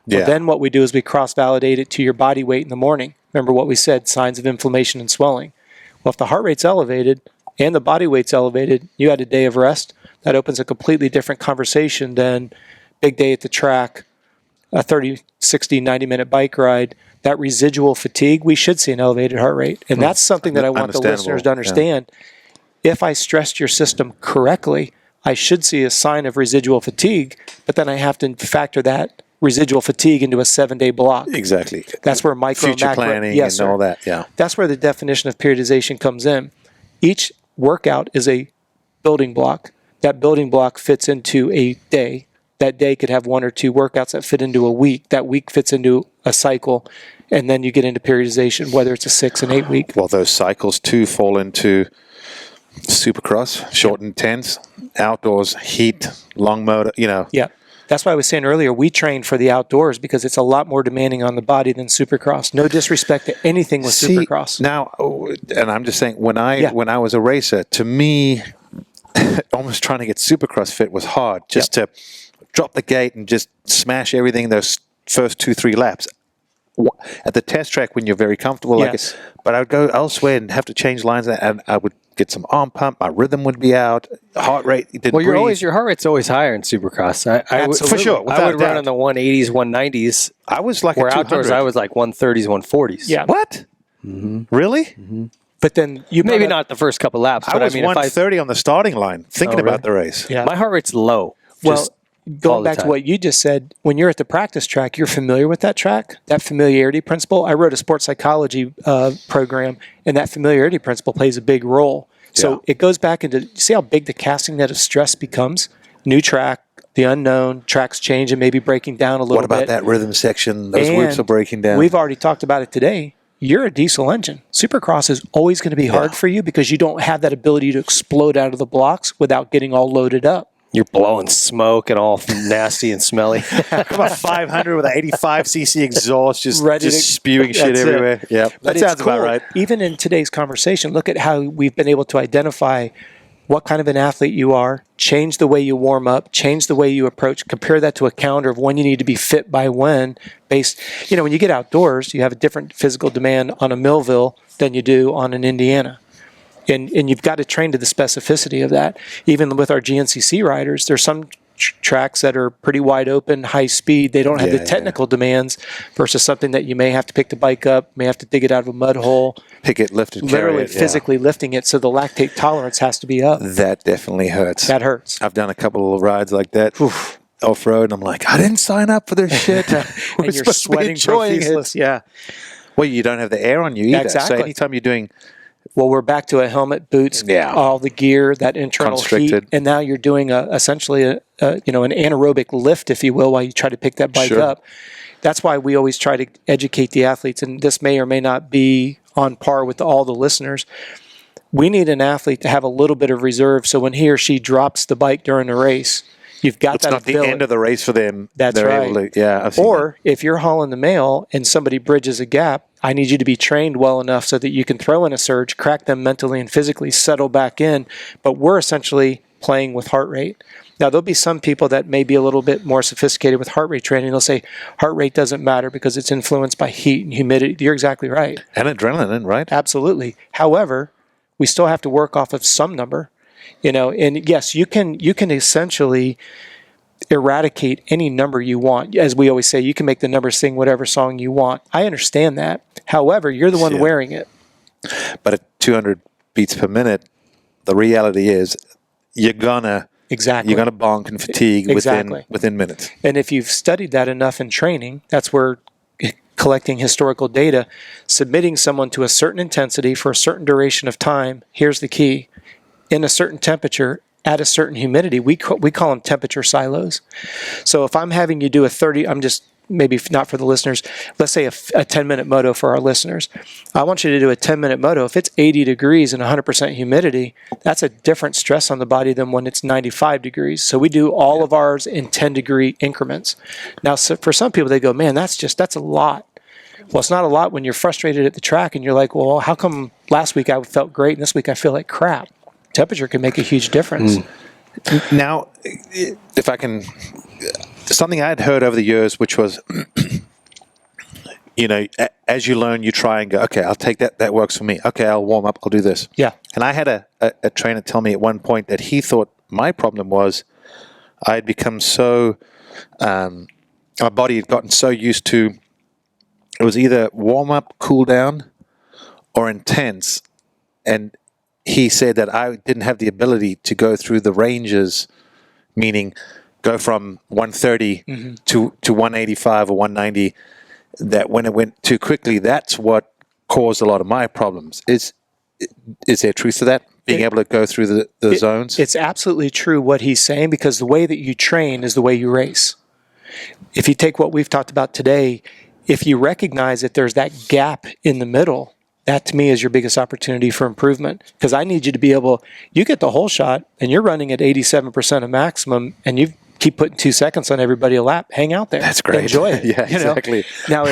Yeah. Well, then what we do is we cross-validate it to your body weight in the morning. Remember what we said, signs of inflammation and swelling. Well, if the heart rate's elevated and the body weight's elevated, you had a day of rest, that opens a completely different conversation than big day at the track, a 30, 60, 90-minute bike ride. That residual fatigue, we should see an elevated heart rate. And that's something that I want the listeners to understand. Yeah. If I stressed your system correctly, I should see a sign of residual fatigue, but then I have to factor that residual fatigue into a 7-day block. Exactly. That's where micro future macro, planning yes, and all that. Yeah. That's where the definition of periodization comes in. Each workout is a building block. That building block fits into a day. That day could have one or two workouts that fit into a week. That week fits into a cycle. And then you get into periodization, whether it's a 6 and 8 week. Well, those cycles too fall into Supercross, short and intense, outdoors, heat, long motor, you know. Yeah. That's why I was saying earlier, we train for the outdoors because it's a lot more demanding on the body than Supercross. No disrespect to anything with Supercross. Now, and I'm just saying, when I was a racer, to me, almost trying to get Supercross fit was hard. Just to drop the gate and just smash everything those first 2-3 laps. At the test track when you're very comfortable, but I would go elsewhere and have to change lines, and I would get some arm pump. My rhythm would be out. Heart rate didn't breathe. Your heart rate's always higher in Supercross. I would, for sure. I would run in the 180s, 190s. I was like where a 200. outdoors I was like 130s, 140s. Yeah. What? Mm-hmm. Really? Mm-hmm. But then you maybe not the first couple laps. I but was I mean, 130 on the starting line, thinking about the race. Yeah. My heart rate's low. Well, going back to what you just said, when you're at the practice track, you're familiar with that track, that familiarity principle. I wrote a sports psychology program, and that familiarity principle plays a big role. So it goes back into, see how big the casting net of stress becomes? New track, the unknown, tracks change and maybe breaking down a little bit. What about that rhythm section? Those whoops are breaking down. We've already talked about it today. You're a diesel engine. Supercross is always going to be hard for you because you don't have that ability to explode out of the blocks without getting all loaded up. You're blowing smoke and all nasty and smelly. Come on, 500 with an 85cc exhaust, just spewing shit That's everywhere. Yeah, But that sounds about right. Even in today's conversation, look at how we've been able to identify what kind of an athlete you are, change the way you warm up, change the way you approach, compare that to a calendar of when you need to be fit by when. Based, when you get outdoors, you have a different physical demand on a Millville than you do on an Indiana. And you've got to train to the specificity of that. Even with our GNCC riders, there's some tracks that are pretty wide open, high speed. They don't have the technical demands versus something that you may have to pick the bike up, may have to dig it out of a mud hole. Pick it, lift it, literally carry it, physically lifting it, so the lactate tolerance has to be up. That definitely hurts. That hurts. I've done a couple of rides like that. Off-road, and I'm like, I didn't sign up for this shit. And you're sweating profusely. Yeah. Well, you don't have the air on you either. Exactly. So anytime you're doing... Well, we're back to a helmet, boots, all the gear, that internal heat, and now you're doing essentially an anaerobic lift, if you will, while you try to pick that bike up. That's why we always try to educate the athletes, and this may or may not be on par with all the listeners. We need an athlete to have a little bit of reserve, so when he or she drops the bike during a race, you've got that ability. It's not the end of the race for them. That's right. Or if you're hauling the mail and somebody bridges a gap, I need you to be trained well enough so that you can throw in a surge, crack them mentally and physically, settle back in. But we're essentially playing with heart rate. Now, there'll be some people that may be a little bit more sophisticated with heart rate training. They'll say heart rate doesn't matter because it's influenced by heat and humidity. You're exactly right. And adrenaline, right? Absolutely. However, we still have to work off of some number. And yes, you can essentially eradicate any number you want. As we always say, you can make the number sing whatever song you want. I understand that. However, you're the one wearing it. But at 200 beats per minute, the reality is you're gonna bonk and fatigue within minutes. And if you've studied that enough in training, that's where collecting historical data, submitting someone to a certain intensity for a certain duration of time, here's the key, in a certain temperature, at a certain humidity, we call them temperature silos. So if I'm having you do a 30, I'm just, maybe not for the listeners, let's say a 10-minute moto for our listeners. I want you to do a 10-minute moto. If it's 80 degrees and 100% humidity, that's a different stress on the body than when it's 95 degrees. So we do all of ours in 10-degree increments. Now, so for some people, they go, man, that's a lot. Well, it's not a lot when you're frustrated at the track and you're like, well, how come last week I felt great and this week I feel like crap? Temperature can make a huge difference. Now, if I can, something I had heard over the years, which was, as you learn, you try and go, okay, I'll take that. That works for me. Okay, I'll warm up. I'll do this. Yeah. And I had a trainer tell me at one point that he thought my problem was I had become so, my body had gotten so used to, it was either warm up, cool down, or intense. And he said that I didn't have the ability to go through the ranges, meaning go from 130 to 185 or 190, that when it went too quickly, that's what caused a lot of my problems. Is there truth to that? Being able to go through the zones? It's absolutely true what he's saying, because the way that you train is the way you race. If you take what we've talked about today, if you recognize that there's that gap in the middle, that to me is your biggest opportunity for improvement, because I need you to be able, you get the whole shot and you're running at 87% of maximum and you keep putting 2 seconds on everybody a lap, hang out there. That's great. Enjoy it. Yeah, exactly. Now,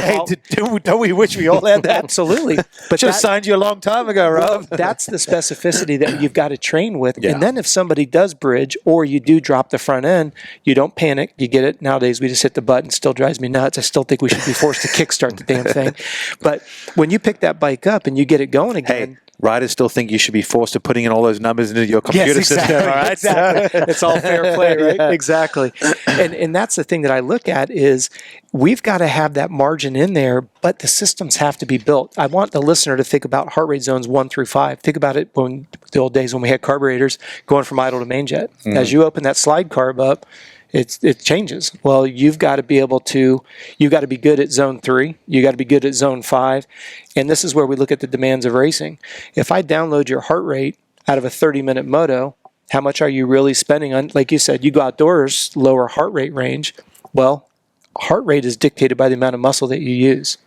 don't we wish we all had that? Absolutely. But should have signed you a long time ago, Rob. That's the specificity that you've got to train with. Yeah. And then if somebody does bridge or you do drop the front end, you don't panic. You get it. Nowadays, we just hit the button. Still drives me nuts. I still think we should be forced to kickstart the damn thing. But when you pick that bike up and you get it going again, riders still think you should be forced to putting in all those numbers into your computer system. All right? Exactly. It's all fair play, right? Yeah. Exactly. And that's the thing that I look at is we've got to have that margin in there, but the systems have to be built. I want the listener to think about heart rate zones 1 through 5. Think about it when the old days when we had carburetors going from idle to main jet. As you open that slide carb up, it changes. Well, you've got to be good at zone 3. You got to be good at zone 5. And this is where we look at the demands of racing. If I download your heart rate out of a 30-minute moto, how much are you really spending on, like you said, you go outdoors, lower heart rate range. Well, heart rate is dictated by the amount of muscle that you use.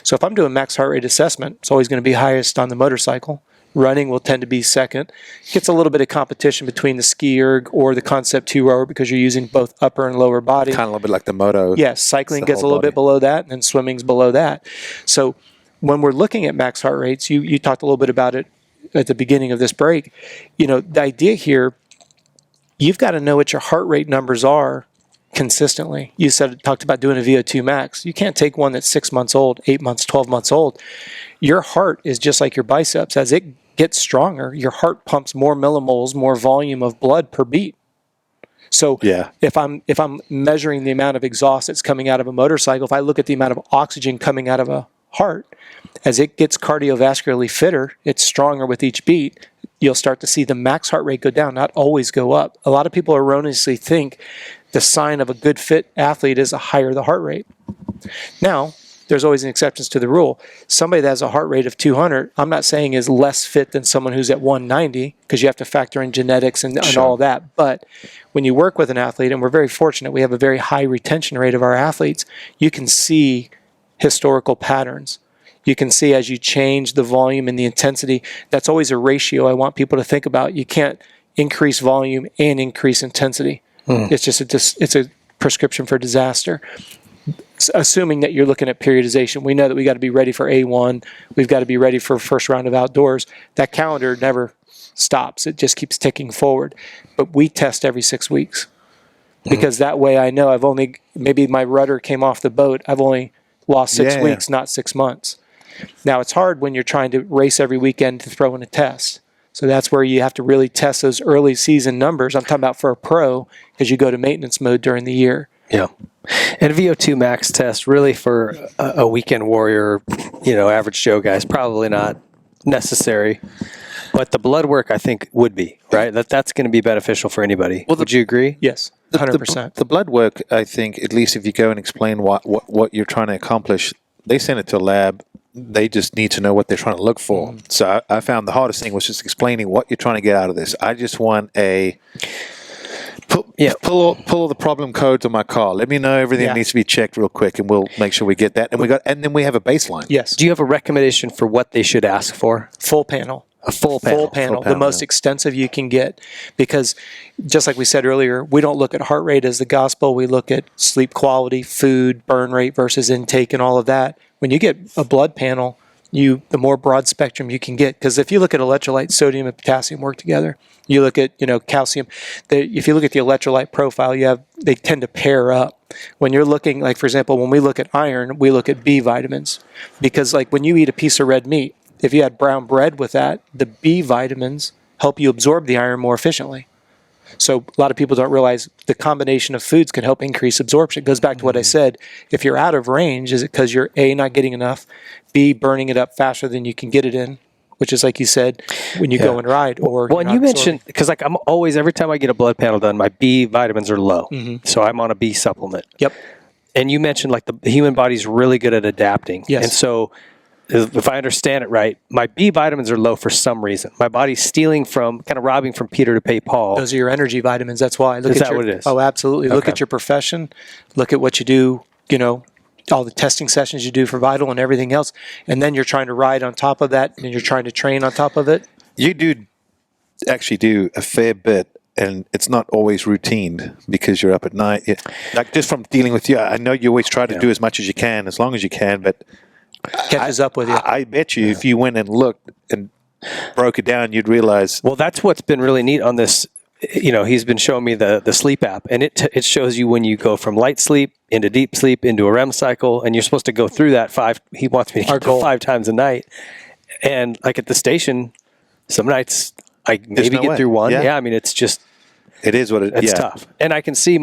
So if I'm doing max heart rate assessment, it's always going to be highest on the motorcycle. Running will tend to be second. Gets a little bit of competition between the ski erg or the Concept 2 rower because you're using both upper and lower body. Kind of a little bit like the Moto. Yes, cycling gets a little bit below that, and then swimming's below that. So when we're looking at max heart rates, you talked a little bit about it at the beginning of this break. The idea here, you've got to know what your heart rate numbers are consistently. You talked about doing a VO2 max. You can't take one that's 6 months old, 8 months, 12 months old. Your heart is just like your biceps. As it gets stronger, your heart pumps more millimoles, more volume of blood per beat. So Yeah. if I'm measuring the amount of exhaust that's coming out of a motorcycle, if I look at the amount of oxygen coming out of a heart, as it gets cardiovascularly fitter, it's stronger with each beat, you'll start to see the max heart rate go down, not always go up. A lot of people erroneously think the sign of a good fit athlete is the higher the heart rate. Now, there's always an exception to the rule. Somebody that has a heart rate of 200, I'm not saying is less fit than someone who's at 190, because you have to factor in genetics and all of that. But when you work with an athlete, and we're very fortunate, we have a very high retention rate of our athletes, you can see historical patterns. You can see as you change the volume and the intensity, that's always a ratio I want people to think about. You can't increase volume and increase intensity. It's just it's a prescription for disaster. Assuming that you're looking at periodization, we know that we got to be ready for A1. We've got to be ready for first round of outdoors. That calendar never stops. It just keeps ticking forward. But we test every 6 weeks because that way I know maybe my rudder came off the boat. I've only lost 6 weeks, not 6 months. Now, it's hard when you're trying to race every weekend to throw in a test. So that's where you have to really test those early season numbers. I'm talking about for a pro because you go to maintenance mode during the year. Yeah. And a VO2 max test really for a weekend warrior, average Joe guy is probably not necessary. But the blood work, I think, would be, right? That's going to be beneficial for anybody. Would you agree? Yes, 100%. The blood work, I think, at least if you go and explain what you're trying to accomplish, they send it to a lab. They just need to know what they're trying to look for. So I found the hardest thing was just explaining what you're trying to get out of this. I just want pull all the problem codes on my car. Let me know everything that needs to be checked real quick, and we'll make sure we get that. And then we have a baseline. Yes. Do you have a recommendation for what they should ask for? Full panel. A full panel. The most extensive you can get. Because just like we said earlier, we don't look at heart rate as the gospel. We look at sleep quality, food, burn rate versus intake and all of that. When you get a blood panel, the more broad spectrum you can get. Because if you look at electrolytes, sodium and potassium work together. You look at calcium. If you look at the electrolyte profile, they tend to pair up. When you're looking, like for example, when we look at iron, we look at B vitamins. Because like when you eat a piece of red meat, if you had brown bread with that, the B vitamins help you absorb the iron more efficiently. So a lot of people don't realize the combination of foods can help increase absorption. It goes back to what I said. If you're out of range, is it because you're A, not getting enough, B, burning it up faster than you can get it in, which is like you said, when you go and ride. And you mentioned, because like I'm always, every time I get a blood panel done, my B vitamins are low. So I'm on a B supplement. Yep. And you mentioned like the human body's really good at adapting. Yes. And so if I understand it right, my B vitamins are low for some reason. My body's stealing kind of robbing from Peter to pay Paul. Those are your energy vitamins. That's why. Is that what it is? Oh, absolutely. Look at your profession. Look at what you do, all the testing sessions you do for Vital and everything else. And then you're trying to ride on top of that, and you're trying to train on top of it. You do actually do a fair bit, and it's not always routine because you're up at night. Like just from dealing with you, I know you always try to do as much as you can, as long as you can, but catches up with you. I bet you if you went and looked and broke it down, you'd realize. Well, that's what's been really neat on this. He's been showing me the sleep app, and it shows you when you go from light sleep into deep sleep into a REM cycle, and you're supposed to go through that he wants me to get to 5 times a night. And like at the station, some nights I maybe get through one. Yeah, I mean, it's just. It is what it's tough. And I can see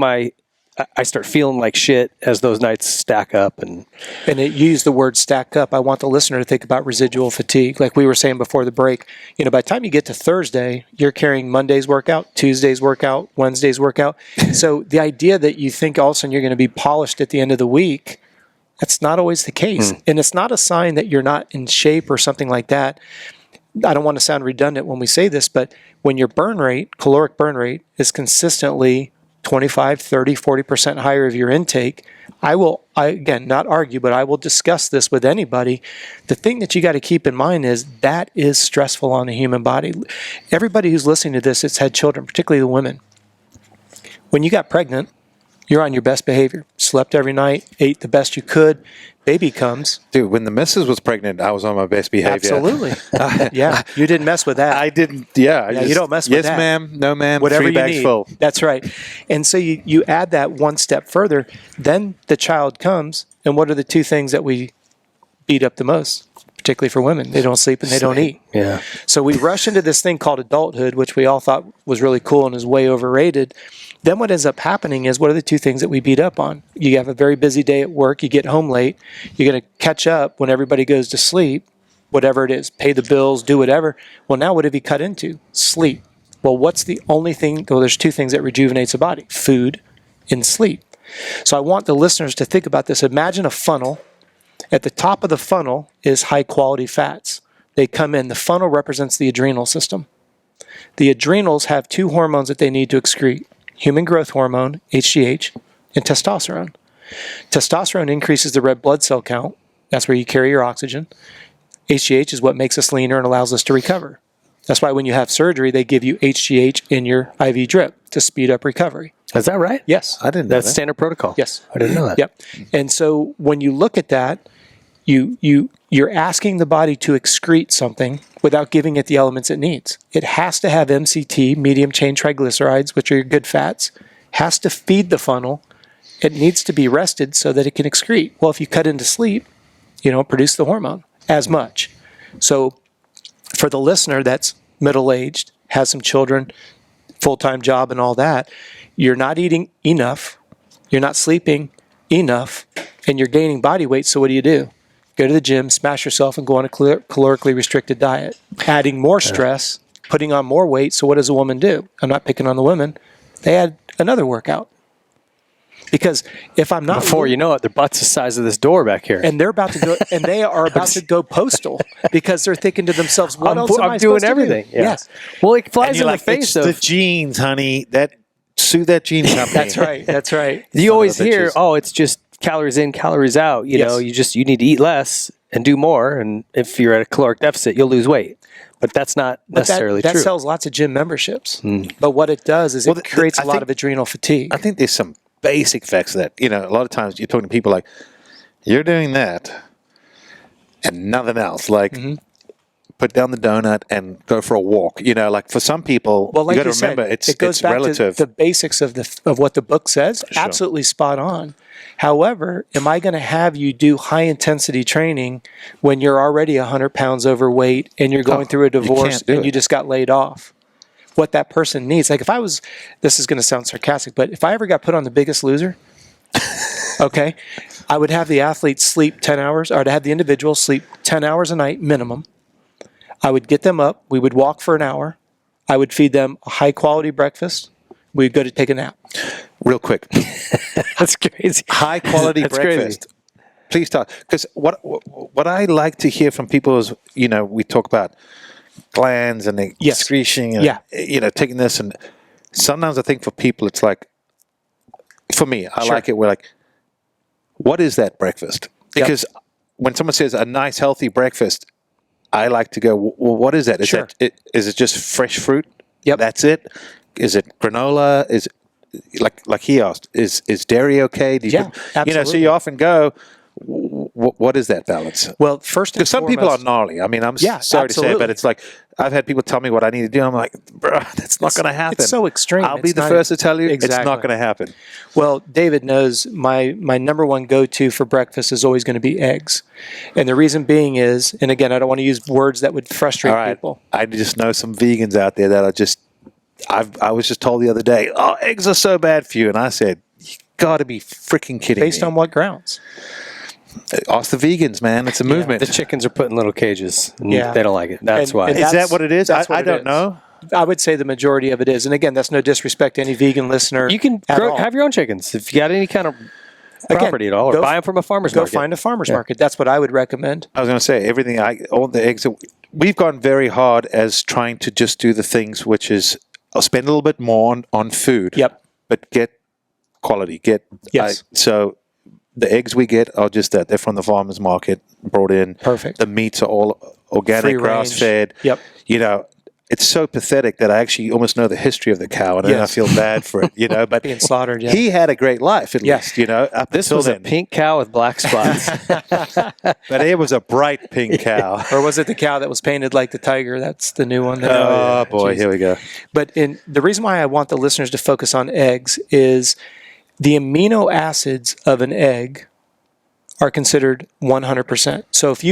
I start feeling like shit as those nights stack up. And you use the word stack up. I want the listener to think about residual fatigue. Like we were saying before the break, by the time you get to Thursday, you're carrying Monday's workout, Tuesday's workout, Wednesday's workout. So the idea that you think all of a sudden you're going to be polished at the end of the week, that's not always the case. And it's not a sign that you're not in shape or something like that. I don't want to sound redundant when we say this, but when your caloric burn rate is consistently 25, 30, 40% higher of your intake, I again, not argue, but I will discuss this with anybody. The thing that you got to keep in mind is that is stressful on the human body. Everybody who's listening to this has had children, particularly the women. When you got pregnant, you're on your best behavior. Slept every night, ate the best you could. Baby comes. Dude, when the missus was pregnant, I was on my best behavior. Absolutely. Yeah, you didn't mess with that. I didn't. Yeah, you don't mess with that. Yes, ma'am. No, ma'am. Whatever 3 you bags need. full. That's right. And so you add that one step further. Then the child comes, and what are the 2 things that we beat up the most? particularly for women. They don't sleep and they don't eat. Yeah. So we rush into this thing called adulthood, which we all thought was really cool and is way overrated. Then what ends up happening is, what are the two things that we beat up on? You have a very busy day at work. You get home late. You're going to catch up when everybody goes to sleep, whatever it is, pay the bills, do whatever. Well, now what have you cut into? Sleep. Well, what's the only thing? Well, there's two things that rejuvenates a body: food and sleep. So I want the listeners to think about this. Imagine a funnel. At the top of the funnel is high quality fats. They come in. The funnel represents the adrenal system. The adrenals have two hormones that they need to excrete: human growth hormone, HGH, and testosterone. Testosterone increases the red blood cell count. That's where you carry your oxygen. HGH is what makes us leaner and allows us to recover. That's why when you have surgery, they give you HGH in your IV drip to speed up recovery. Is that right? Yes. I didn't know That's that. standard protocol. Yes. I didn't know that. Yep. And so when you look at that, you're asking the body to excrete something without giving it the elements it needs. It has to have MCT, medium chain triglycerides, which are your good fats, has to feed the funnel. It needs to be rested so that it can excrete. Well, if you cut into sleep, you don't produce the hormone as much. So for the listener that's middle-aged, has some children, full-time job and all that, you're not eating enough, you're not sleeping enough, and you're gaining body weight. So what do? Go to the gym, smash yourself, and go on a calorically restricted diet. Adding more stress, putting on more weight. So what does a woman do? I'm not picking on the women. They add another workout. Because if I'm not... Before you know it, their butt's the size of this door back here. And they're about to go, and they are about to go postal because they're thinking to themselves, what else am I I'm supposed doing to do? everything. Yeah. Yes. Well, it flies And in you're the like, face it's of... the jeans, honey. Sue that jean company. That's right. That's right. You always Son of a hear, bitches. oh, it's just calories in, calories out. You Yes. know, you need to eat less and do more. And if you're at a caloric deficit, you'll lose weight. But that's not necessarily that true. sells lots of gym memberships. But what it does is it creates I a lot think- of adrenal fatigue. I think there's some basic facts that, a lot of times you're talking to people like, you're doing that and nothing else. Like, put down the donut and go for a walk. Like for some people, Well, like you got to said, remember it's goes back relative. to the basics of what the book says. Absolutely spot on. However, am I going to have you do high intensity training when you're already 100 pounds overweight and you're going through a divorce can't do and it. you just got laid off? What that person needs. Like if I was, this is going to sound sarcastic, but if I ever got put on The Biggest Loser, okay, I would have the athlete sleep 10 hours, or I'd have the individual sleep 10 hours a night minimum. I would get them up. We would walk for an hour. I would feed them a high quality breakfast. We'd go to take a nap. Real quick, That's crazy. high quality That's crazy. breakfast. Please talk. Because what I like to hear from people is, we talk about glands and the Yes. excretion and, Yeah. taking this. And sometimes I think for people, it's like, for me, I like it. We're like, what is that breakfast? Because when someone says a nice, healthy breakfast, I like to go, well, what is that? Is it just fresh fruit? Yep. That's it? Is it granola? Is like he asked, is dairy okay? Do you Yeah, so absolutely. you often go, what is that balance? Well, first and Because some people are foremost- gnarly. I mean, I'm Yeah, sorry to say it, absolutely. but it's like, I've had people tell me what I need to do. I'm like, bro, that's not going to happen. It's so extreme. I'll be It's the not- first to tell you it's Exactly. not going to happen. Well, David knows my number one go-to for breakfast is always going to be eggs. And the reason being is, and again, I don't want to use words that would frustrate All right. people. I just know some vegans out there that are just, I was just told the other day, oh, eggs are so bad for you. And I said, you got to be freaking kidding Based me. on what grounds? Ask the vegans, man. It's a movement. The chickens are put in little cages. And Yeah. They don't like it. That's And- why. and Is that's- that what it is? that's what I it don't is. know. I would say the majority of it is. And again, that's no disrespect to any vegan listener. You can at all. have your own chickens if you got any kind of property at all, or go buy them from a farmer's Go market. find a farmer's market. That's what I would recommend. I was going to say all the eggs. We've gone very hard as trying to just do the things, which is I'll spend a little bit more on food. Yep. But get quality. Yes. So the eggs we get are just that. They're from the farmer's market, brought in. Perfect. The meats are all organic, Free range. grass-fed. Yep. It's so pathetic that I actually almost know the history of the cow, and then I Yes. feel bad for it, but Being slaughtered, yeah. he had a great life, at Yes. least, up This until was then. a pink cow with black spots. But it was a bright pink cow. Or was it the cow that was painted like the tiger? That's the new one. Oh, boy, Jeez. here we go. But the reason why I want the listeners to focus on eggs is the amino acids of an egg are considered 100%. So if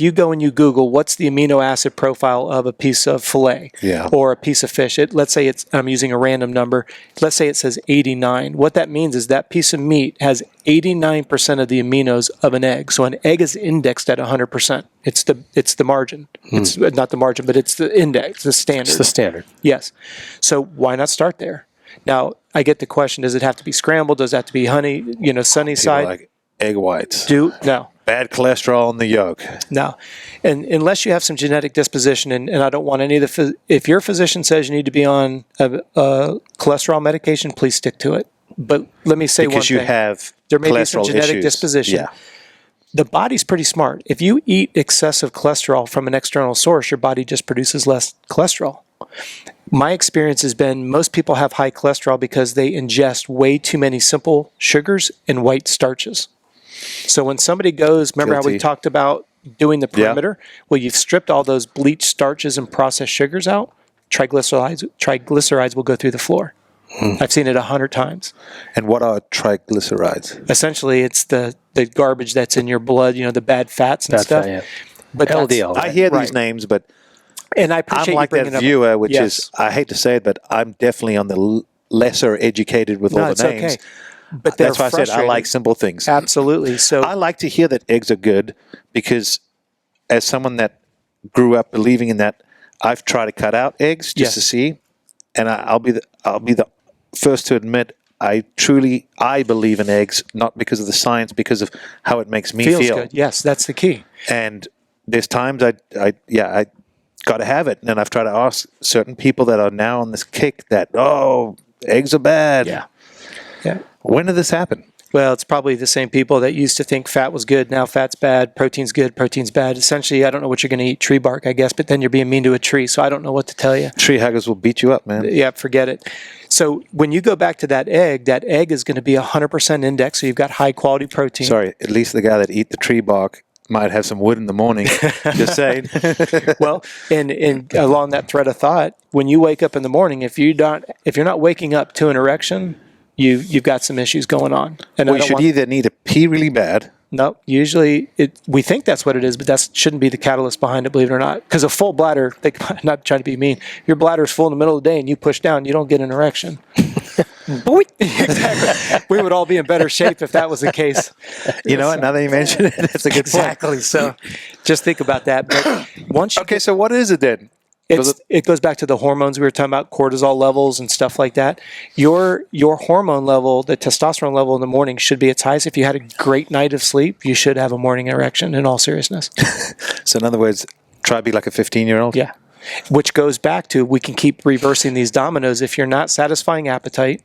you go and you Google what's the amino acid profile of a piece of filet or a piece of fish, let's say I'm using a random number, let's say it says 89. What that means is that piece of meat has 89% of the aminos of an egg. So an egg is indexed at 100%. It's the margin. It's not the margin, but it's the index, the standard. It's the standard. Yes. So why not start there? Now, I get the question, does it have to be scrambled? Does it have to be honey, sunny side? Like egg whites. No. Bad cholesterol in the yolk. No. And unless you have some genetic disposition, and I don't want any of if your physician says you need to be on a cholesterol medication, please stick to it. But let me say one thing. Because you have there may be some cholesterol genetic issues. disposition. Yeah. The body's pretty smart. If you eat excessive cholesterol from an external source, your body just produces less cholesterol. My experience has been most people have high cholesterol because they ingest way too many simple sugars and white starches. So when somebody goes, remember how we talked about doing the perimeter? Yeah. Well, you've stripped all those bleached starches and processed sugars out. Triglycerides will go through the floor. I've seen it 100 times. And what are triglycerides? Essentially, it's the garbage that's in your blood, the bad fats and stuff. Fat, yeah. But LDL. I hear these names, but and I appreciate I'm like you bringing that up. viewer, which Yes. is, I hate to say it, but I'm definitely on the lesser educated with all it's the names. okay. But That's why I said I frustrated. like simple things. Absolutely. So I like to hear that eggs are good because as someone that grew up believing in that, I've tried to cut out eggs just to see, and I'll be the first to admit I believe in eggs, not because of the science, because of how it makes me feels feel. good. Yes, that's the key. And there's times I got to have it, and I've tried to ask certain people that are now on this kick that eggs are bad. Yeah. When did this happen? Well, it's probably the same people that used to think fat was good. Now fat's bad, protein's good, protein's bad. Essentially, I don't know what you're going to eat, tree bark, I guess, but then you're being mean to a tree, so I don't know what to tell you. Tree huggers will beat you up, man. Yeah, forget it. So when you go back to that egg is going to be 100% index, so you've got high quality protein. Sorry, at least the guy that eat the tree bark might have some wood in the morning. Just saying. Well, and along that thread of thought, when you wake up in the morning, if you're not waking up to an erection, you've got some issues going on. And we should either need to pee really bad. No, usually we think that's what it is, but that shouldn't be the catalyst behind it, believe it or not. Because a full bladder, not trying to be mean, your bladder is full in the middle of the day and you push down, you don't get an erection. Exactly. We would all be in better shape if that was the case. You know what? Now that you mention it, that's a good Exactly. point. So just think about that. But once you so what is it then? It goes back to the hormones we were talking about, cortisol levels and stuff like that. Your hormone level, the testosterone level in the morning should be its highest. If you had a great night of sleep, you should have a morning erection in all seriousness. So in other words, try to be like a 15-year-old? Yeah. Which goes back to, we can keep reversing these dominoes. If you're not satisfying appetite,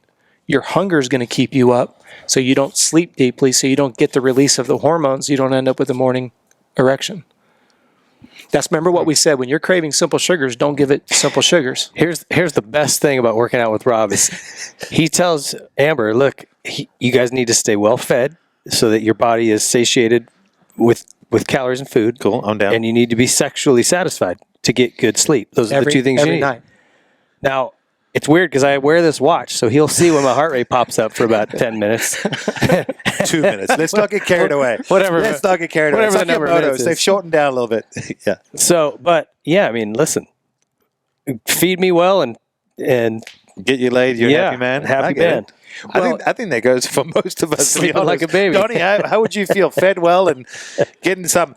your hunger is going to keep you up, so you don't sleep deeply, so you don't get the release of the hormones, you don't end up with a morning erection. Remember what we said, when you're craving simple sugars, don't give it simple sugars. Here's the best thing about working out with Robb is he tells Amber, look, you guys need to stay well fed so that your body is satiated with calories and food. Cool, I'm down. And you need to be sexually satisfied to get good sleep. Those are the two things you need. Night. Now, it's weird because I wear this watch, so he'll see when my heart rate pops up for about 10 minutes. 2 minutes. Let's not get carried away. Whatever. Let's not get carried away. Whatever It's the like number your of Motos. minutes is. They've shortened down a little bit. Yeah. So, but yeah, I mean, listen, feed me well and Get you laid. You're a happy man. Happy I get man. it. I think that goes for most of us. to be Sleeping like honest. a baby. Donnie, how would you feel? Fed well and getting some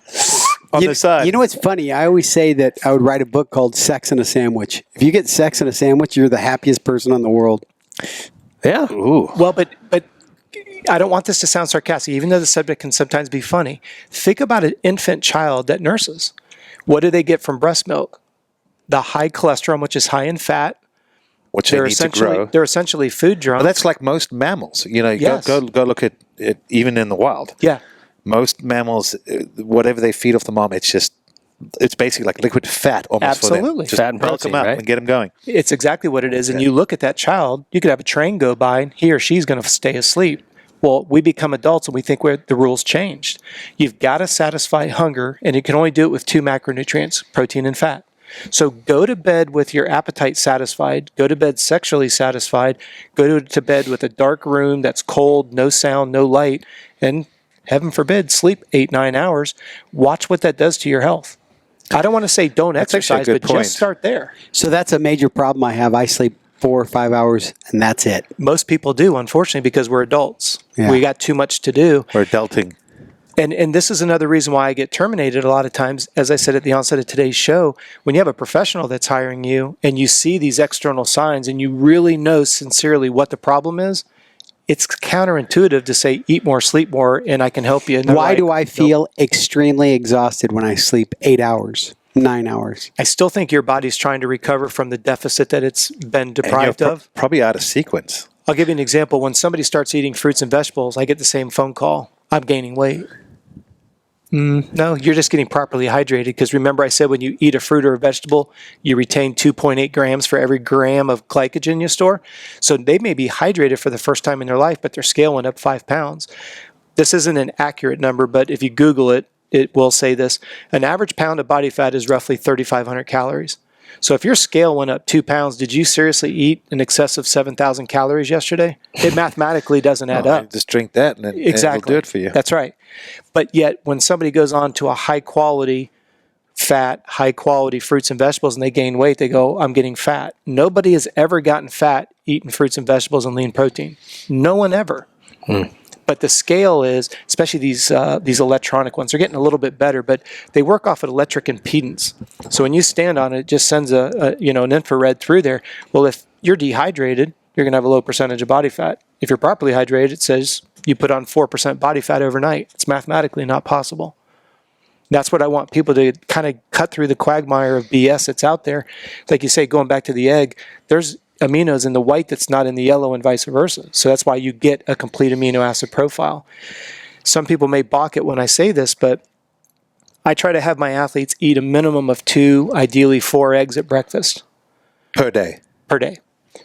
on the side. You know what's funny? I always say that I would write a book called Sex in a Sandwich. If you get sex in a sandwich, you're the happiest person in the world. Yeah. Ooh. Well, but I don't want this to sound sarcastic, even though the subject can sometimes be funny. Think about an infant child that nurses. What do they get from breast milk? The high cholesterol, which is high in fat. Which they need to grow. They're essentially food drunk. Well, that's like most mammals. You know, Yes. go look at it even in the wild. Yeah. Most mammals, whatever they feed off the mom, it's basically like liquid fat almost for them. Absolutely. Just Fat and milk protein, them up right? and get them going. It's exactly what it is. And you look at that child, you could have a train go by and he or she's going to stay asleep. Well, we become adults and we think the rules changed. You've got to satisfy hunger, and you can only do it with two macronutrients, protein and fat. So go to bed with your appetite satisfied, go to bed sexually satisfied, go to bed with a dark room that's cold, no sound, no light, and heaven forbid, sleep 8-9 hours. Watch what that does to your health. I don't want to say don't That's actually a exercise, good but point. just start there. So that's a major problem I have. I sleep 4 or 5 hours, and that's it. Most people do, unfortunately, because we're adults. Yeah. We got too much to do. Or adulting. And this is another reason why I get terminated a lot of times. As I said at the onset of today's show, when you have a professional that's hiring you and you see these external signs and you really know sincerely what the problem is, it's counterintuitive to say, eat more, sleep more, and I can help you. And Why do I feel extremely exhausted when I sleep 8 hours, 9 hours? I still think your body's trying to recover from the deficit that it's been deprived And you're of. probably out of sequence. I'll give you an example. When somebody starts eating fruits and vegetables, I get the same phone call. I'm gaining weight. No, you're just getting properly hydrated, because remember I said when you eat a fruit or a vegetable, you retain 2.8 grams for every gram of glycogen you store. So they may be hydrated for the first time in their life, but their scale went up 5 pounds. This isn't an accurate number, but if you Google it, it will say this. An average pound of body fat is roughly 3,500 calories. So if your scale went up 2 pounds, did you seriously eat in excess of 7,000 calories yesterday? It mathematically doesn't add up. Just drink that and it'll do it for you. That's right. But yet when somebody goes on to a high quality fat, high quality fruits and vegetables and they gain weight, they go, I'm getting fat. Nobody has ever gotten fat eating fruits and vegetables and lean protein. No one ever. But the scale is, especially these electronic ones, they're getting a little bit better, but they work off an electric impedance. So when you stand on it, it just sends an infrared through there. Well, if you're dehydrated, you're going to have a low percentage of body fat. If you're properly hydrated, it says you put on 4% body fat overnight. It's mathematically not possible. That's what I want people to kind of cut through the quagmire of BS that's out there. Like you say, going back to the egg, there's aminos in the white that's not in the yellow and vice versa. So that's why you get a complete amino acid profile. Some people may balk it when I say this, but I try to have my athletes eat a minimum of 2, ideally 4 eggs at breakfast. Per day. Per day.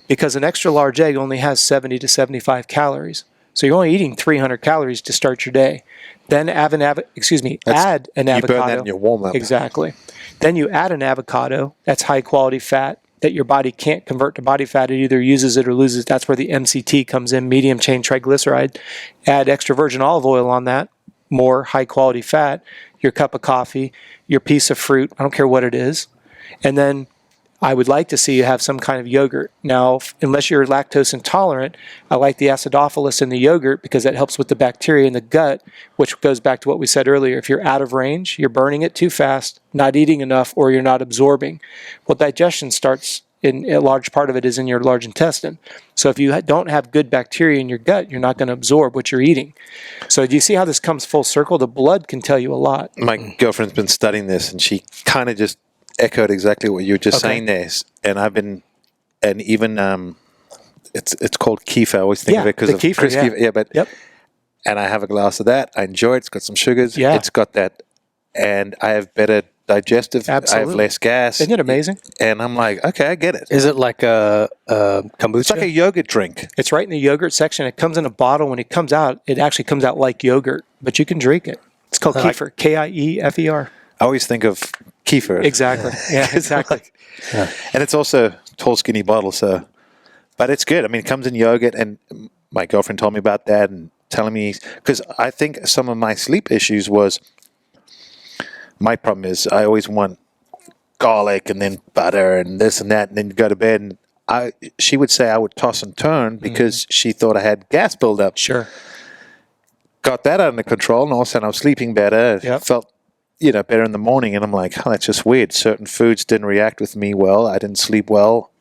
Because an extra large egg only has 70 to 75 calories. So you're only eating 300 calories to start your day. Then add an avocado. You burn that in your warm-up. Exactly. Then you add an avocado. That's high quality fat that your body can't convert to body fat. It either uses it or loses it. That's where the MCT comes in, medium chain triglyceride. Add extra virgin olive oil on that, more high quality fat, your cup of coffee, your piece of fruit, I don't care what it is. And then I would like to see you have some kind of yogurt. Now, unless you're lactose intolerant, I like the acidophilus in the yogurt because that helps with the bacteria in the gut, which goes back to what we said earlier. If you're out of range, you're burning it too fast, not eating enough, or you're not absorbing. Well, digestion starts in a large part of it is in your large intestine. So if you don't have good bacteria in your gut, you're not going to absorb what you're eating. So do you see how this comes full circle? The blood can tell you a lot. My girlfriend's been studying this, and she kind of just echoed exactly what you were just saying there. And I've been, and even it's called kefir. I always think of it because of kefir, Chris Kefir. Yeah, but Yep. and I have a glass of that. I enjoy it. It's got some sugars. Yeah. It's got that, and I have better digestive. Absolutely. I have less gas. Isn't it amazing? And I'm like, okay, I get it. Is it like a kombucha? It's like a yogurt drink. It's right in the yogurt section. It comes in a bottle. When it comes out, it actually comes out like yogurt, but you can drink it. It's called kefir, K-I-E-F-E-R. I always think of kefir. Exactly. Yeah, exactly. And it's also tall, skinny bottle. So, but it's good. I mean, it comes in yogurt, and my girlfriend told me about that and telling me, because I think some of my sleep issues was, my problem is I always want garlic and then butter and this and that, and then go to bed. And she would say I would toss and turn because she thought I had gas buildup. Sure. Got that under control, and all of a sudden I was sleeping better. Yep. Felt, better in the morning, and I'm like, oh, that's just weird. Certain foods didn't react with me well. I didn't sleep well.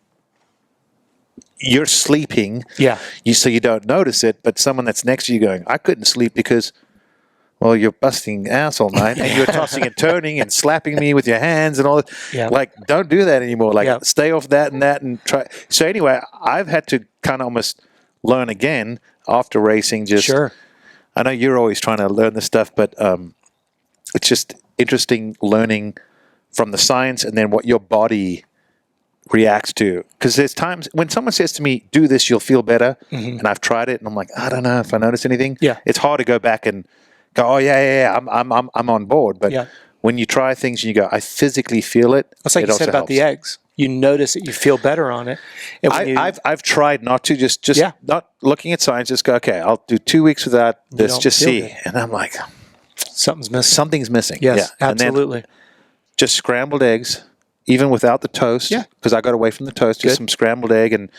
You're sleeping, so you don't notice it, but someone that's next to you going, I couldn't sleep because, well, you're busting ass all night, and you're tossing and turning and slapping me with your hands and all that. Yeah. Like, don't do that anymore. Like, stay off that and try. So anyway, I've had to kind of almost learn again after racing. Sure. I know you're always trying to learn this stuff, but it's just interesting learning from the science and then what your body reacts to. Because there's times when someone says to me, do this, you'll feel better. And I've tried it, and I'm like, I don't know if I notice anything. Yeah. It's hard to go back and go, oh, yeah, I'm on board. But when you try things and you go, I physically feel it. It's like it you said also about the helps. eggs. You notice that you feel better on it. And when I've tried not to just Yeah. not looking at science. Just go, okay, I'll do 2 weeks without this. don't Just feel see, good. and I'm like, something's missing. something's missing. Yes, yeah. And then absolutely. just scrambled eggs, even without the toast. Yeah. Because I got away from the toast. Just Good. some scrambled egg and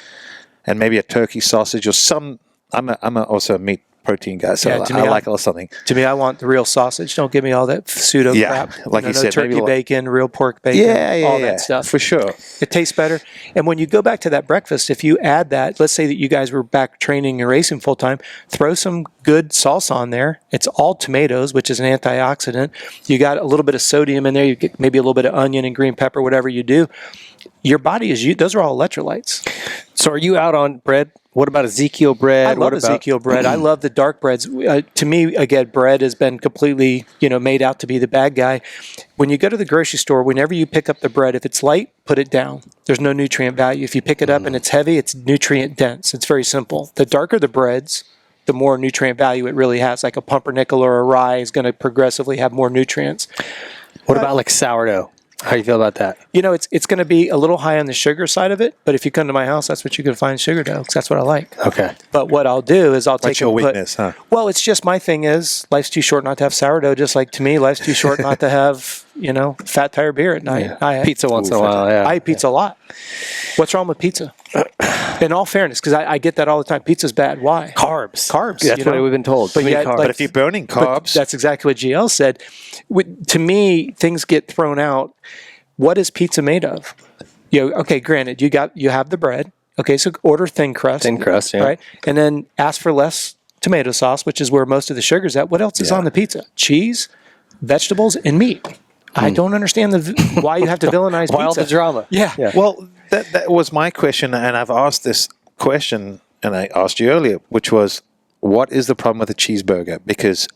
maybe a turkey sausage or some. I'm also a meat protein guy, so Yeah, to I me, like a little something. To me, I want the real sausage. Don't give me all that pseudo Yeah, crap. like you no said, maybe turkey like- bacon, real pork bacon, all that stuff. for sure. It tastes better. And when you go back to that breakfast, if you add that, let's say that you guys were back training and racing full time, throw some good salsa on there. It's all tomatoes, which is an antioxidant. You got a little bit of sodium in there. You get maybe a little bit of onion and green pepper, whatever you do. Your body is those are all electrolytes. So are you out on bread? What about Ezekiel bread? I love Ezekiel bread. I love the dark breads. To me, again, bread has been completely, made out to be the bad guy. When you go to the grocery store, whenever you pick up the bread, if it's light, put it down. There's no nutrient value. If you pick it up and it's heavy, it's nutrient dense. It's very simple. The darker the breads, the more nutrient value it really has. Like a pumpernickel or a rye is going to progressively have more nutrients. What about like sourdough? How do you feel about that? It's going to be a little high on the sugar side of it, but if you come to my house, that's what you can find sugar dough, because that's what I like. Okay. But what I'll do is I'll take What's your weakness, huh? Well, it's just my thing is life's too short not to have sourdough, just like to me, life's too short not to have, fat tire beer at night. Pizza once in a while, yeah. I eat pizza a lot. What's wrong with pizza? In all fairness, because I get that all the time. Pizza's bad. Why? Carbs. Carbs. That's what we've been told. But Too many yet, carbs. like- But if you're burning But carbs, that's exactly what GL said. To me, things get thrown out. What is pizza made of? Okay, granted, you have the bread. Okay, so order thin crust. Thin crust, yeah. Right? And then ask for less tomato sauce, which is where most of the sugar's at. What else is on the pizza? Cheese, vegetables, and meat. I don't understand why you have to villainize Why all pizza. the drama? Yeah. well, that was my question, and I've asked this question, and I asked you earlier, which was, what is the problem with a cheeseburger? Because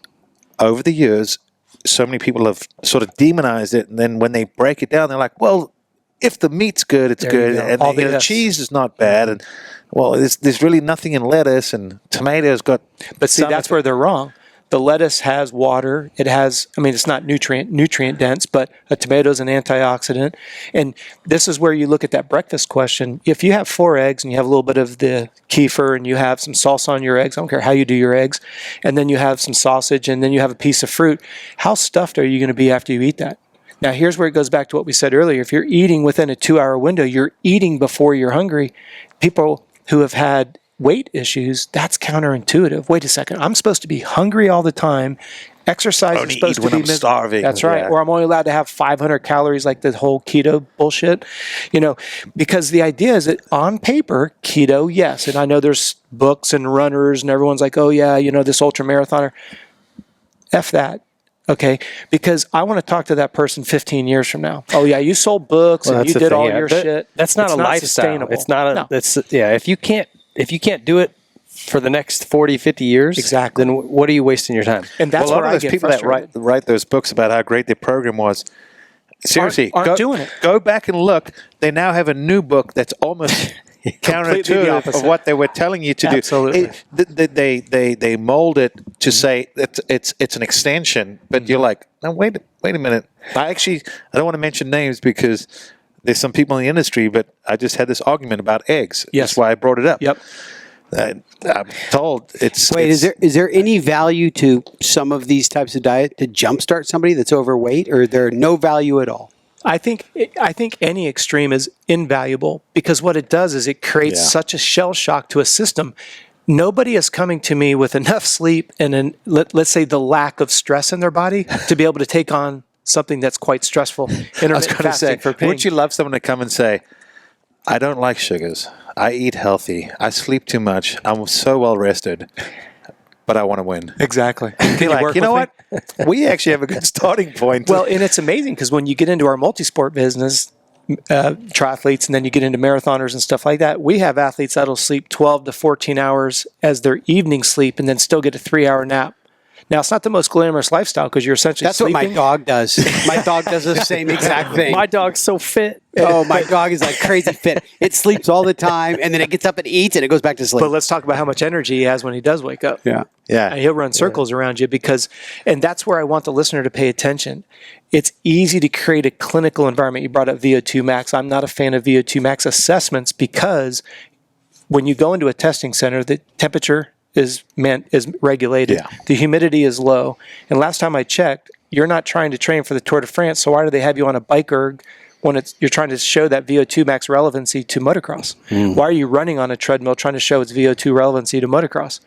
over the years, so many people have sort of demonized it, and then when they break it down, they're like, well, if the meat's good, it's There you good, go. and All the the ifs. cheese is not bad, and well, there's really nothing in lettuce, and tomatoes got. But see, some that's of where it. they're wrong. The lettuce has water. It has, it's not nutrient dense, but a tomato is an antioxidant. And this is where you look at that breakfast question. If you have 4 eggs and you have a little bit of the kefir and you have some salsa on your eggs, I don't care how you do your eggs, and then you have some sausage and then you have a piece of fruit, how stuffed are you going to be after you eat that? Now, here's where it goes back to what we said earlier. If you're eating within a 2-hour window, you're eating before you're hungry. People who have had weight issues, that's counterintuitive. Wait a second. I'm supposed to be hungry all the time. Exercise Only is supposed eat to when be I'm starving. That's right. Yeah. Or I'm only allowed to have 500 calories, like the whole keto bullshit. Because the idea is that on paper, keto, yes. And I know there's books and runners and everyone's like, oh yeah, this ultra marathoner. F that. Okay, because I want to talk to that person 15 years from now. Oh yeah, you sold books and that's you the did thing, all yeah. your shit. That's not It's a lifestyle. sustainable. It's not a. No. That's If you can't do it for the next 40, 50 years, Exactly. then what are you wasting your time? And that's well, a where lot I of those get people that frustrated. write those books about how great their program was. Seriously, Aren't doing it. Go back and look. They now have a new book that's almost counterintuitive of opposite. what they were telling you to Absolutely. do. They mold it to say that it's an extension, but you're like, no, wait a minute. I don't want to mention names because there's some people in the industry, but I just had this argument about eggs. Yes. That's why I brought it up. Yep. I'm told it's. Wait, it's, is there any value to some of these types of diet to jumpstart somebody that's overweight, or is there no value at all? I think any extreme is invaluable because what it does is it creates Yeah. such a shell shock to a system. Nobody is coming to me with enough sleep and let's say the lack of stress in their body to be able to take on something that's quite stressful. I was Intermittent going to fasting say, for pain. wouldn't you love someone to come and say, I don't like sugars. I eat healthy. I sleep too much. I'm so well rested, but I want to win. Exactly. Be like, work you know with what? We actually have a good starting point. Well, and it's amazing because when you get into our multi-sport business, triathletes, and then you get into marathoners and stuff like that, we have athletes that'll sleep 12 to 14 hours as their evening sleep and then still get a 3-hour nap. Now, it's not the most glamorous lifestyle because you're essentially That's sleeping. what my dog does. My dog does the same exact thing. My dog's so fit. Oh, my dog is like crazy fit. It sleeps all the time, and then it gets up and eats, and it goes back to sleep. But let's talk about how much energy he has when he does wake up. Yeah. And he'll run circles around you and that's where I want the listener to pay attention. It's easy to create a clinical environment. You brought up VO2 max. I'm not a fan of VO2 max assessments because when you go into a testing center, the temperature is regulated. Yeah. The humidity is low. And last time I checked, you're not trying to train for the Tour de France. So why do they have you on a bike erg when you're trying to show that VO2 max relevancy to motocross? Why are you running on a treadmill trying to show its VO2 relevancy to motocross?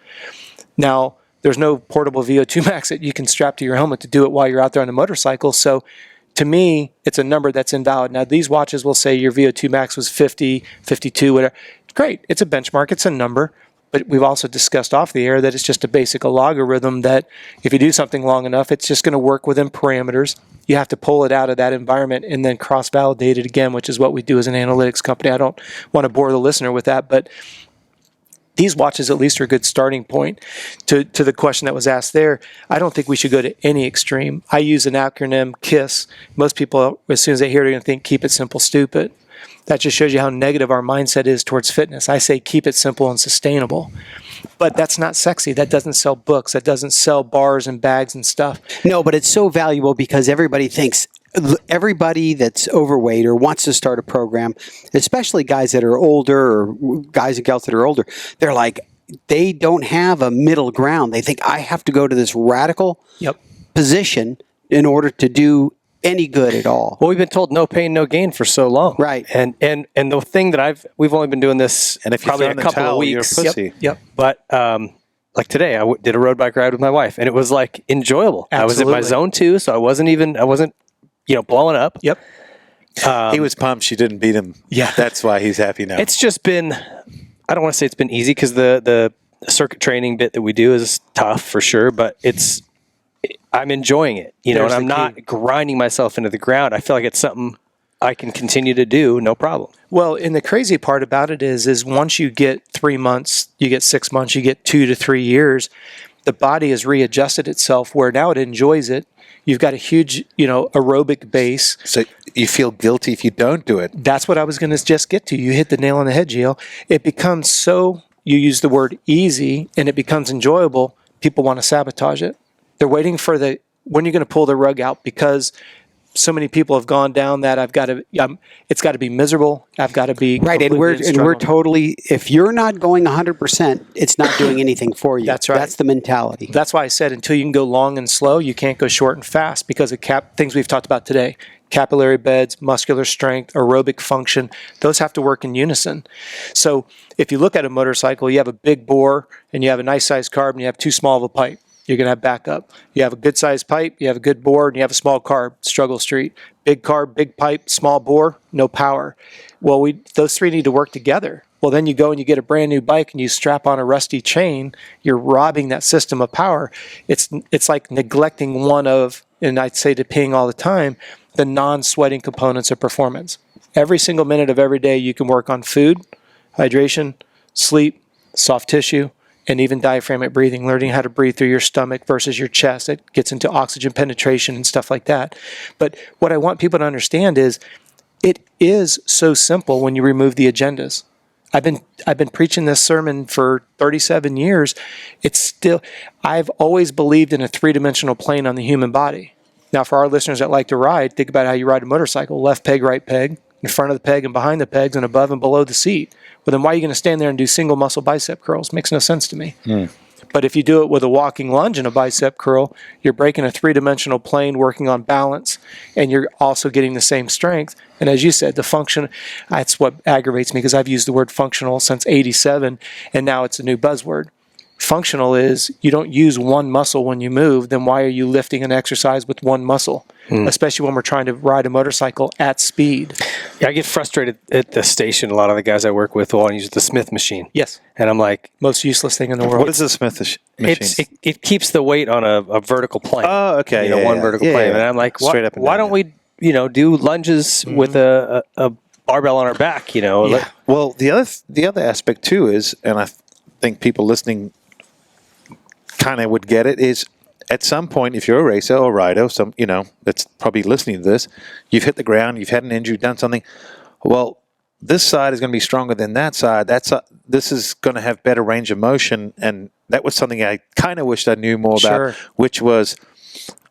Now, there's no portable VO2 max that you can strap to your helmet to do it while you're out there on a motorcycle. So to me, it's a number that's invalid. Now, these watches will say your VO2 max was 50, 52, whatever. Great. It's a benchmark. It's a number. But we've also discussed off the air that it's just a basic logarithm that if you do something long enough, it's just going to work within parameters. You have to pull it out of that environment and then cross-validate it again, which is what we do as an analytics company. I don't want to bore the listener with that, but these watches at least are a good starting point. To the question that was asked there, I don't think we should go to any extreme. I use an acronym, KISS. Most people, as soon as they hear it, are going to think, keep it simple, stupid. That just shows you how negative our mindset is towards fitness. I say keep it simple and sustainable. But that's not sexy. That doesn't sell books. That doesn't sell bars and bags and stuff. No, but it's so valuable because everybody that's overweight or wants to start a program, especially guys that are older or guys and gals that are older, they're like, they don't have a middle ground. They think I have to go to this radical position in order to do any good at all. Well, we've been told no pain, no gain for so long. Right. And the thing that we've only been doing this And if you probably throw a in the couple of towel, you're a weeks. pussy. Yep. But like today, I did a road bike ride with my wife, and it was like enjoyable. I was in my Absolutely. zone 2, so I wasn't blowing up. Yep. He was pumped she didn't beat him. Yeah. That's why he's happy now. It's just been, I don't want to say it's been easy because the circuit training bit that we do is tough for sure, but I'm enjoying it, and There's I'm the not key. grinding myself into the ground. I feel like it's something I can continue to do, no problem. Well, and the crazy part about it is once you get 3 months, you get 6 months, you get 2 to 3 years, the body has readjusted itself where now it enjoys it. You've got a huge, aerobic base. So you feel guilty if you don't do it. That's what I was going to just get to. You hit the nail on the head, Gio. It becomes so, you use the word easy, and it becomes enjoyable. People want to sabotage it. They're waiting for when you're going to pull the rug out because so many people have gone down that it's got to be miserable. I've got to be Right, and we're struggling. totally. If you're not going 100%, it's not doing anything for you. That's right. That's the mentality. That's why I said until you can go long and slow, you can't go short and fast because of things we've talked about today. Capillary beds, muscular strength, aerobic function, those have to work in unison. So if you look at a motorcycle, you have a big bore and you have a nice sized carb and you have too small of a pipe. You're going to have backup. You have a good sized pipe, you have a good bore, and you have a small carb, struggle street. Big carb, big pipe, small bore, no power. Well, those three need to work together. Well, then you go and you get a brand new bike and you strap on a rusty chain. You're robbing that system of power. It's like neglecting one of, and I'd say to Ping all the time, the non-sweating components of performance. Every single minute of every day you can work on food, hydration, sleep, soft tissue, and even diaphragmatic breathing, learning how to breathe through your stomach versus your chest. It gets into oxygen penetration and stuff like that. But what I want people to understand is it is so simple when you remove the agendas. I've been preaching this sermon for 37 years. I've always believed in a three-dimensional plane on the human body. Now, for our listeners that like to ride, think about how you ride a motorcycle. Left peg, right peg, in front of the peg and behind the pegs and above and below the seat. Well, then why are you going to stand there and do single muscle bicep curls? Makes no sense to me. But if you do it with a walking lunge and a bicep curl, you're breaking a three-dimensional plane, working on balance, and you're also getting the same strength. And as you said, the function, that's what aggravates me because I've used the word functional since 87, and now it's a new buzzword. Functional is you don't use one muscle when you move, then why are you lifting an exercise with one muscle? Especially when we're trying to ride a motorcycle at speed. Yeah, I get frustrated at the station. A lot of the guys I work with will use the Smith machine. Yes. And I'm like, Most useless thing in the world. What is the Smith machine? it keeps the weight on a vertical plane. Oh, okay. One vertical plane. And I'm like, Straight up and why down, don't we, do lunges with a barbell on our back, Yeah. Well, the other aspect too is, and I think people listening kind of would get it, is at some point, if you're a racer or rider, that's probably listening to this, you've hit the ground, you've had an injury, done something. Well, this side is going to be stronger than that side. This is going to have better range of motion, and that was something I kind of wished I knew more about, which was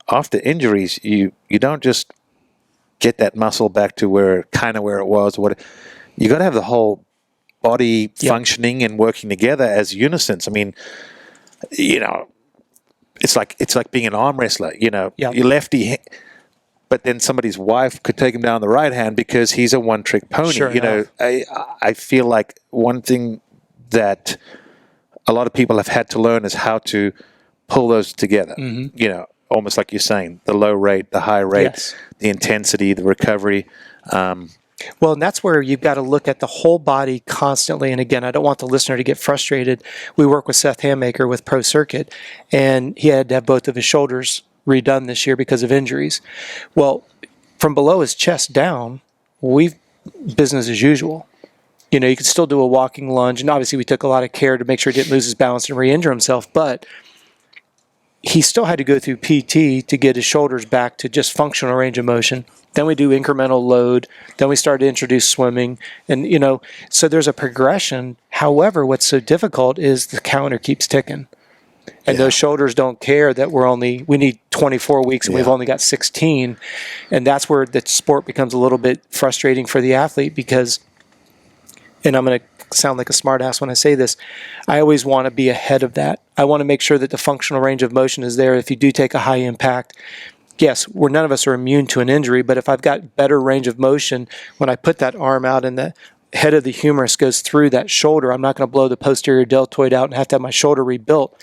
after injuries, you don't just get that muscle back to where it was. You got to have the whole body functioning and working together as unisons. I mean, it's like being an arm wrestler. Your lefty, but then somebody's wife could take him down the right hand because he's a one-trick pony. Sure I feel like one thing that a lot of people have had to learn is how to pull those together. Mm-hmm. Almost like you're saying, the low rate, the high rate, the intensity, the recovery. Well, and that's where you've got to look at the whole body constantly. And again, I don't want the listener to get frustrated. We work with Seth Hammaker with Pro Circuit, and he had to have both of his shoulders redone this year because of injuries. Well, from below his chest down, we've business as usual. You could still do a walking lunge, and obviously we took a lot of care to make sure he didn't lose his balance and re-injure himself, but he still had to go through PT to get his shoulders back to just functional range of motion. Then we do incremental load. Then we started to introduce swimming. And, so there's a progression. However, what's so difficult is the calendar keeps ticking. And those shoulders don't care that we need 24 weeks and we've only got 16. And that's where the sport becomes a little bit frustrating for the athlete because, and I'm going to sound like a smartass when I say this, I always want to be ahead of that. I want to make sure that the functional range of motion is there. If you do take a high impact, yes, none of us are immune to an injury, but if I've got better range of motion, when I put that arm out and the head of the humerus goes through that shoulder, I'm not going to blow the posterior deltoid out and have to have my shoulder rebuilt.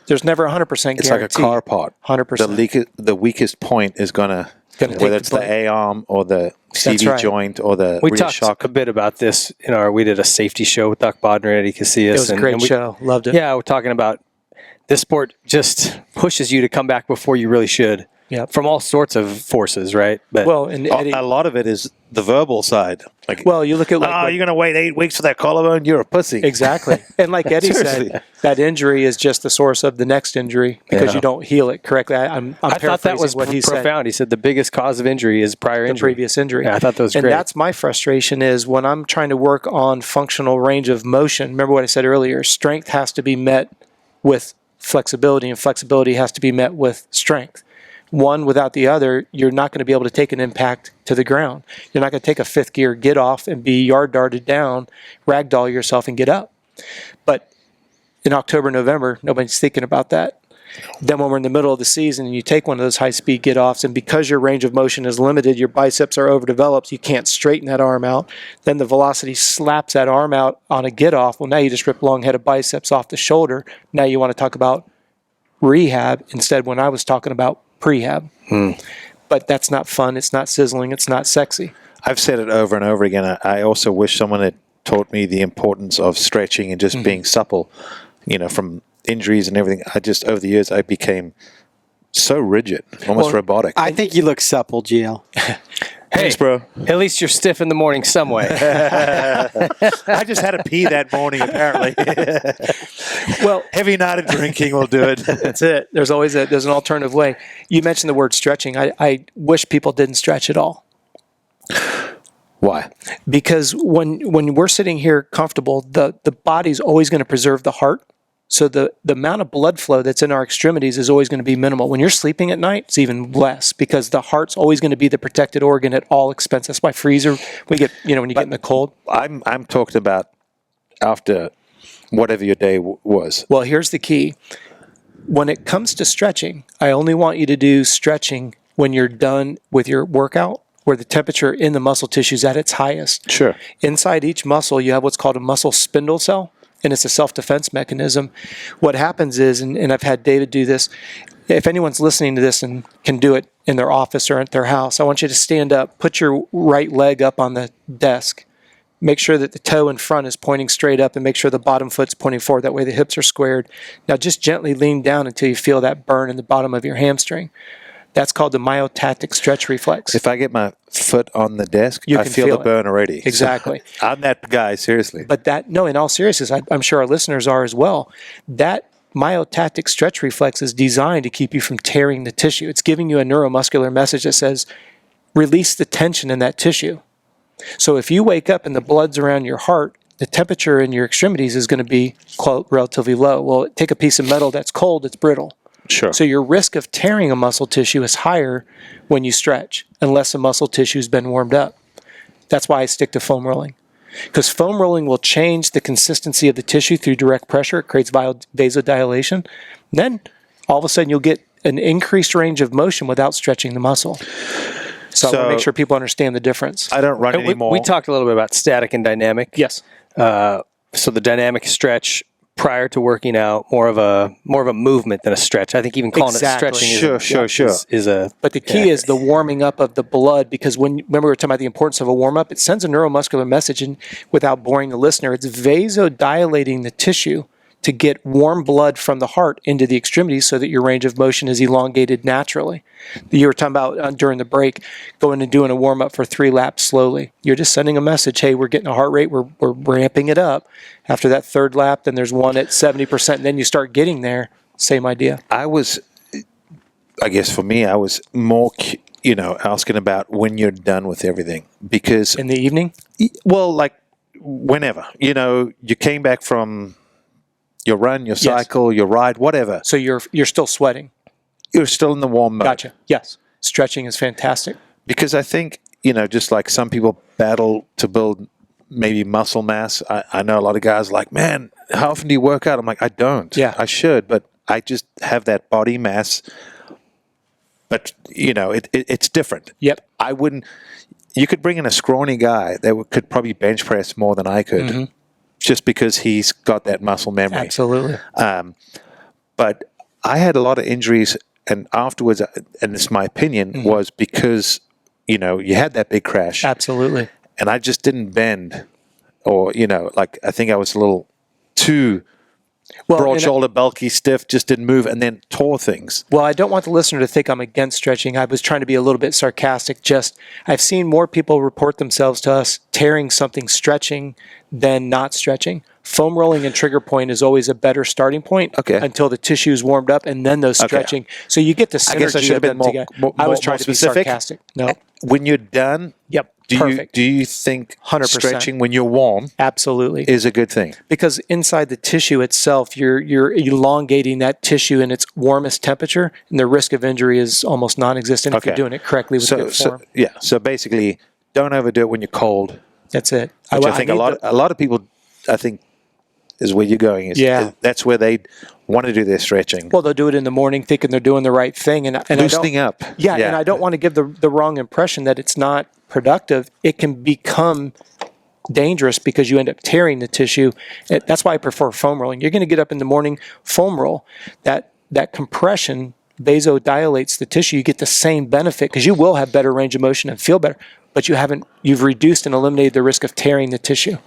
There's never 100% guarantee. It's like a car part. 100%. The weakest point is going to, whether it's the A-arm or the CV joint or the we rear talked shock. a bit about this we did a safety show with Doc Bodner and Eddie Casillas. It was a great show. Loved it. Yeah, we're talking about this sport just pushes you to come back before you really should. Yeah, from all sorts of forces, right? But and Eddie, a lot of it is the verbal side. You look at you're going to wait 8 weeks for that collarbone. You're a pussy. Exactly. And like Eddie said, that injury is just the source of the next injury because you don't heal it correctly. I thought that was what he profound. said. He said the biggest cause of injury is prior injury. The previous injury. Yeah, I thought that was great. And that's my frustration is when I'm trying to work on functional range of motion. Remember what I said earlier? Strength has to be met with flexibility, and flexibility has to be met with strength. One without the other, you're not going to be able to take an impact to the ground. You're not going to take a fifth gear get off and be yard darted down, ragdoll yourself and get up. But in October, November, nobody's thinking about that. Then when we're in the middle of the season and you take one of those high-speed get-offs, and because your range of motion is limited, your biceps are overdeveloped, you can't straighten that arm out, then the velocity slaps that arm out on a get-off. Well, now you just rip long head of biceps off the shoulder. Now you want to talk about rehab instead when I was talking about prehab. But that's not fun. It's not sizzling. It's not sexy. I've said it over and over again. I also wish someone had taught me the importance of stretching and just being supple, from injuries and everything. Over the years, I became so rigid, almost robotic. I think you look supple, GL. Thanks, bro. At least you're stiff in the morning some way. I just had to pee that morning, apparently. Well, heavy night of drinking will do it. That's it. There's an alternative way. You mentioned the word stretching. I wish people didn't stretch at all. Why? Because when we're sitting here comfortable, the body's always going to preserve the heart. So the amount of blood flow that's in our extremities is always going to be minimal. When you're sleeping at night, it's even less because the heart's always going to be the protected organ at all expense. That's why freezer, we get, when you get in the cold. I'm talking about after whatever your day was. Well, here's the key. When it comes to stretching, I only want you to do stretching when you're done with your workout, where the temperature in the muscle tissue is at its highest. Sure. Inside each muscle, you have what's called a muscle spindle cell. And it's a self-defense mechanism. What happens is, and I've had David do this, if anyone's listening to this and can do it in their office or at their house, I want you to stand up, put your right leg up on the desk, make sure that the toe in front is pointing straight up, and make sure the bottom foot's pointing forward. That way the hips are squared. Now just gently lean down until you feel that burn in the bottom of your hamstring. That's called the myotatic stretch reflex. If I get my foot on the desk, I feel the burn already. Exactly. So I'm that guy, seriously. But in all seriousness, I'm sure our listeners are as well. That myotactic stretch reflex is designed to keep you from tearing the tissue. It's giving you a neuromuscular message that says, release the tension in that tissue. So if you wake up and the blood's around your heart, the temperature in your extremities is going to be, quote, relatively low. Well, take a piece of metal that's cold, it's brittle. Sure. So your risk of tearing a muscle tissue is higher when you stretch, unless the muscle tissue has been warmed up. That's why I stick to foam rolling. Because foam rolling will change the consistency of the tissue through direct pressure. It creates vasodilation. Then, all of a sudden, you'll get an increased range of motion without stretching the muscle. So I want to make sure people understand the difference. I don't run anymore. We talked a little bit about static and dynamic. Yes. So the dynamic stretch prior to working out, more of a movement than a stretch. I think even calling Exactly. it stretching is a. But the key is the warming up of the blood, because remember we were talking about the importance of a warm up, it sends a neuromuscular message, and without boring the listener, it's vasodilating the tissue to get warm blood from the heart into the extremities so that your range of motion is elongated naturally. You were talking about during the break, going and doing a warm up for 3 laps slowly. You're just sending a message, hey, we're getting a heart rate, we're ramping it up. After that 3rd lap, then there's one at 70%, and then you start getting there. Same idea. I guess for me, I was more, asking about when you're done with everything. Because, In the evening? well, like whenever, you came back from your run, your cycle, your ride, whatever. So you're still sweating. You're still in the warm mode. Gotcha. Yes. Stretching is fantastic. Because I think, just like some people battle to build maybe muscle mass. I know a lot of guys are like, man, how often do you work out? I'm like, I don't. Yeah. I should, but I just have that body mass. But, it's different. Yep. I wouldn't, you could bring in a scrawny guy that could probably bench press more than I could, just because he's got that muscle memory. Absolutely. But I had a lot of injuries, and afterwards, and it's my opinion, was because, you had that big crash. Absolutely. And I just didn't bend, or, I think I was a little too broad shoulder, bulky, stiff, just didn't move, and then tore things. Well, I don't want the listener to think I'm against stretching. I was trying to be a little bit sarcastic. I've seen more people report themselves to us tearing something stretching than not stretching. Foam rolling and trigger point is always a better starting point until the tissue is warmed up, and then those stretching. So you get the synergy. I guess I should have been I was trying to be sarcastic. No. When you're done, perfect. Do you think 100%. stretching when you're warm Absolutely is a good thing? Because inside the tissue itself, you're elongating that tissue in its warmest temperature, and the risk of injury is almost non-existent if you're doing it correctly with good form. So basically, don't overdo it when you're cold. That's it. Which I think a lot of people, I think, is where you're going. That's where they want to do their stretching. Well, they'll do it in the morning thinking they're doing the right thing. And loosening up. Yeah, and I don't want to give the wrong impression that it's not productive. It can become dangerous because you end up tearing the tissue. That's why I prefer foam rolling. You're going to get up in the morning, foam roll. That compression vasodilates the tissue. You get the same benefit because you will have better range of motion and feel better, but you've reduced and eliminated the risk of tearing the tissue.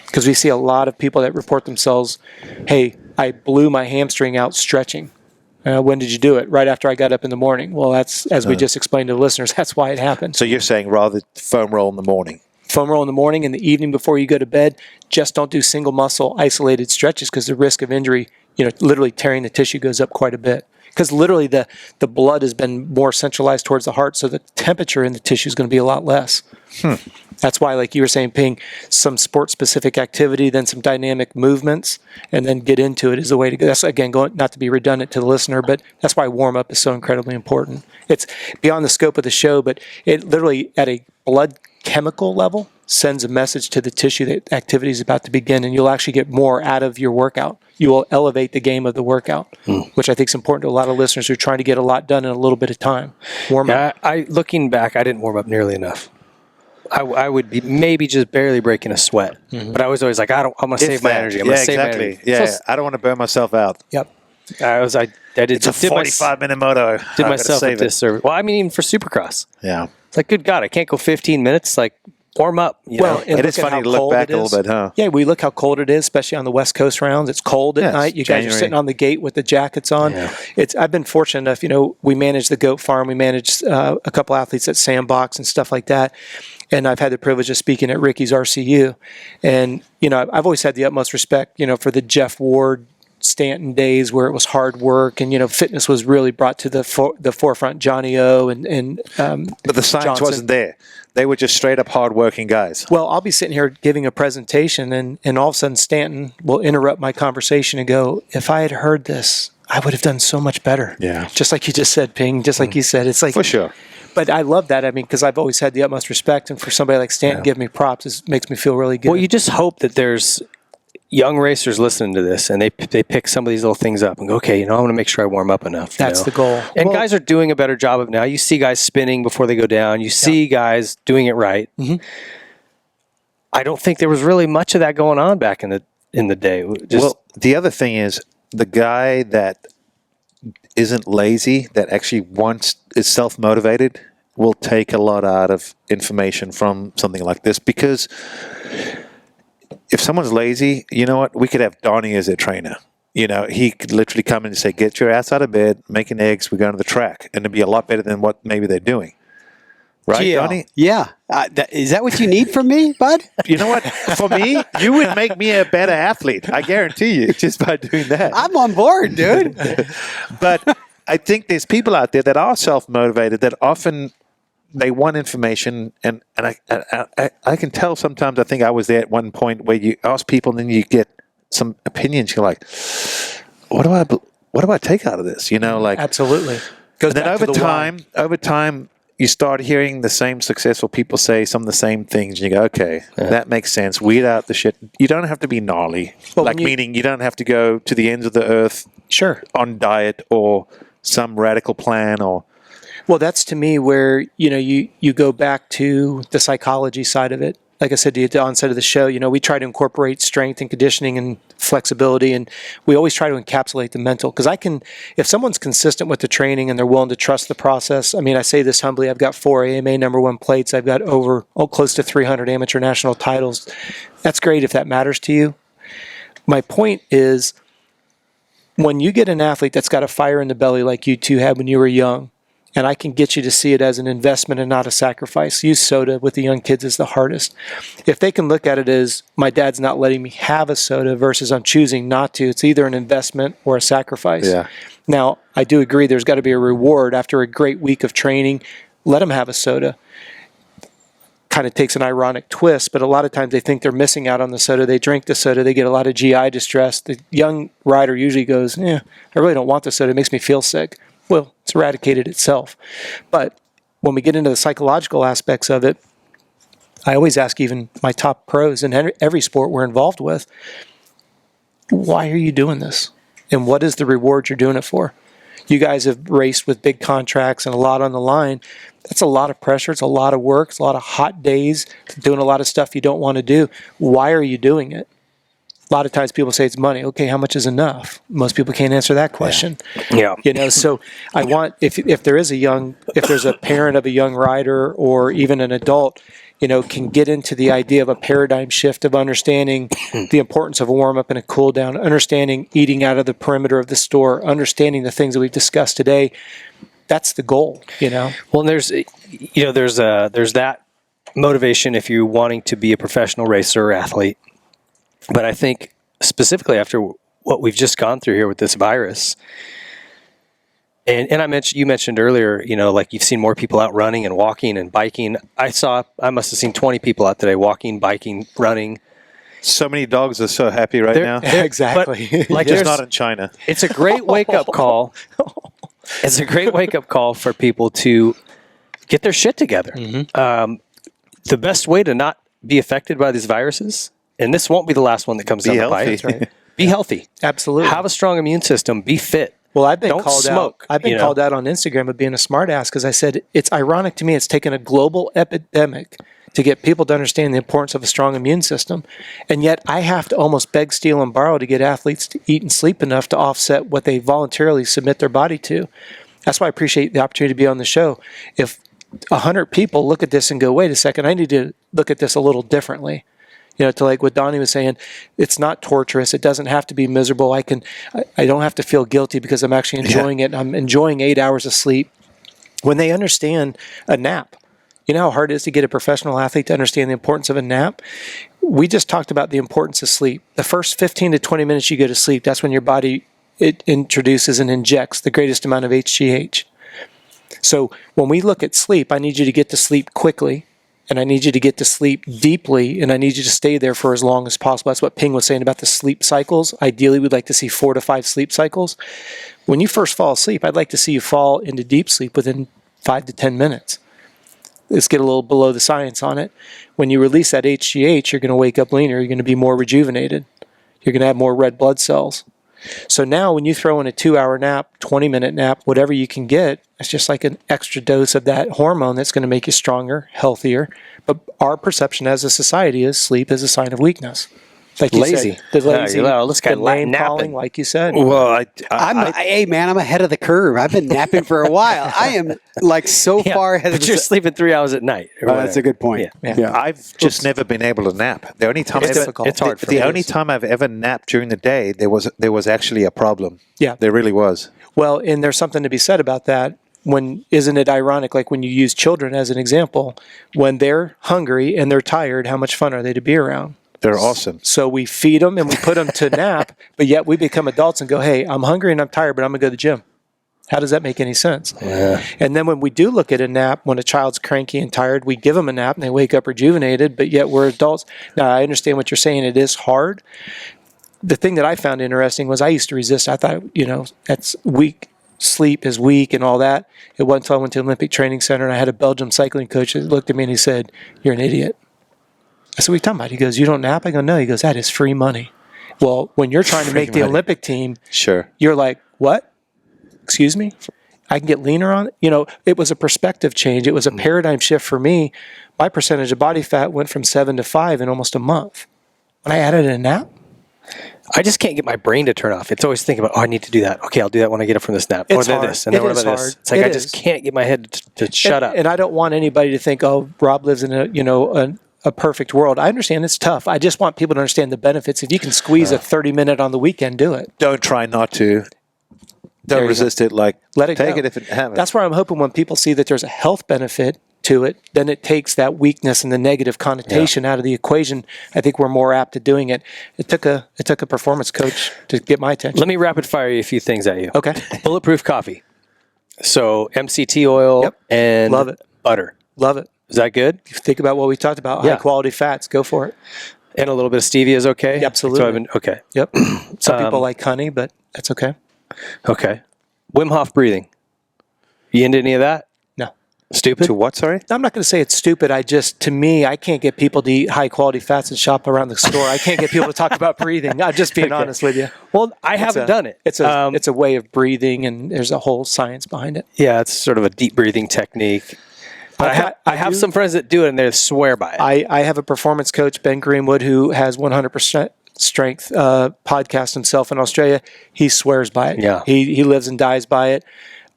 Because we see a lot of people that report themselves, hey, I blew my hamstring out stretching. When did you do it? Right after I got up in the morning. Well, that's, as we just explained to the listeners, that's why it happened. So you're saying rather foam roll in the morning? Foam roll in the morning, in the evening before you go to bed. Just don't do single muscle isolated stretches because the risk of injury, literally tearing the tissue goes up quite a bit. Because literally the blood has been more centralized towards the heart, so the temperature in the tissue is going to be a lot less. That's why, like you were saying, Ping, some sport-specific activity, then some dynamic movements, and then get into it is the way to go. That's, again, not to be redundant to the listener, but that's why warm-up is so incredibly important. It's beyond the scope of the show, but it literally, at a blood chemical level, sends a message to the tissue that activity is about to begin, and you'll actually get more out of your workout. You will elevate the game of the workout, which I think is important to a lot of listeners who are trying to get a lot done in a little bit of time. Warm up. Looking back, I didn't warm up nearly enough. I would be maybe just barely breaking a sweat, but I was always like, I'm going to save my energy. I'm going to save my energy. Yeah, I don't want to burn myself out. Yep. I did. It's a 45-minute moto. Did myself a disservice. Well, I mean, even for Supercross. Yeah. It's like, good God, I can't go 15 minutes. Like, warm up. It is funny to look back a little bit, huh? Yeah, we look how cold it is, especially on the West Coast rounds. It's cold at night. You guys are sitting on the gate with the jackets on. Yeah. I've been fortunate enough, we manage the goat farm. We manage a couple athletes at Sandbox and stuff like that. And I've had the privilege of speaking at Ricky's RCU. And, I've always had the utmost respect, for the Jeff Ward, Stanton days where it was hard work and, fitness was really brought to the forefront. Johnny O and But the science Johnson. wasn't there. They were just straight up hardworking guys. Well, I'll be sitting here giving a presentation and all of a sudden Stanton will interrupt my conversation and go, if I had heard this, I would have done so much better. Yeah. Just like you just said, Ping, just like you said. It's like, For sure. But I love that. I mean, because I've always had the utmost respect. And for somebody like Stanton give me props, it makes me feel really good. Well, you just hope that there's young racers listening to this and they pick some of these little things up and go, okay, I want to make sure I warm up enough. That's the goal. And guys are doing a better job of now. You see guys spinning before they go down. You see guys doing it right. Mm-hmm. I don't think there was really much of that going on back in the day. Well, the other thing is the guy that isn't lazy, that actually is self-motivated, will take a lot out of information from something like this. Because if someone's lazy, you know what? We could have Donnie as a trainer. He could literally come in and say, get your ass out of bed, making eggs, we're going to the track. And it'd be a lot better than what maybe they're doing. Right, Donnie? Yeah. Is that what you need from me, bud? You know what? For me, you would make me a better athlete. I guarantee you, just by doing that. I'm on board, dude. But I think there's people out there that are self-motivated that often they want information, and I can tell sometimes. I think I was there at one point where you ask people and then you get some opinions. You're like, what do I take out of this? Absolutely. And then over time, you start hearing the same successful people say some of the same things, and you go, okay, that makes sense. Weed out the shit. You don't have to be gnarly. Meaning you don't have to go to the ends of the earth on diet or some radical plan or... Well, that's to me where, you go back to the psychology side of it. Like I said to you at the onset of the show, we try to incorporate strength and conditioning and flexibility, and we always try to encapsulate the mental. Because if someone's consistent with the training and they're willing to trust the process, I say this humbly, I've got 4 AMA #1 plates, I've got close to 300 amateur national titles. That's great if that matters to you. My point is, when you get an athlete that's got a fire in the belly like you two had when you were young, and I can get you to see it as an investment and not a sacrifice. Use soda with the young kids is the hardest. If they can look at it as my dad's not letting me have a soda versus I'm choosing not to, it's either an investment or a sacrifice. Yeah. Now, I do agree there's got to be a reward after a great week of training. Let them have a soda. Kind of takes an ironic twist, but a lot of times they think they're missing out on the soda. They drink the soda. They get a lot of GI distress. The young rider usually goes, I really don't want the soda. It makes me feel sick. Well, it's eradicated itself. But when we get into the psychological aspects of it, I always ask even my top pros in every sport we're involved with, why are you doing this? And what is the reward you're doing it for? You guys have raced with big contracts and a lot on the line. That's a lot of pressure. It's a lot of work. It's a lot of hot days, doing a lot of stuff you don't want to do. Why are you doing it? A lot of times people say it's money. Okay, how much is enough? Most people can't answer that question. Yeah. So I want, if there's a parent of a young rider or even an adult, can get into the idea of a paradigm shift of understanding the importance of a warm up and a cool down, understanding eating out of the perimeter of the store, understanding the things that we've discussed today. That's the goal, Well, there's that motivation if you're wanting to be a professional racer or athlete. But I think specifically after what we've just gone through here with this virus, and you mentioned earlier, like you've seen more people out running and walking and biking. I must have seen 20 people out today walking, biking, running. So many dogs are so happy right now. Exactly. Like Just not in China. It's a great wake-up call. It's a great wake-up call for people to get their shit together. Mm-hmm. The best way to not be affected by these viruses, and this won't be the last one that comes down the pipe. Right? Be healthy. Absolutely. Have a strong immune system. Be fit. Well, I've been Don't called smoke, out. I've been called out on Instagram of being a smartass because I said it's ironic to me. It's taken a global epidemic to get people to understand the importance of a strong immune system, and yet I have to almost beg, steal, and borrow to get athletes to eat and sleep enough to offset what they voluntarily submit their body to. That's why I appreciate the opportunity to be on the show. If 100 people look at this and go, "Wait a second, I need to look at this a little differently." To like what Donnie was saying, it's not torturous. It doesn't have to be miserable. I don't have to feel guilty because I'm actually enjoying it. I'm enjoying 8 hours of sleep. When they understand a nap, you know how hard it is to get a professional athlete to understand the importance of a nap? we just talked about the importance of sleep. The first 15 to 20 minutes you go to sleep, that's when your body, it introduces and injects the greatest amount of HGH. So when we look at sleep, I need you to get to sleep quickly, and I need you to get to sleep deeply, and I need you to stay there for as long as possible. That's what Ping was saying about the sleep cycles. Ideally, we'd like to see 4 to 5 sleep cycles. When you first fall asleep, I'd like to see you fall into deep sleep within 5 to 10 minutes. Let's get a little below the science on it. When you release that HGH, you're going to wake up leaner. You're going to be more rejuvenated. You're going to have more red blood cells. So now when you throw in a 2-hour nap, 20-minute nap, whatever you can get, it's just like an extra dose of that hormone that's going to make you stronger, healthier. But our perception as a society is sleep is a sign of weakness. Like you Lazy. said, the lazy, This guy the name napping. calling, like you said. Well, Hey man, I'm ahead of the curve. I've been napping for a while. I am like so far ahead of But you're sleeping 3 hours at night. or That's a whatever. good point. Yeah. I've just never been able to nap. The only time It's I've ever, difficult. It's hard for the me. only time I've ever napped during the day, there was actually a problem. Yeah. There really was. Well, and there's something to be said about that. Isn't it ironic, like when you use children as an example, when they're hungry and they're tired, how much fun are they to be around? They're awesome. So we feed them and we put them to nap, but yet we become adults and go, hey, I'm hungry and I'm tired, but I'm going to go to the gym. How does that make any sense? Yeah. And then when we do look at a nap, when a child's cranky and tired, we give them a nap and they wake up rejuvenated, but yet we're adults. Now, I understand what you're saying. It is hard. The thing that I found interesting was I used to resist. I thought, that's weak. Sleep is weak and all that. It wasn't until I went to the Olympic Training Center and I had a Belgium cycling coach that looked at me and he said, you're an idiot. I said, what are you talking about? He goes, you don't nap? I go, no. He goes, that is free money. Well, when you're trying to make the Olympic team, Sure. you're like, what? Excuse me? I can get leaner on it? It was a perspective change. It was a paradigm shift for me. My percentage of body fat went from 7 to 5 in almost a month. When I added a nap, I just can't get my brain to turn off. It's always thinking about, I need to do that. Okay, I'll do that when I get up from this nap. It's or then hard. this, and then It what is about hard. this? It's like It I just is. can't get my head to shut up. And I don't want anybody to think, oh, Rob lives in a perfect world. I understand it's tough. I just want people to understand the benefits. If you can squeeze a 30-minute on the weekend, do it. Don't try not to. There Don't you resist it. Like, Let it take go. it if it happens. That's where I'm hoping when people see that there's a health benefit to it, then it takes that weakness and the negative connotation out of the equation. I think we're more apt to doing it. It took a performance coach to get my attention. Let me rapid fire you a few things at you. Okay. Bulletproof coffee. So MCT oil Yep. and Love it. butter. Love it. Is that good? Think about what we talked about. Yeah. High quality fats. Go for it. And a little bit of stevia is okay? Yeah, absolutely. So okay. Yep. Some people like honey, but that's okay. Okay. Wim Hof breathing. You into any of that? No. Stupid? To what, sorry? I'm not going to say it's stupid. To me, I can't get people to eat high quality fats and shop around the store. I can't get people to talk about breathing. I'm just being honest with you. Well, I haven't done it. It's a way of breathing, and there's a whole science behind it. Yeah, it's sort of a deep breathing technique. But I have some friends that do it and they swear by it. I have a performance coach, Ben Greenwood, who has 100% strength podcast himself in Australia. He swears by it. Yeah. He lives and dies by it.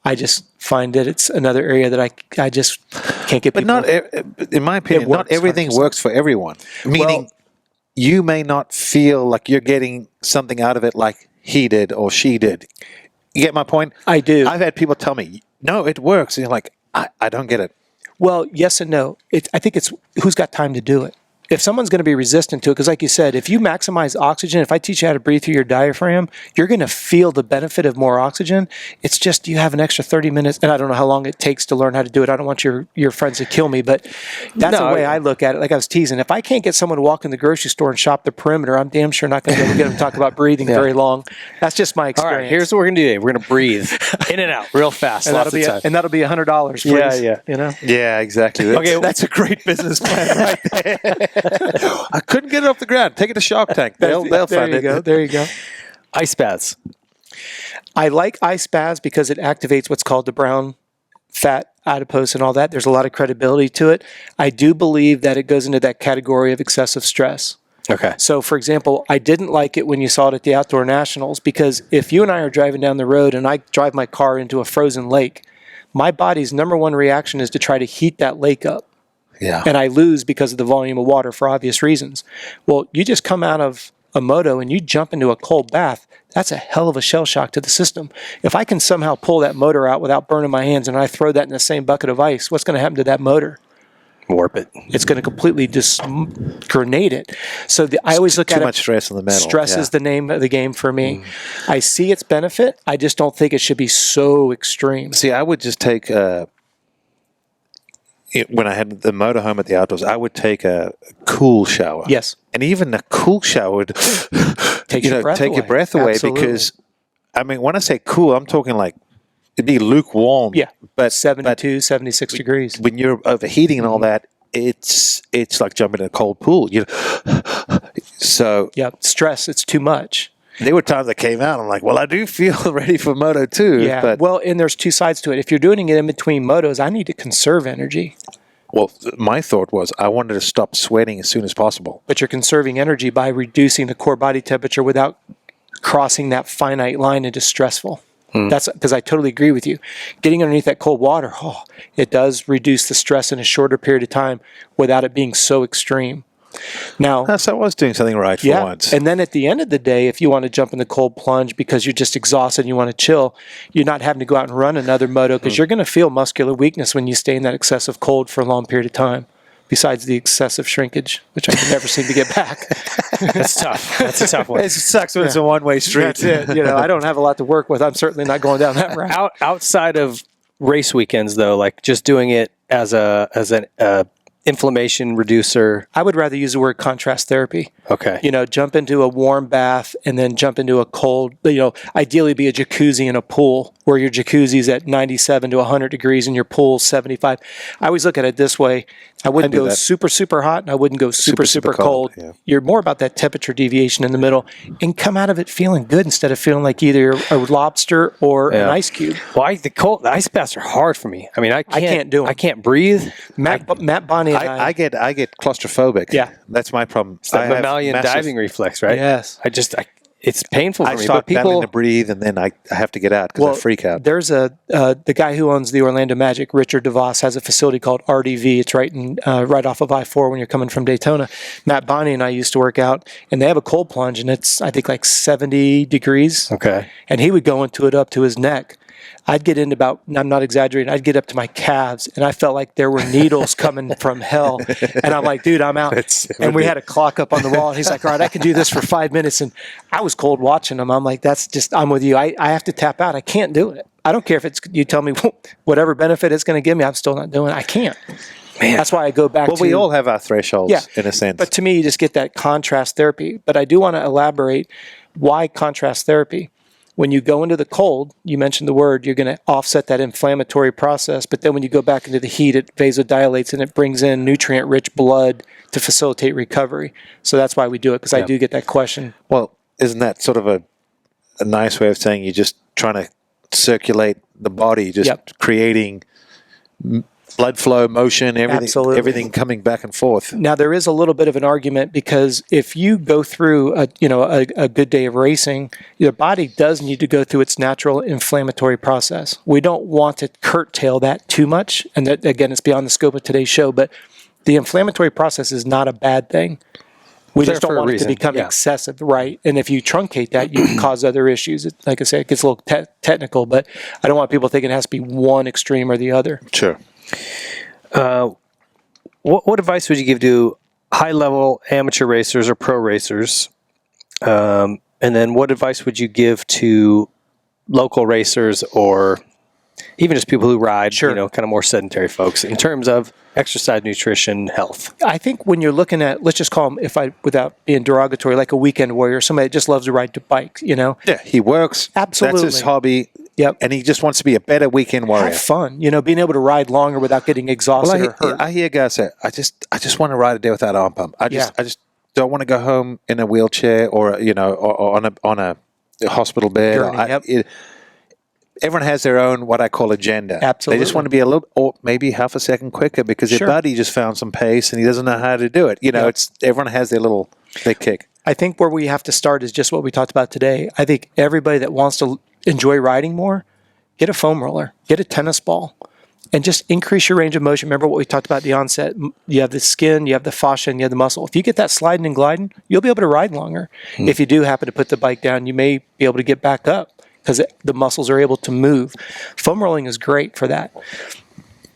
I just find that it's another area that I just can't get But people. in my opinion, not works everything 100%. works for everyone. Meaning, you may not feel like you're getting something out of it like he did or she did. You get my point? I do. I've had people tell me, no, it works. And you're like, I don't get it. Well, yes and no. I think it's who's got time to do it. If someone's going to be resistant to it, because like you said, if you maximize oxygen, if I teach you how to breathe through your diaphragm, you're going to feel the benefit of more oxygen. It's just you have an extra 30 minutes, and I don't know how long it takes to learn how to do it. I don't want your friends to kill me, but that's the way I look at it. Like I was teasing, if I can't get someone to walk in the grocery store and shop the perimeter, I'm damn sure not going to be able to get them to talk about breathing very long. That's just my All experience. right, here's what we're going to do today. We're going to breathe in and out real fast. and Lots that'll of time. be $100. Please. Yeah. You know. Yeah, exactly. Okay, That's a great business plan right there. I couldn't get it off the ground. Take it to Shark Tank. They'll find it. There you go. Ice baths. I like ice baths because it activates what's called the brown fat adipose and all that. There's a lot of credibility to it. I do believe that it goes into that category of excessive stress. Okay. So, for example, I didn't like it when you saw it at the Outdoor Nationals because if you and I are driving down the road and I drive my car into a frozen lake, my body's number one reaction is to try to heat that lake up. Yeah. And I lose because of the volume of water for obvious reasons. Well, you just come out of a moto and you jump into a cold bath, that's a hell of a shell shock to the system. If I can somehow pull that motor out without burning my hands and I throw that in the same bucket of ice, what's going to happen to that motor? warp it. It's going to completely just grenade it. So I always look at Too it. much stress on the metal. Stress is the name of the game for me. I see its benefit. I just don't think it should be so extreme. See, I would just take when I had the motorhome at the outdoors, I would take a cool shower. Yes. And even a cool shower would Take your breath away. Absolutely. Because, I mean, when I say cool, I'm talking like it'd be lukewarm. Yeah. But 72, 76 degrees. when you're overheating and all that, it's like jumping in a cold pool. So Yeah. Stress, it's too much. there were times I came out, I'm like, well, I do feel ready for Moto 2. Yeah. But, Well, and there's two sides to it. If you're doing it in between motos, I need to conserve energy. well, my thought was I wanted to stop sweating as soon as possible. But you're conserving energy by reducing the core body temperature without crossing that finite line into stressful. That's because I totally agree with you. Getting underneath that cold water, it does reduce the stress in a shorter period of time without it being so extreme. Now, So I was doing something right for once. and then at the end of the day, if you want to jump in the cold plunge because you're just exhausted and you want to chill, you're not having to go out and run another moto because you're going to feel muscular weakness when you stay in that excessive cold for a long period of time. Besides the excessive shrinkage, which I can never seem to get back. That's tough. That's a tough one. It sucks when it's a one-way street. That's it. I don't have a lot to work with. I'm certainly not going down that route. Outside of race weekends, though, like just doing it as an inflammation reducer. I would rather use the word contrast therapy. Okay. Jump into a warm bath and then jump into a cold, ideally be a jacuzzi in a pool where your jacuzzi's at 97 to 100 degrees and your pool's 75. I always look at it this way. I wouldn't go super, super hot and I wouldn't go super, super cold. Yeah. You're more about that temperature deviation in the middle and come out of it feeling good instead of feeling like either a lobster or an ice cube. Well, the ice baths are hard for me. I mean, I can't do 'em. I can't breathe. Matt Bonney and I get claustrophobic. Yeah. That's my problem. It's the mammalian diving reflex, right? Yes. It's painful for I me. start But people, battling to breathe, and then I have to get out because I freak out. There's the guy who owns the Orlando Magic, Richard DeVos, has a facility called RDV. It's right off of I-4 when you're coming from Daytona. Matt Bonney and I used to work out, and they have a cold plunge, and it's, I think, like 70 degrees. okay. And he would go into it up to his neck. I'd get into about, I'm not exaggerating, I'd get up to my calves, and I felt like there were needles coming from hell. And I'm like, dude, I'm out. And we had a clock up on the wall, and he's like, all right, I can do this for 5 minutes. And I was cold watching him. I'm like, I'm with you. I have to tap out. I can't do it. I don't care if you tell me whatever benefit it's going to give me, I'm still not doing it. I can't. Man. That's why I go back to... Well, we all have our thresholds, in a sense. But to me, you just get that contrast therapy. But I do want to elaborate why contrast therapy. When you go into the cold, you mentioned the word, you're going to offset that inflammatory process. But then when you go back into the heat, it vasodilates and it brings in nutrient-rich blood to facilitate recovery. So that's why we do it, because I do get that question. Well, isn't that sort of a nice way of saying you're just trying to circulate the body, just creating blood flow, motion, everything coming back and forth. Now, there is a little bit of an argument because if you go through a good day of racing, your body does need to go through its natural inflammatory process. We don't want to curtail that too much. And that, again, it's beyond the scope of today's show, but the inflammatory process is not a bad thing. We just don't want it to become excessive, right? And if you truncate that, you can cause other issues. Like I said, it gets a little technical, but I don't want people thinking it has to be one extreme or the other. Sure. What advice would you give to high-level amateur racers or pro racers? And then what advice would you give to local racers or even just people who ride, kind of more sedentary folks in terms of exercise, nutrition, health? I think when you're looking at, let's just call them, without being derogatory, like a weekend warrior, somebody that just loves to ride the bike, Yeah, he works. Absolutely. That's his hobby. Yep. And he just wants to be a better weekend warrior. Have fun, being able to ride longer without getting exhausted or hurt. I hear guys say, I just want to ride a day without arm pump. I just don't want to go home in a wheelchair or on a hospital bed. Everyone has their own, what I call, agenda. Absolutely. They just want to be a little, or maybe half a second quicker because their buddy just found some pace and he doesn't know how to do it. Everyone has their kick. I think where we have to start is just what we talked about today. I think everybody that wants to enjoy riding more, get a foam roller, get a tennis ball, and just increase your range of motion. Remember what we talked about at the onset. You have the skin, you have the fascia, and you have the muscle. If you get that sliding and gliding, you'll be able to ride longer. If you do happen to put the bike down, you may be able to get back up because the muscles are able to move. Foam rolling is great for that.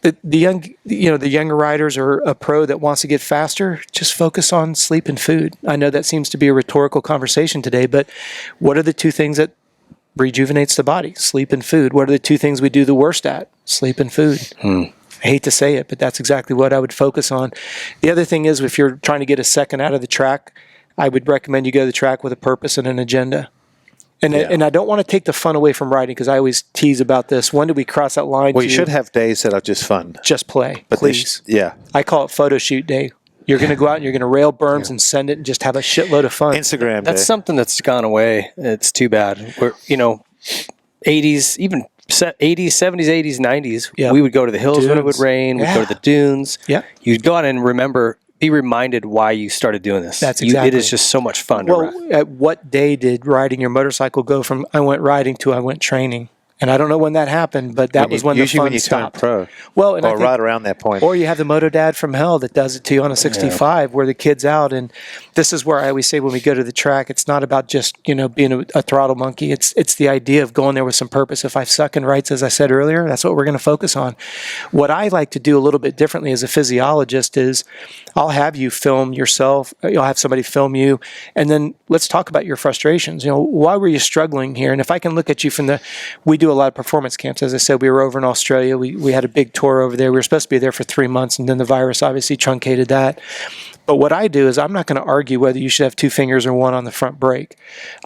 the young, the younger riders or a pro that wants to get faster, just focus on sleep and food. I know that seems to be a rhetorical conversation today, but what are the two things that rejuvenates the body? Sleep and food. What are the two things we do the worst at? Sleep and food. I hate to say it, but that's exactly what I would focus on. The other thing is, if you're trying to get a second out of the track, I would recommend you go to the track with a purpose and an agenda. And I don't want to take the fun away from riding, because I always tease about this. When do we cross that line? Well, you should have days that are just fun. Just play, But please. yeah. I call it photo shoot day. You're going to go out and you're going to rail berms and send it and just have a shitload of fun. Instagram That's day. something that's gone away. It's too bad. We're, 80s, even 80s, 70s, 80s, 90s, Yeah. we would go to the hills when it would Dunes. rain. We'd go Yeah. to the dunes. Yeah. You'd go out and be reminded why you started doing this. That's It exactly. is just so much fun to ride. Well, at what day did riding your motorcycle go from I went riding to I went training? And I don't know when that happened, but that was when the usually fun when you stopped. turn pro. Well, and I Or think- right around that point. Or you have the Moto dad from hell that does it to you on a 65 where the kid's out. And this is where I always say when we go to the track, it's not about just, being a throttle monkey. It's the idea of going there with some purpose. If I suck in rights, as I said earlier, that's what we're going to focus on. What I like to do a little bit differently as a physiologist is I'll have you film yourself. You'll have somebody film you. And then let's talk about your frustrations. Why were you struggling here? And if I can look at you we do a lot of performance camps. As I said, we were over in Australia. We had a big tour over there. We were supposed to be there for 3 months, and then the virus obviously truncated that. But what I do is I'm not going to argue whether you should have 2 fingers or 1 on the front brake.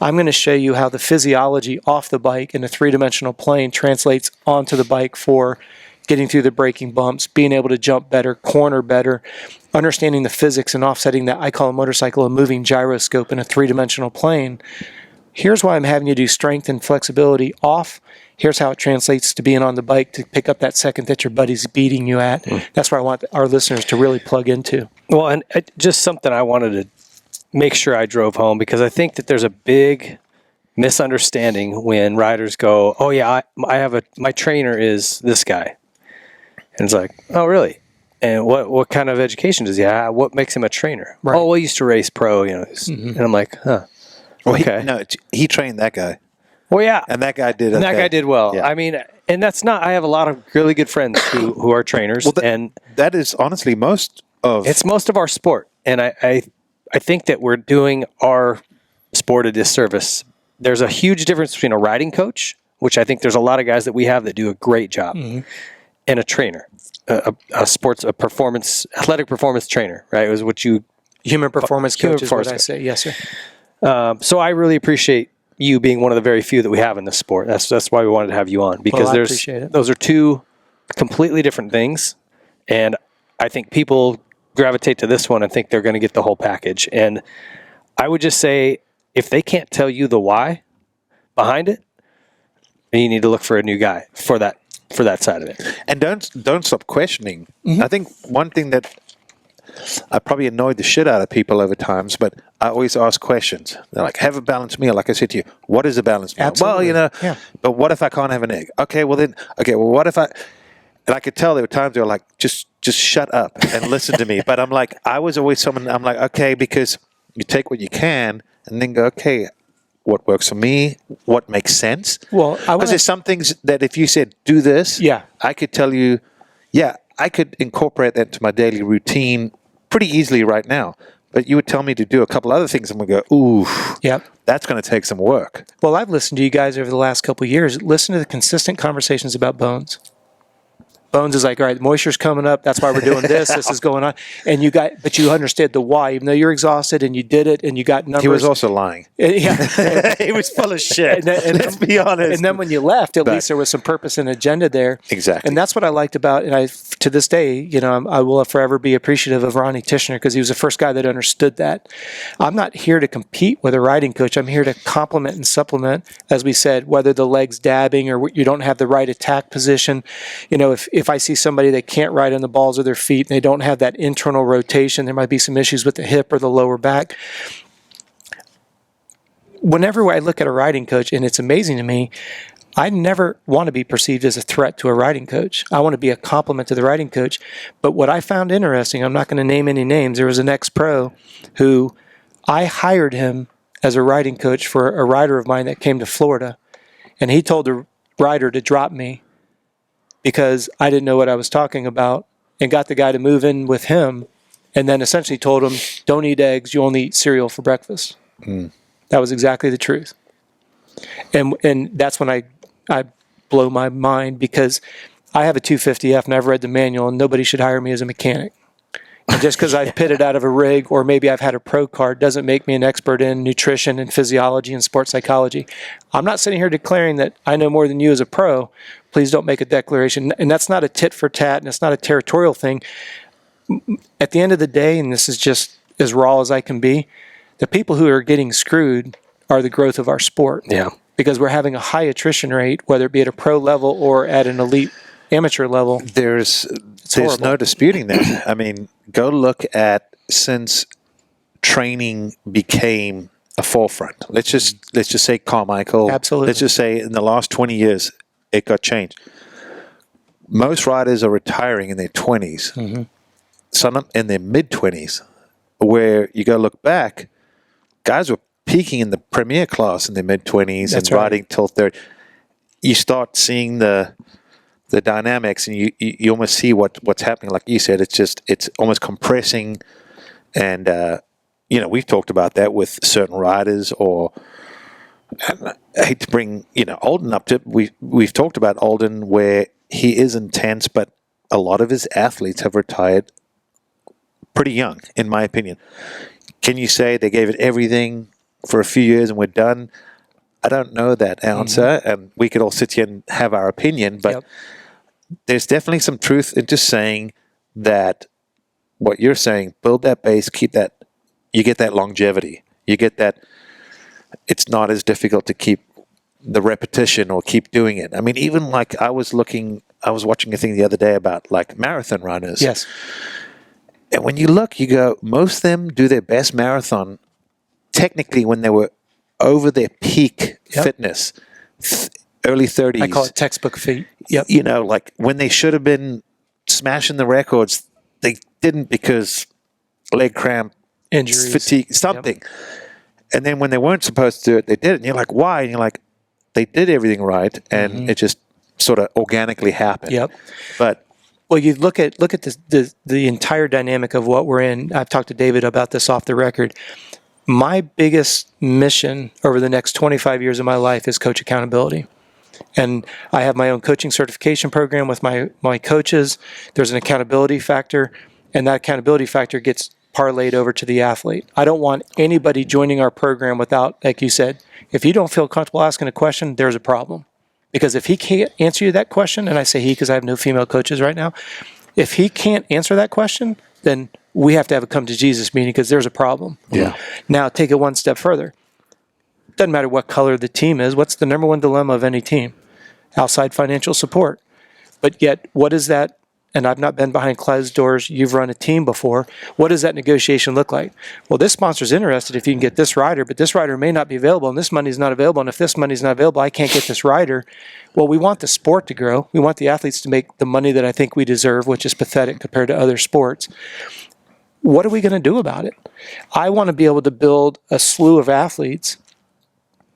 I'm going to show you how the physiology off the bike in a 3-dimensional plane translates onto the bike for getting through the braking bumps, being able to jump better, corner better, understanding the physics and offsetting that. I call a motorcycle a moving gyroscope in a 3-dimensional plane. Here's why I'm having you do strength and flexibility off. Here's how it translates to being on the bike to pick up that second that your buddy's beating you at. That's where I want our listeners to really plug into. Well, and just something I wanted to make sure I drove home, because I think that there's a big misunderstanding when riders go, "Oh yeah, my trainer is this guy," and it's like, "Oh really? And what kind of education does he have? What makes him a trainer?" Right. "Oh, well, he used to race pro, And I'm like, "Huh, Well, okay." he trained that guy. Well, yeah, And that guy did and that okay. guy did well. Yeah. I mean, and that's not. I have a lot of really good friends who are trainers, and That is honestly most of... it's most of our sport. And I think that we're doing our sport a disservice. There's a huge difference between a riding coach, which I think there's a lot of guys that we have that do a great job, and a trainer, a athletic performance trainer, right? It was what you... Human performance Human coach is what performance I say. Yes, sir. So I really appreciate you being one of the very few that we have in this sport. That's why we wanted to have you on, because I appreciate it. those are 2 completely different things, and I think people gravitate to this one and think they're going to get the whole package. And I would just say, if they can't tell you the why behind it, then you need to look for a new guy for that side of it. And don't stop questioning. I think one thing that I probably annoyed the shit out of people over times, but I always ask questions. They're like, have a balanced meal. Like I said to you, what is a balanced meal? Absolutely. Well, Yeah. but what if I can't have an egg? Okay, well, what if I... And I could tell there were times they were like, just shut up and listen to me. But I'm like, I was always someone, I'm like, okay, because you take what you can and then go, okay, what works for me? What makes sense? Well, Because there's some things that if you said, do this, Yeah. I could tell you, yeah, I could incorporate that into my daily routine pretty easily right now. But you would tell me to do a couple other things and we go, ooh, Yep. that's going to take some work. Well, I've listened to you guys over the last couple of years. Listen to the consistent conversations about bones. Bones is like, all right, moisture's coming up. That's why we're doing this. This is going on. And but you understood the why, even though you're exhausted and you did it and you got numbers. He was also lying. Yeah. He was full of shit. And Let's be honest. And then when you left, at least there was some purpose and agenda there. Exactly. And that's what I liked about, and to this day, I will forever be appreciative of Ronnie Tishner because he was the first guy that understood that. I'm not here to compete with a riding coach. I'm here to complement and supplement, as we said, whether the leg's dabbing or you don't have the right attack position. If I see somebody that can't ride on the balls of their feet and they don't have that internal rotation, there might be some issues with the hip or the lower back. Whenever I look at a riding coach, and it's amazing to me, I never want to be perceived as a threat to a riding coach. I want to be a complement to the riding coach. But what I found interesting, I'm not going to name any names, there was an ex-pro who I hired him as a riding coach for a rider of mine that came to Florida. And he told the rider to drop me because I didn't know what I was talking about, and got the guy to move in with him, and then essentially told him, don't eat eggs, you only eat cereal for breakfast. That was exactly the truth. And that's when I blow my mind, because I have a 250F and I've read the manual, and nobody should hire me as a mechanic. And just because I've pitted out of a rig, or maybe I've had a pro card, doesn't make me an expert in nutrition and physiology and sports psychology. I'm not sitting here declaring that I know more than you as a pro. Please don't make a declaration. And that's not a tit for tat, and it's not a territorial thing. At the end of the day, and this is just as raw as I can be, the people who are getting screwed are the growth of our sport. Yeah. Because we're having a high attrition rate, whether it be at a pro level or at an elite amateur level. There's horrible. no disputing that. I mean, go look at since training became a forefront. Let's just say Carmichael. Absolutely. Let's just say in the last 20 years, it got changed. Most riders are retiring in their 20s, some in their mid-20s, where you go look back, guys were peaking in the premier class in their mid-20s and riding till 30. You start seeing the dynamics, and you almost see what's happening. Like you said, it's almost compressing, and we've talked about that with certain riders. Or I hate to bring Olden up to. We've talked about Olden, where he is intense, but a lot of his athletes have retired pretty young, in my opinion. Can you say they gave it everything for a few years and we're done? I don't know that answer, and we could all sit here and have our opinion, but there's definitely some truth in just saying that what you're saying, build that base, keep that, you get that longevity. You get that it's not as difficult to keep the repetition or keep doing it. I mean, even like I was watching a thing the other day about like marathon runners. Yes. And when you look, you go, most of them do their best marathon technically when they were over their peak fitness, early 30s. I call it textbook feet. Yep. Like when they should have been smashing the records, they didn't because leg cramp, injuries, fatigue, something. And then when they weren't supposed to do it, they did it. And you're like, why? And you're like, they did everything right, and it just sort of organically happened. Yep. But well, you look at the entire dynamic of what we're in. I've talked to David about this off the record. My biggest mission over the next 25 years of my life is coach accountability. And I have my own coaching certification program with my coaches. There's an accountability factor, and that accountability factor gets parlayed over to the athlete. I don't want anybody joining our program without, like you said, if you don't feel comfortable asking a question, there's a problem. Because if he can't answer you that question, and I say he because I have no female coaches right now, if he can't answer that question, then we have to have a come to Jesus meeting because there's a problem. Yeah. Now take it one step further. Doesn't matter what color the team is. What's the number one dilemma of any team? Outside financial support. But yet, what is that? And I've not been behind closed doors. You've run a team before. What does that negotiation look like? Well, this sponsor's interested if you can get this rider, but this rider may not be available, and this money's not available. And if this money's not available, I can't get this rider. Well, we want the sport to grow. We want the athletes to make the money that I think we deserve, which is pathetic compared to other sports. What are we going to do about it? I want to be able to build a slew of athletes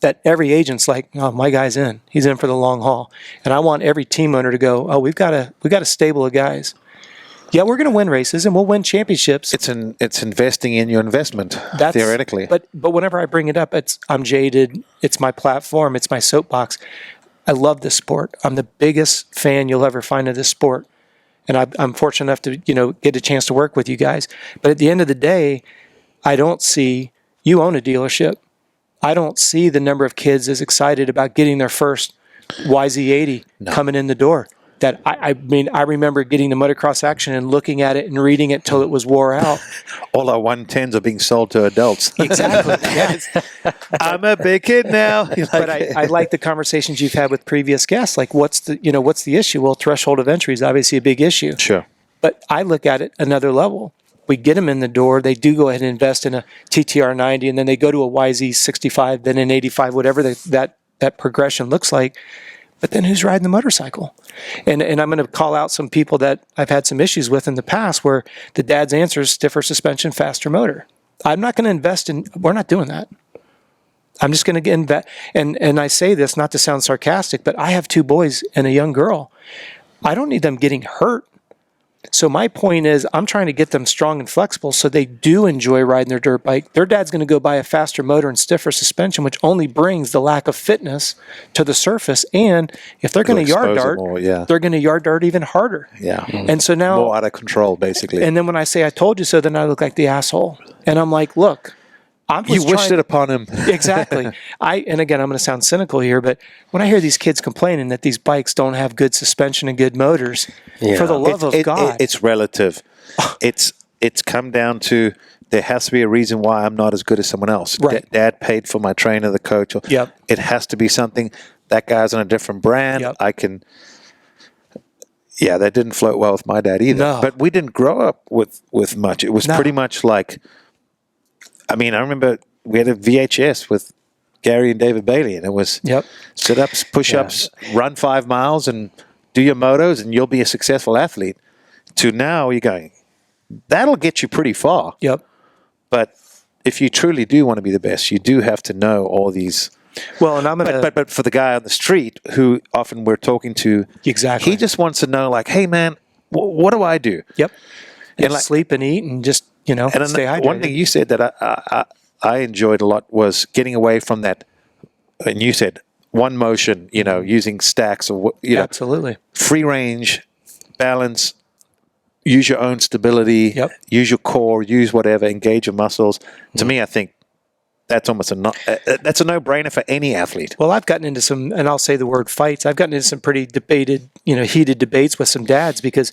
that every agent's like, oh, my guy's in. He's in for the long haul. And I want every team owner to go, oh, we've got a stable of guys. Yeah, we're going to win races and we'll win championships. it's investing in your investment, theoretically. But whenever I bring it up, I'm jaded. It's my platform. It's my soapbox. I love this sport. I'm the biggest fan you'll ever find of this sport. And I'm fortunate enough to get a chance to work with you guys. But at the end of the day, I don't see, you own a dealership. I don't see the number of kids as excited about getting their first YZ80 coming in the door. That I mean, I remember getting the Motocross Action and looking at it and reading it till it was wore out. All our 110s are being sold to adults. Exactly. Yes. I'm a big kid now. But I like the conversations you've had with previous guests. Like, what's the issue? Well, threshold of entry is obviously a big issue. Sure. But I look at it another level. We get them in the door. They do go ahead and invest in a TTR 90, and then they go to a YZ 65, then an 85, whatever that progression looks like. But then who's riding the motorcycle? And I'm going to call out some people that I've had some issues with in the past where the dad's answer is stiffer suspension, faster motor. I'm not going to invest in, we're not doing that. I'm just going to invest. And I say this not to sound sarcastic, but I have two boys and a young girl. I don't need them getting hurt. So my point is, I'm trying to get them strong and flexible so they do enjoy riding their dirt bike. Their dad's going to go buy a faster motor and stiffer suspension, which only brings the lack of fitness to the surface. And if they're going to yard dart, they're going to yard dart even harder. Yeah. And so now... more out of control, basically. And then when I say I told you so, then I look like the asshole. And I'm like, look... You wished it upon him. Exactly. And again, I'm going to sound cynical here, but when I hear these kids complaining that these bikes don't have good suspension and good motors, for the love of God. It's relative. It's come down to there has to be a reason why I'm not as good as someone else. Right. Dad paid for my trainer, the coach. Yep. It has to be something. That guy's on a different brand. Yep. I can... Yeah, that didn't float well with my dad either. No. But we didn't grow up with much. It was pretty much like... I mean, I remember we had a VHS with Gary and David Bailey, and it was sit-ups, push-ups, run 5 miles, and do your motos, and you'll be a successful athlete. To now, you're going, that'll get you pretty far. Yep. But if you truly do want to be the best, you do have to know all these. Well, and I'm gonna. But for the guy on the street who often we're talking to, exactly, he just wants to know, like, hey man, what do I do? Yep. And like, sleep and eat and just stay hydrated. One thing you said that I enjoyed a lot was getting away from that. And you said one motion, using stacks or absolutely free range, balance. Use your own stability. Yep. Use your core. Use whatever. Engage your muscles. To me, I think that's almost that's a no-brainer for any athlete. Well, I've gotten into some, and I'll say the word fights. I've gotten into some pretty heated debates with some dads because,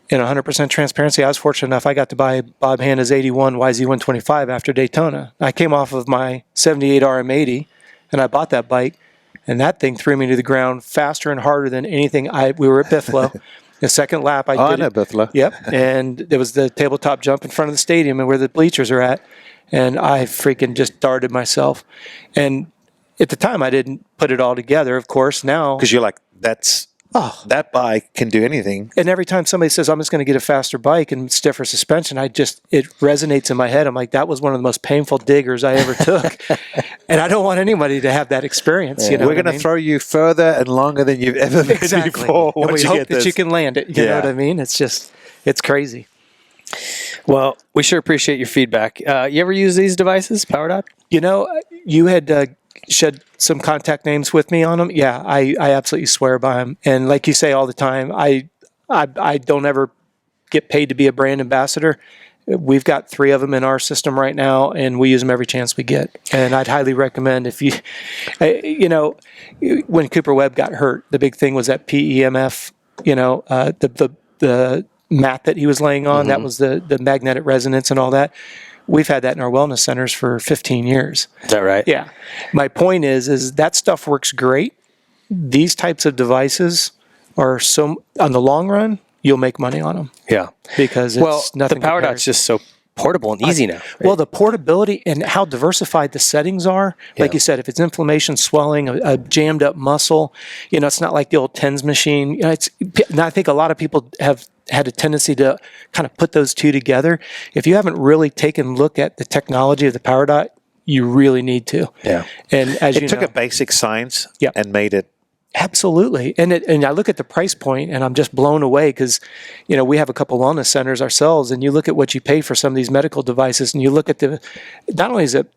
100% transparency, I was fortunate enough. I got to buy Bob Hanna's 81 YZ125 after Daytona. I came off of my 78 RM80, and I bought that bike, and that thing threw me to the ground faster and harder than anything. We were at Buffalo. The second lap, I did it. Buffalo. Yep, and there was the tabletop jump in front of the stadium and where the bleachers are at, and I freaking just darted myself. And at the time, I didn't put it all together, of course. Now, because you're like, that bike can do anything. And every time somebody says, I'm just going to get a faster bike and stiffer suspension, it resonates in my head. I'm like, that was one of the most painful diggers I ever took. And I don't want anybody to have that experience. We're going to throw you further and longer than you've ever been before. And we hope that you can land it. You know what I mean? It's crazy. Well, we sure appreciate your feedback. You ever use these devices, PowerDot? You had shed some contact names with me on them. Yeah, I absolutely swear by them. And like you say all the time, I don't ever get paid to be a brand ambassador. We've got 3 of them in our system right now, and we use them every chance we get. And I'd highly recommend if when Cooper Webb got hurt, the big thing was that PEMF, the mat that he was laying on, that was the magnetic resonance and all that. We've had that in our wellness centers for 15 years. Is that right? Yeah. My point is that stuff works great. These types of devices are on the long run, you'll make money on them. Yeah. Because it's nothing the PowerDot's just so portable and easy now. Right? Well, the portability and how diversified the settings are. Like you said, if it's inflammation, swelling, a jammed up muscle, it's not like the old TENS machine. I think a lot of people have had a tendency to kind of put those two together. If you haven't really taken a look at the technology of the PowerDot, you really need to. Yeah. And as it took a basic science and made it. Absolutely. And I look at the price point and I'm just blown away because, we have a couple wellness centers ourselves, and you look at what you pay for some of these medical devices, and you look at not only is it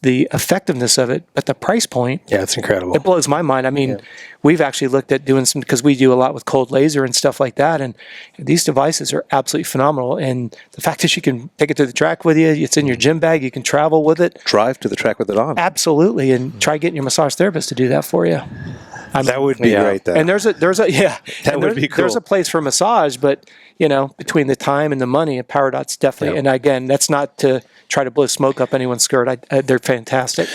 the effectiveness of it, but the price point. Yeah, it's incredible. It blows my mind. I mean, we've actually looked at doing some, because we do a lot with cold laser and stuff like that, and these devices are absolutely phenomenal. And the fact that you can take it to the track with you, it's in your gym bag, you can travel with it. Drive to the track with it on. Absolutely, and try getting your massage therapist to do that for you. That would be great, though. And there's a that would be cool. There's a place for massage, but between the time and the money, a PowerDot's definitely. And again, that's not to try to blow smoke up anyone's skirt. They're fantastic.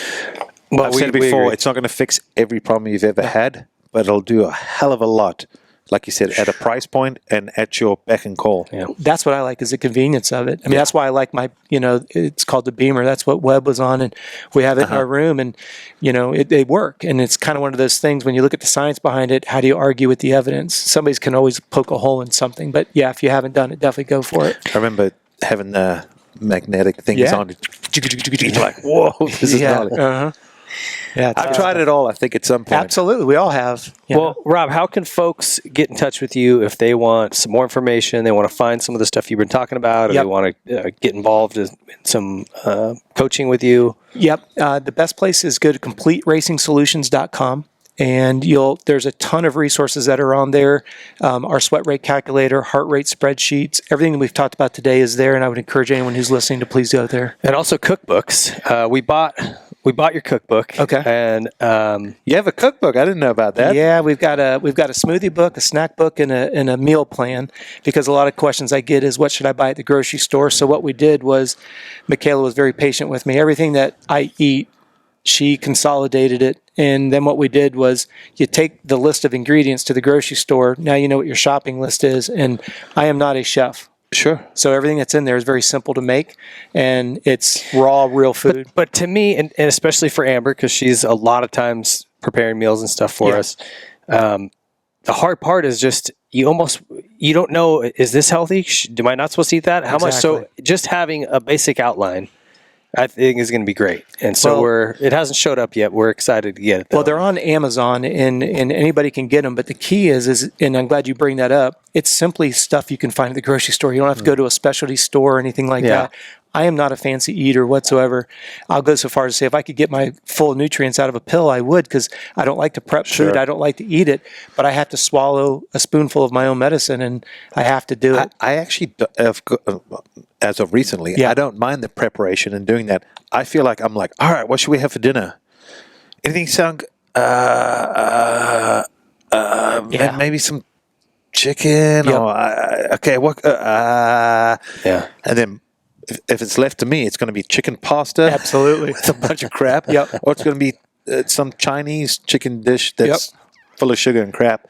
Well, I've said it before. It's not going to fix every problem you've ever had, but it'll do a hell of a lot. Like you said, at a price point and at your beck and call. Yeah. That's what I like, is the convenience of it. I mean, that's why I like my, it's called the Beamer. That's what Webb was on, and we have it in our room, and, they work. And it's kind of one of those things, when you look at the science behind it, how do you argue with the evidence? Somebody can always poke a hole in something. But yeah, if you haven't done it, definitely go for it. I remember having the magnetic things on. You're like, whoa, this is gnarly. Yeah, I've tried it all, I think, at some point. Absolutely, we all have. Well, Rob, how can folks get in touch with you if they want some more information, they want to find some of the stuff you've been talking about, or they want to get involved in some coaching with you? Yep. The best place is go to CompleteRacingSolutions.com. And there's a ton of resources that are on there. Our sweat rate calculator, heart rate spreadsheets, everything that we've talked about today is there. And I would encourage anyone who's listening to please go there. And also cookbooks. We bought your cookbook. Okay. And You have a cookbook. I didn't know about that. Yeah, we've got a smoothie book, a snack book, and a meal plan. Because a lot of questions I get is, what should I buy at the grocery store? So what we did was, Michaela was very patient with me. Everything that I eat, she consolidated it. And then what we did was, you take the list of ingredients to the grocery store. Now you know what your shopping list is. And I am not a chef. Sure. So everything that's in there is very simple to make, and it's raw, real food. But to me, and especially for Amber, because she's a lot of times preparing meals and stuff for us, the hard part is just you don't know, is this healthy? Am I not supposed to eat that? How much? So just having a basic outline, I think, is going to be great. And so it hasn't showed up yet. We're excited to get it, though. Well, they're on Amazon, and anybody can get them. But the key is, and I'm glad you bring that up, it's simply stuff you can find at the grocery store. You don't have to go to a specialty store or anything like that. I am not a fancy eater whatsoever. I'll go so far as to say, if I could get my full nutrients out of a pill, I would, because I don't like to prep food. I don't like to eat it, but I have to swallow a spoonful of my own medicine, and I have to do it. I actually, as of recently, I don't mind the preparation and doing that. I feel like I'm like, all right, what should we have for dinner? Anything sound? Maybe some chicken. Or okay, what? And then. If it's left to me, it's going to be chicken pasta. Absolutely. With a bunch of crap. Or it's going to be some Chinese chicken dish that's full of sugar and crap.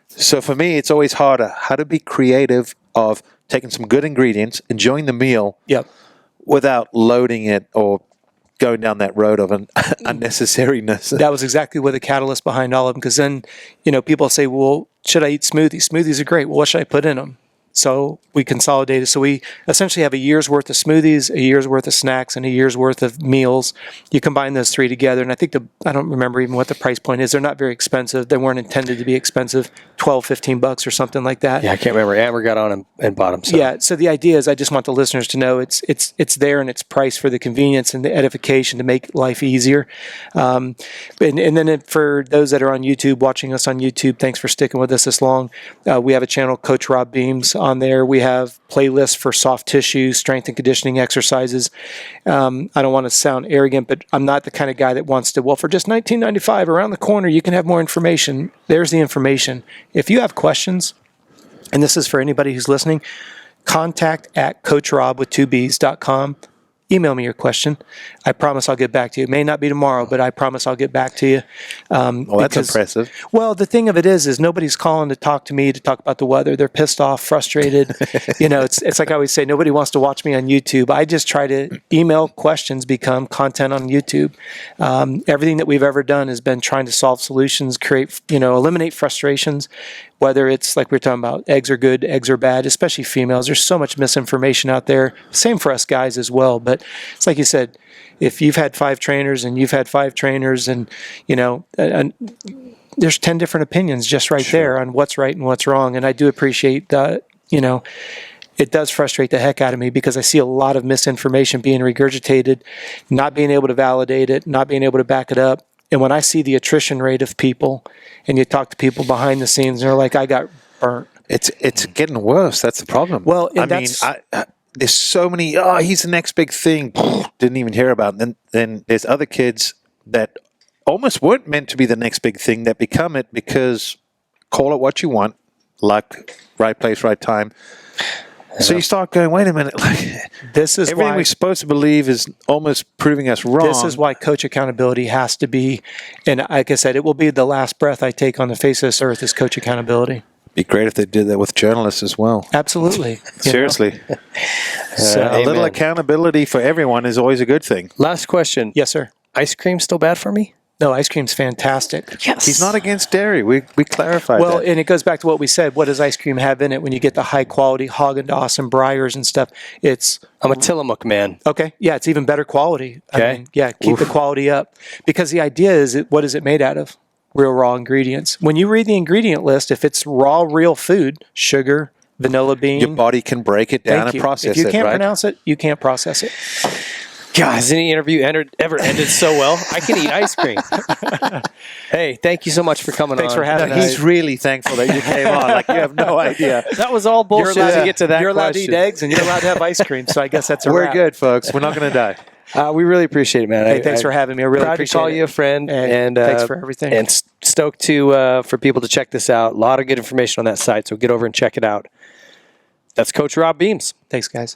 So for me, it's always harder how to be creative of taking some good ingredients, enjoying the meal without loading it or going down that road of an unnecessariness. That was exactly what the catalyst behind all of them. Because then, people say, well, should I eat smoothies? Smoothies are great. Well, what should I put in them? So we consolidated. So we essentially have a year's worth of smoothies, a year's worth of snacks, and a year's worth of meals. You combine those three together, and I think I don't remember even what the price point is. They're not very expensive. They weren't intended to be expensive, $12-15 or something like that. Yeah, I can't remember. Amber got on and bought them. So. Yeah, so the idea is, I just want the listeners to know it's there, and it's priced for the convenience and the edification to make life easier. And then for those that are on YouTube, watching us on YouTube, thanks for sticking with us this long. We have a channel, Coach Robb Beams. On there, we have playlists for soft tissue, strength and conditioning exercises. I don't want to sound arrogant, but I'm not the kind of guy that wants to, for just $19.95 around the corner, you can have more information. There's the information. If you have questions, and this is for anybody who's listening, contact at CoachRob.com. Email me your question. I promise I'll get back to you. It may not be tomorrow, but I promise I'll get back to you. That's impressive. Well, the thing of it is nobody's calling to talk to me to talk about the weather. They're pissed off, frustrated. It's like I always say, nobody wants to watch me on YouTube. I just try to email questions become content on YouTube. Everything that we've ever done has been trying to solve solutions, create, eliminate frustrations. Whether it's like we were talking about, eggs are good, eggs are bad, especially females. There's so much misinformation out there. Same for us guys as well. But it's like you said, if you've had 5 trainers and you've had 5 trainers and, there's 10 different opinions just right there on what's right and what's wrong. And I do appreciate that, it does frustrate the heck out of me because I see a lot of misinformation being regurgitated, not being able to validate it, not being able to back it up. And when I see the attrition rate of people, and you talk to people behind the scenes, and they're like, I got burnt. It's getting worse. That's the problem. Well, there's so many, he's the next big thing. Didn't even hear about it. And then there's other kids that almost weren't meant to be the next big thing that become it because call it what you want, luck, right place, right time. So you start going, wait a minute, this is everything we're supposed to believe is almost proving us wrong. This is why coach accountability has to be, and like I said, it will be the last breath I take on the face of this earth is coach accountability. Be great if they did that with journalists as well. Absolutely. Seriously. A little accountability for everyone is always a good thing. Last question. Yes, sir. Ice cream still bad for me? No, ice cream's fantastic. Yes. He's not against dairy. We clarified Well, that. and it goes back to what we said. What does ice cream have in it? When you get the high quality Haagen-Dazs and Breyers and stuff, it's I'm a Tillamook man. okay. Yeah, it's even better quality. Okay. I mean, yeah, keep the quality up, because the idea is, what is it made out of? Real raw ingredients. When you read the ingredient list, if it's raw, real food, sugar, vanilla bean, Your body can break it down thank and you. process If you it, can't right? pronounce it, you can't process it. God, has any interview ever ended so well? I can eat ice cream. Hey, thank you so much for coming Thanks on. for having No, us. he's really thankful that you came on. Like, you have no idea. That was all bullshit to get to that You're allowed question. to eat eggs and you're allowed to have ice cream. So I guess that's a We're wrap. good, folks. We're not going to die. We really appreciate it, man. Hey, thanks for having me. I really proud appreciate to call it. you a friend, and thanks for everything. And stoked to for people to check this out. A lot of good information on that site, so get over and check it out. That's Coach Robb Beams. Thanks, guys.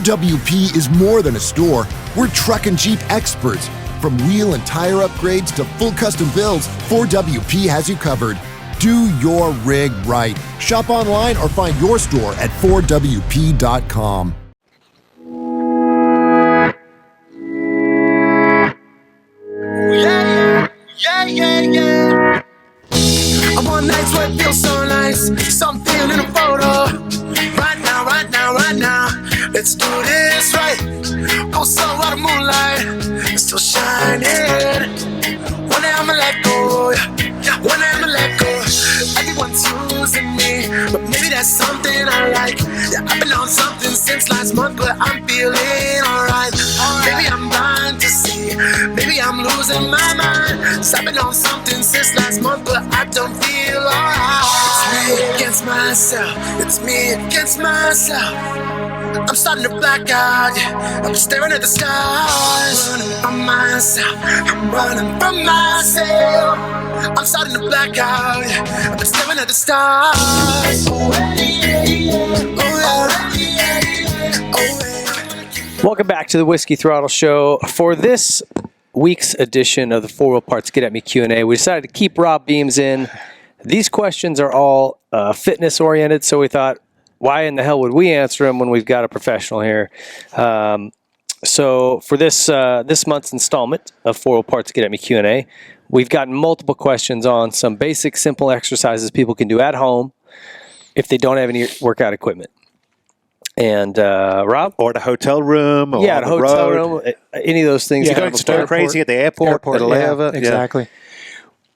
WP is more than a store. We're truck and Jeep experts. From wheel and tire upgrades to full custom builds, 4WP has you covered. Do your rig right. Shop online or find your store at 4WP.com. Yeah. I want nights where it feels so nice. Something in a photo. Right now. Let's do this right. Go so out of moonlight. It's still shining. One day I'ma let go. One day I'ma let go. Everyone's using me, but maybe that's something I like. Yeah, I've been on something since last month, but I'm feeling alright. Maybe I'm blind to see. Maybe I'm losing my mind. 'Cause I've been on something since last month, but I don't feel alright. It's me against myself. It's me against myself. I'm starting to black out, yeah. I'm staring at the stars. Running from myself, I'm running from myself. I'm starting to black out, yeah. I'm staring at the stars. Welcome back to the Whiskey Throttle Show. For this week's edition of the Four Wheel Parts Get At Me Q&A, we decided to keep Robb Beams in. These questions are all fitness-oriented, so we thought, why in the hell would we answer them when we've got a professional here? So for this this month's installment of 4 Wheel Parts Get At Me Q&A, we've gotten multiple questions on some basic, simple exercises people can do at home if they don't have any workout equipment. And Rob? Or the hotel room, or Yeah, on the the hotel road. room, any of those things. Yeah, you Going can stir apply. crazy at the airport. at a layover. Yeah. exactly.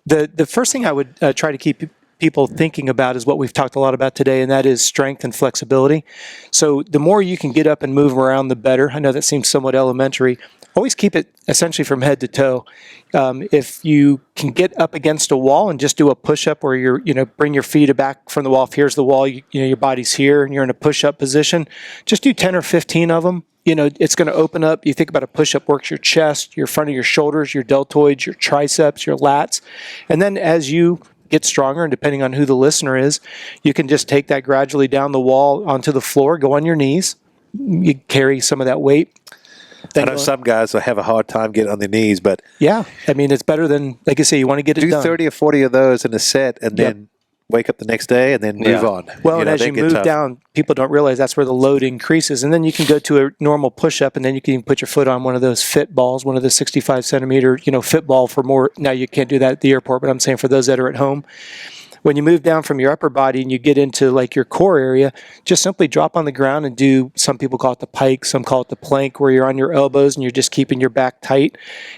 The first thing I would try to keep people thinking about is what we've talked a lot about today, and that is strength and flexibility. So the more you can get up and move around, the better. I know that seems somewhat elementary. Always keep it essentially from head to toe. If you can get up against a wall and just do a push-up where you're, bring your feet back from the wall. If here's the wall, your body's here and you're in a push-up position, just do 10 or 15 of them. It's going to open up. You think about a push-up works your chest, your front of your shoulders, your deltoids, your triceps, your lats. And then as you get stronger, and depending on who the listener is, you can just take that gradually down the wall onto the floor, go on your knees. You carry some of that weight. I know some guys will have a hard time getting on their knees, but yeah, I mean, it's better than, like I say, you want to get it do done. 30 or 40 of those in a set and then wake up the next day and then move on. Well, and as they you get move tough. down, people don't realize that's where the load increases. And then you can go to a normal push-up, and then you can put your foot on one of those fit balls, one of the 65-centimeter, fit ball for more. Now, you can't do that at the airport, but I'm saying for those that are at home. When you move down from your upper body and you get into like your core area, just simply drop on the ground and do, some people call it the pike, some call it the plank, where you're on your elbows and you're just keeping your back tight.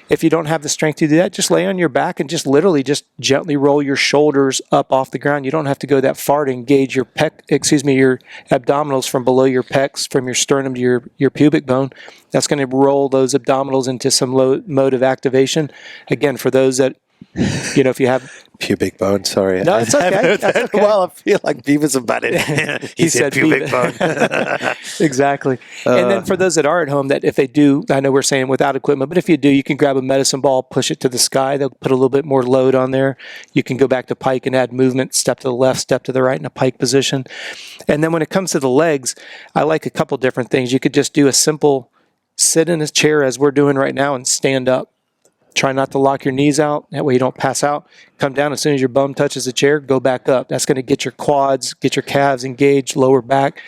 If you don't have the strength to do that, just lay on your back and just literally just gently roll your shoulders up off the ground. You don't have to go that far to engage your your abdominals from below your pecs, from your sternum to your pubic bone. That's going to roll those abdominals into some low mode of activation. Again, for those that, if you have pubic bone, sorry. No, it's okay. That's okay. Well, I feel like Beavis about it. he said pubic bone. Exactly. And then for those that are at home, that if they do, I know we're saying without equipment, but if you do, you can grab a medicine ball, push it to the sky. They'll put a little bit more load on there. You can go back to pike and add movement, step to the left, step to the right in a pike position. And then when it comes to the legs, I like a couple different things. You could just do a simple sit in a chair as we're doing right now and stand up. Try not to lock your knees out. That way you don't pass out. Come down as soon as your bum touches the chair, go back up. That's going to get your quads, get your calves engaged, lower back.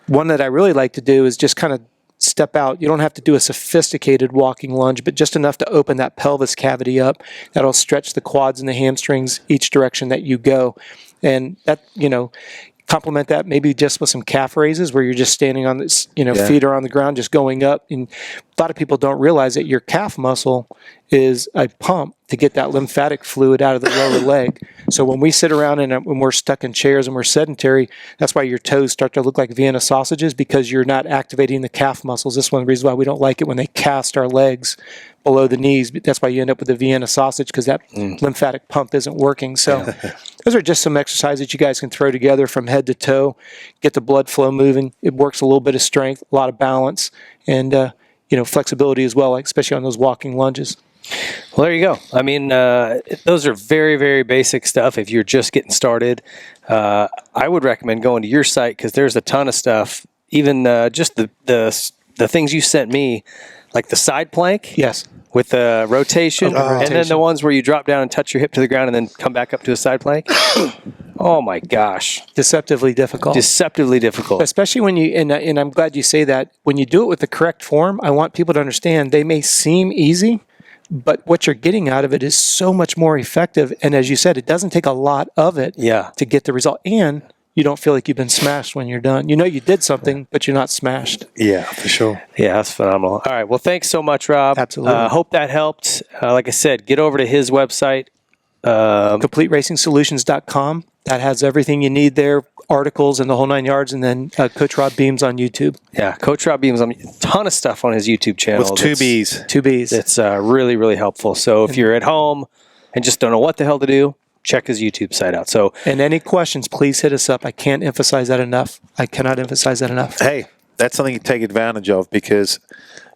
One that I really like to do is just kind of step out. You don't have to do a sophisticated walking lunge, but just enough to open that pelvis cavity up. That'll stretch the quads and the hamstrings each direction that you go. And that, complement that maybe just with some calf raises where you're just standing on this, feet are on the ground, just going up. And a lot of people don't realize that your calf muscle is a pump to get that lymphatic fluid out of the lower leg. So when we sit around and when we're stuck in chairs and we're sedentary, that's why your toes start to look like Vienna sausages, because you're not activating the calf muscles. This is one of the reasons why we don't like it when they cast our legs below the knees. That's why you end up with the Vienna sausage, because that lymphatic pump isn't working. So those are just some exercises that you guys can throw together from head to toe, get the blood flow moving. It works a little bit of strength, a lot of balance, and flexibility as well, like especially on those walking lunges. Well, there you go. I mean, those are very, very basic stuff. If you're just getting started, I would recommend going to your site, because there's a ton of stuff. Even just the things you sent me, like the side plank. Yes. With the rotation, and then the ones where you drop down and touch your hip to the ground and then come back up to a side plank. Oh my gosh. Deceptively difficult. Deceptively difficult. Especially when you, and I'm glad you say that, when you do it with the correct form, I want people to understand they may seem easy, but what you're getting out of it is so much more effective. And as you said, it doesn't take a lot of it to get the result. And you don't feel like you've been smashed when you're done. You did something, but you're not smashed. Yeah, for sure. Yeah, that's phenomenal. All right. Well, thanks so much, Rob. Absolutely. Hope that helped. Like I said, get over to his website. CompleteRacingSolutions.com. That has everything you need there, articles and the whole 9 yards, and then Coach Robb Beams on YouTube. Yeah, Coach Robb Beams, a ton of stuff on his YouTube channel. With two Bs. Two Bs. It's really, really helpful. So if you're at home and just don't know what the hell to do, check his YouTube site out. So, and any questions, please hit us up. I can't emphasize that enough. I cannot emphasize that enough. Hey, that's something you take advantage of, because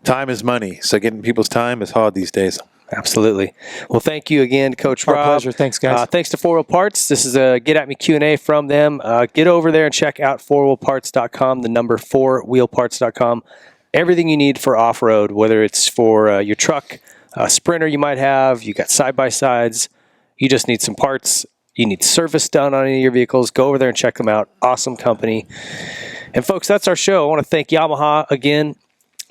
time is money. So getting people's time is hard these days. Absolutely. Well, thank you again, Coach Our Robb. pleasure. Thanks, guys. Thanks to 4 Wheel Parts. This is a Get At Me Q&A from them. Get over there and check out 4wheelparts.com, the number 4wheelparts.com. Everything you need for off-road, whether it's for your truck, a Sprinter you might have, you got side-by-sides, you just need some parts, you need service done on any of your vehicles, go over there and check them out. Awesome company. And folks, that's our show. I want to thank Yamaha again.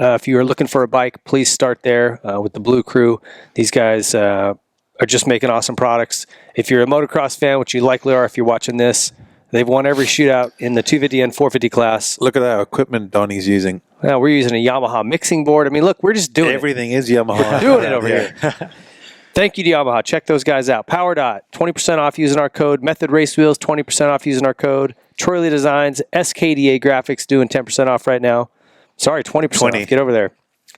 If you are looking for a bike, please start there with the Blue Crew. These guys are just making awesome products. If you're a motocross fan, which you likely are if you're watching this, they've won every shootout in the 250 and 450 class. Look at that equipment Donnie's using. Now we're using a Yamaha mixing board. I mean, look, we're just doing Everything is Yamaha. We're doing it over here. Thank you to Yamaha. Check those guys out. PowerDot, 20% off using our code. Method Race Wheels, 20% off using our code. Troy Lee Designs, SKDA Graphics doing 10% off right now. Sorry, 20% off. Get over there.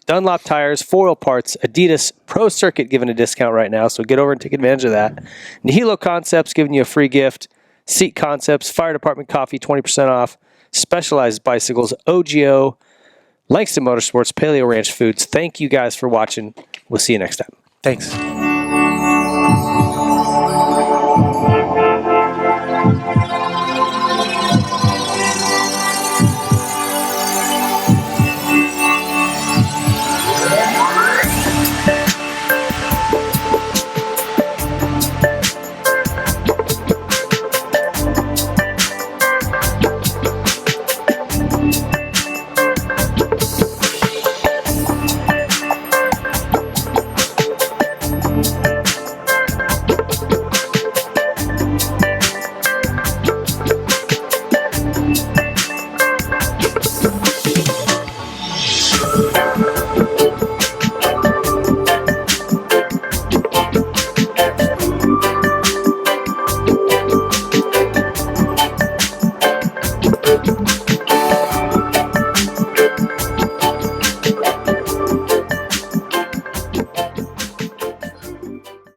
Dunlop Tires, Foil Parts, Adidas Pro Circuit giving a discount right now, so get over and take advantage of that. Nihilo Concepts giving you a free gift. Seat Concepts, Fire Department Coffee, 20% off. Specialized Bicycles, OGO, Langston Motorsports, Paleo Ranch Foods. Thank you guys for watching. We'll see you next time. Thanks.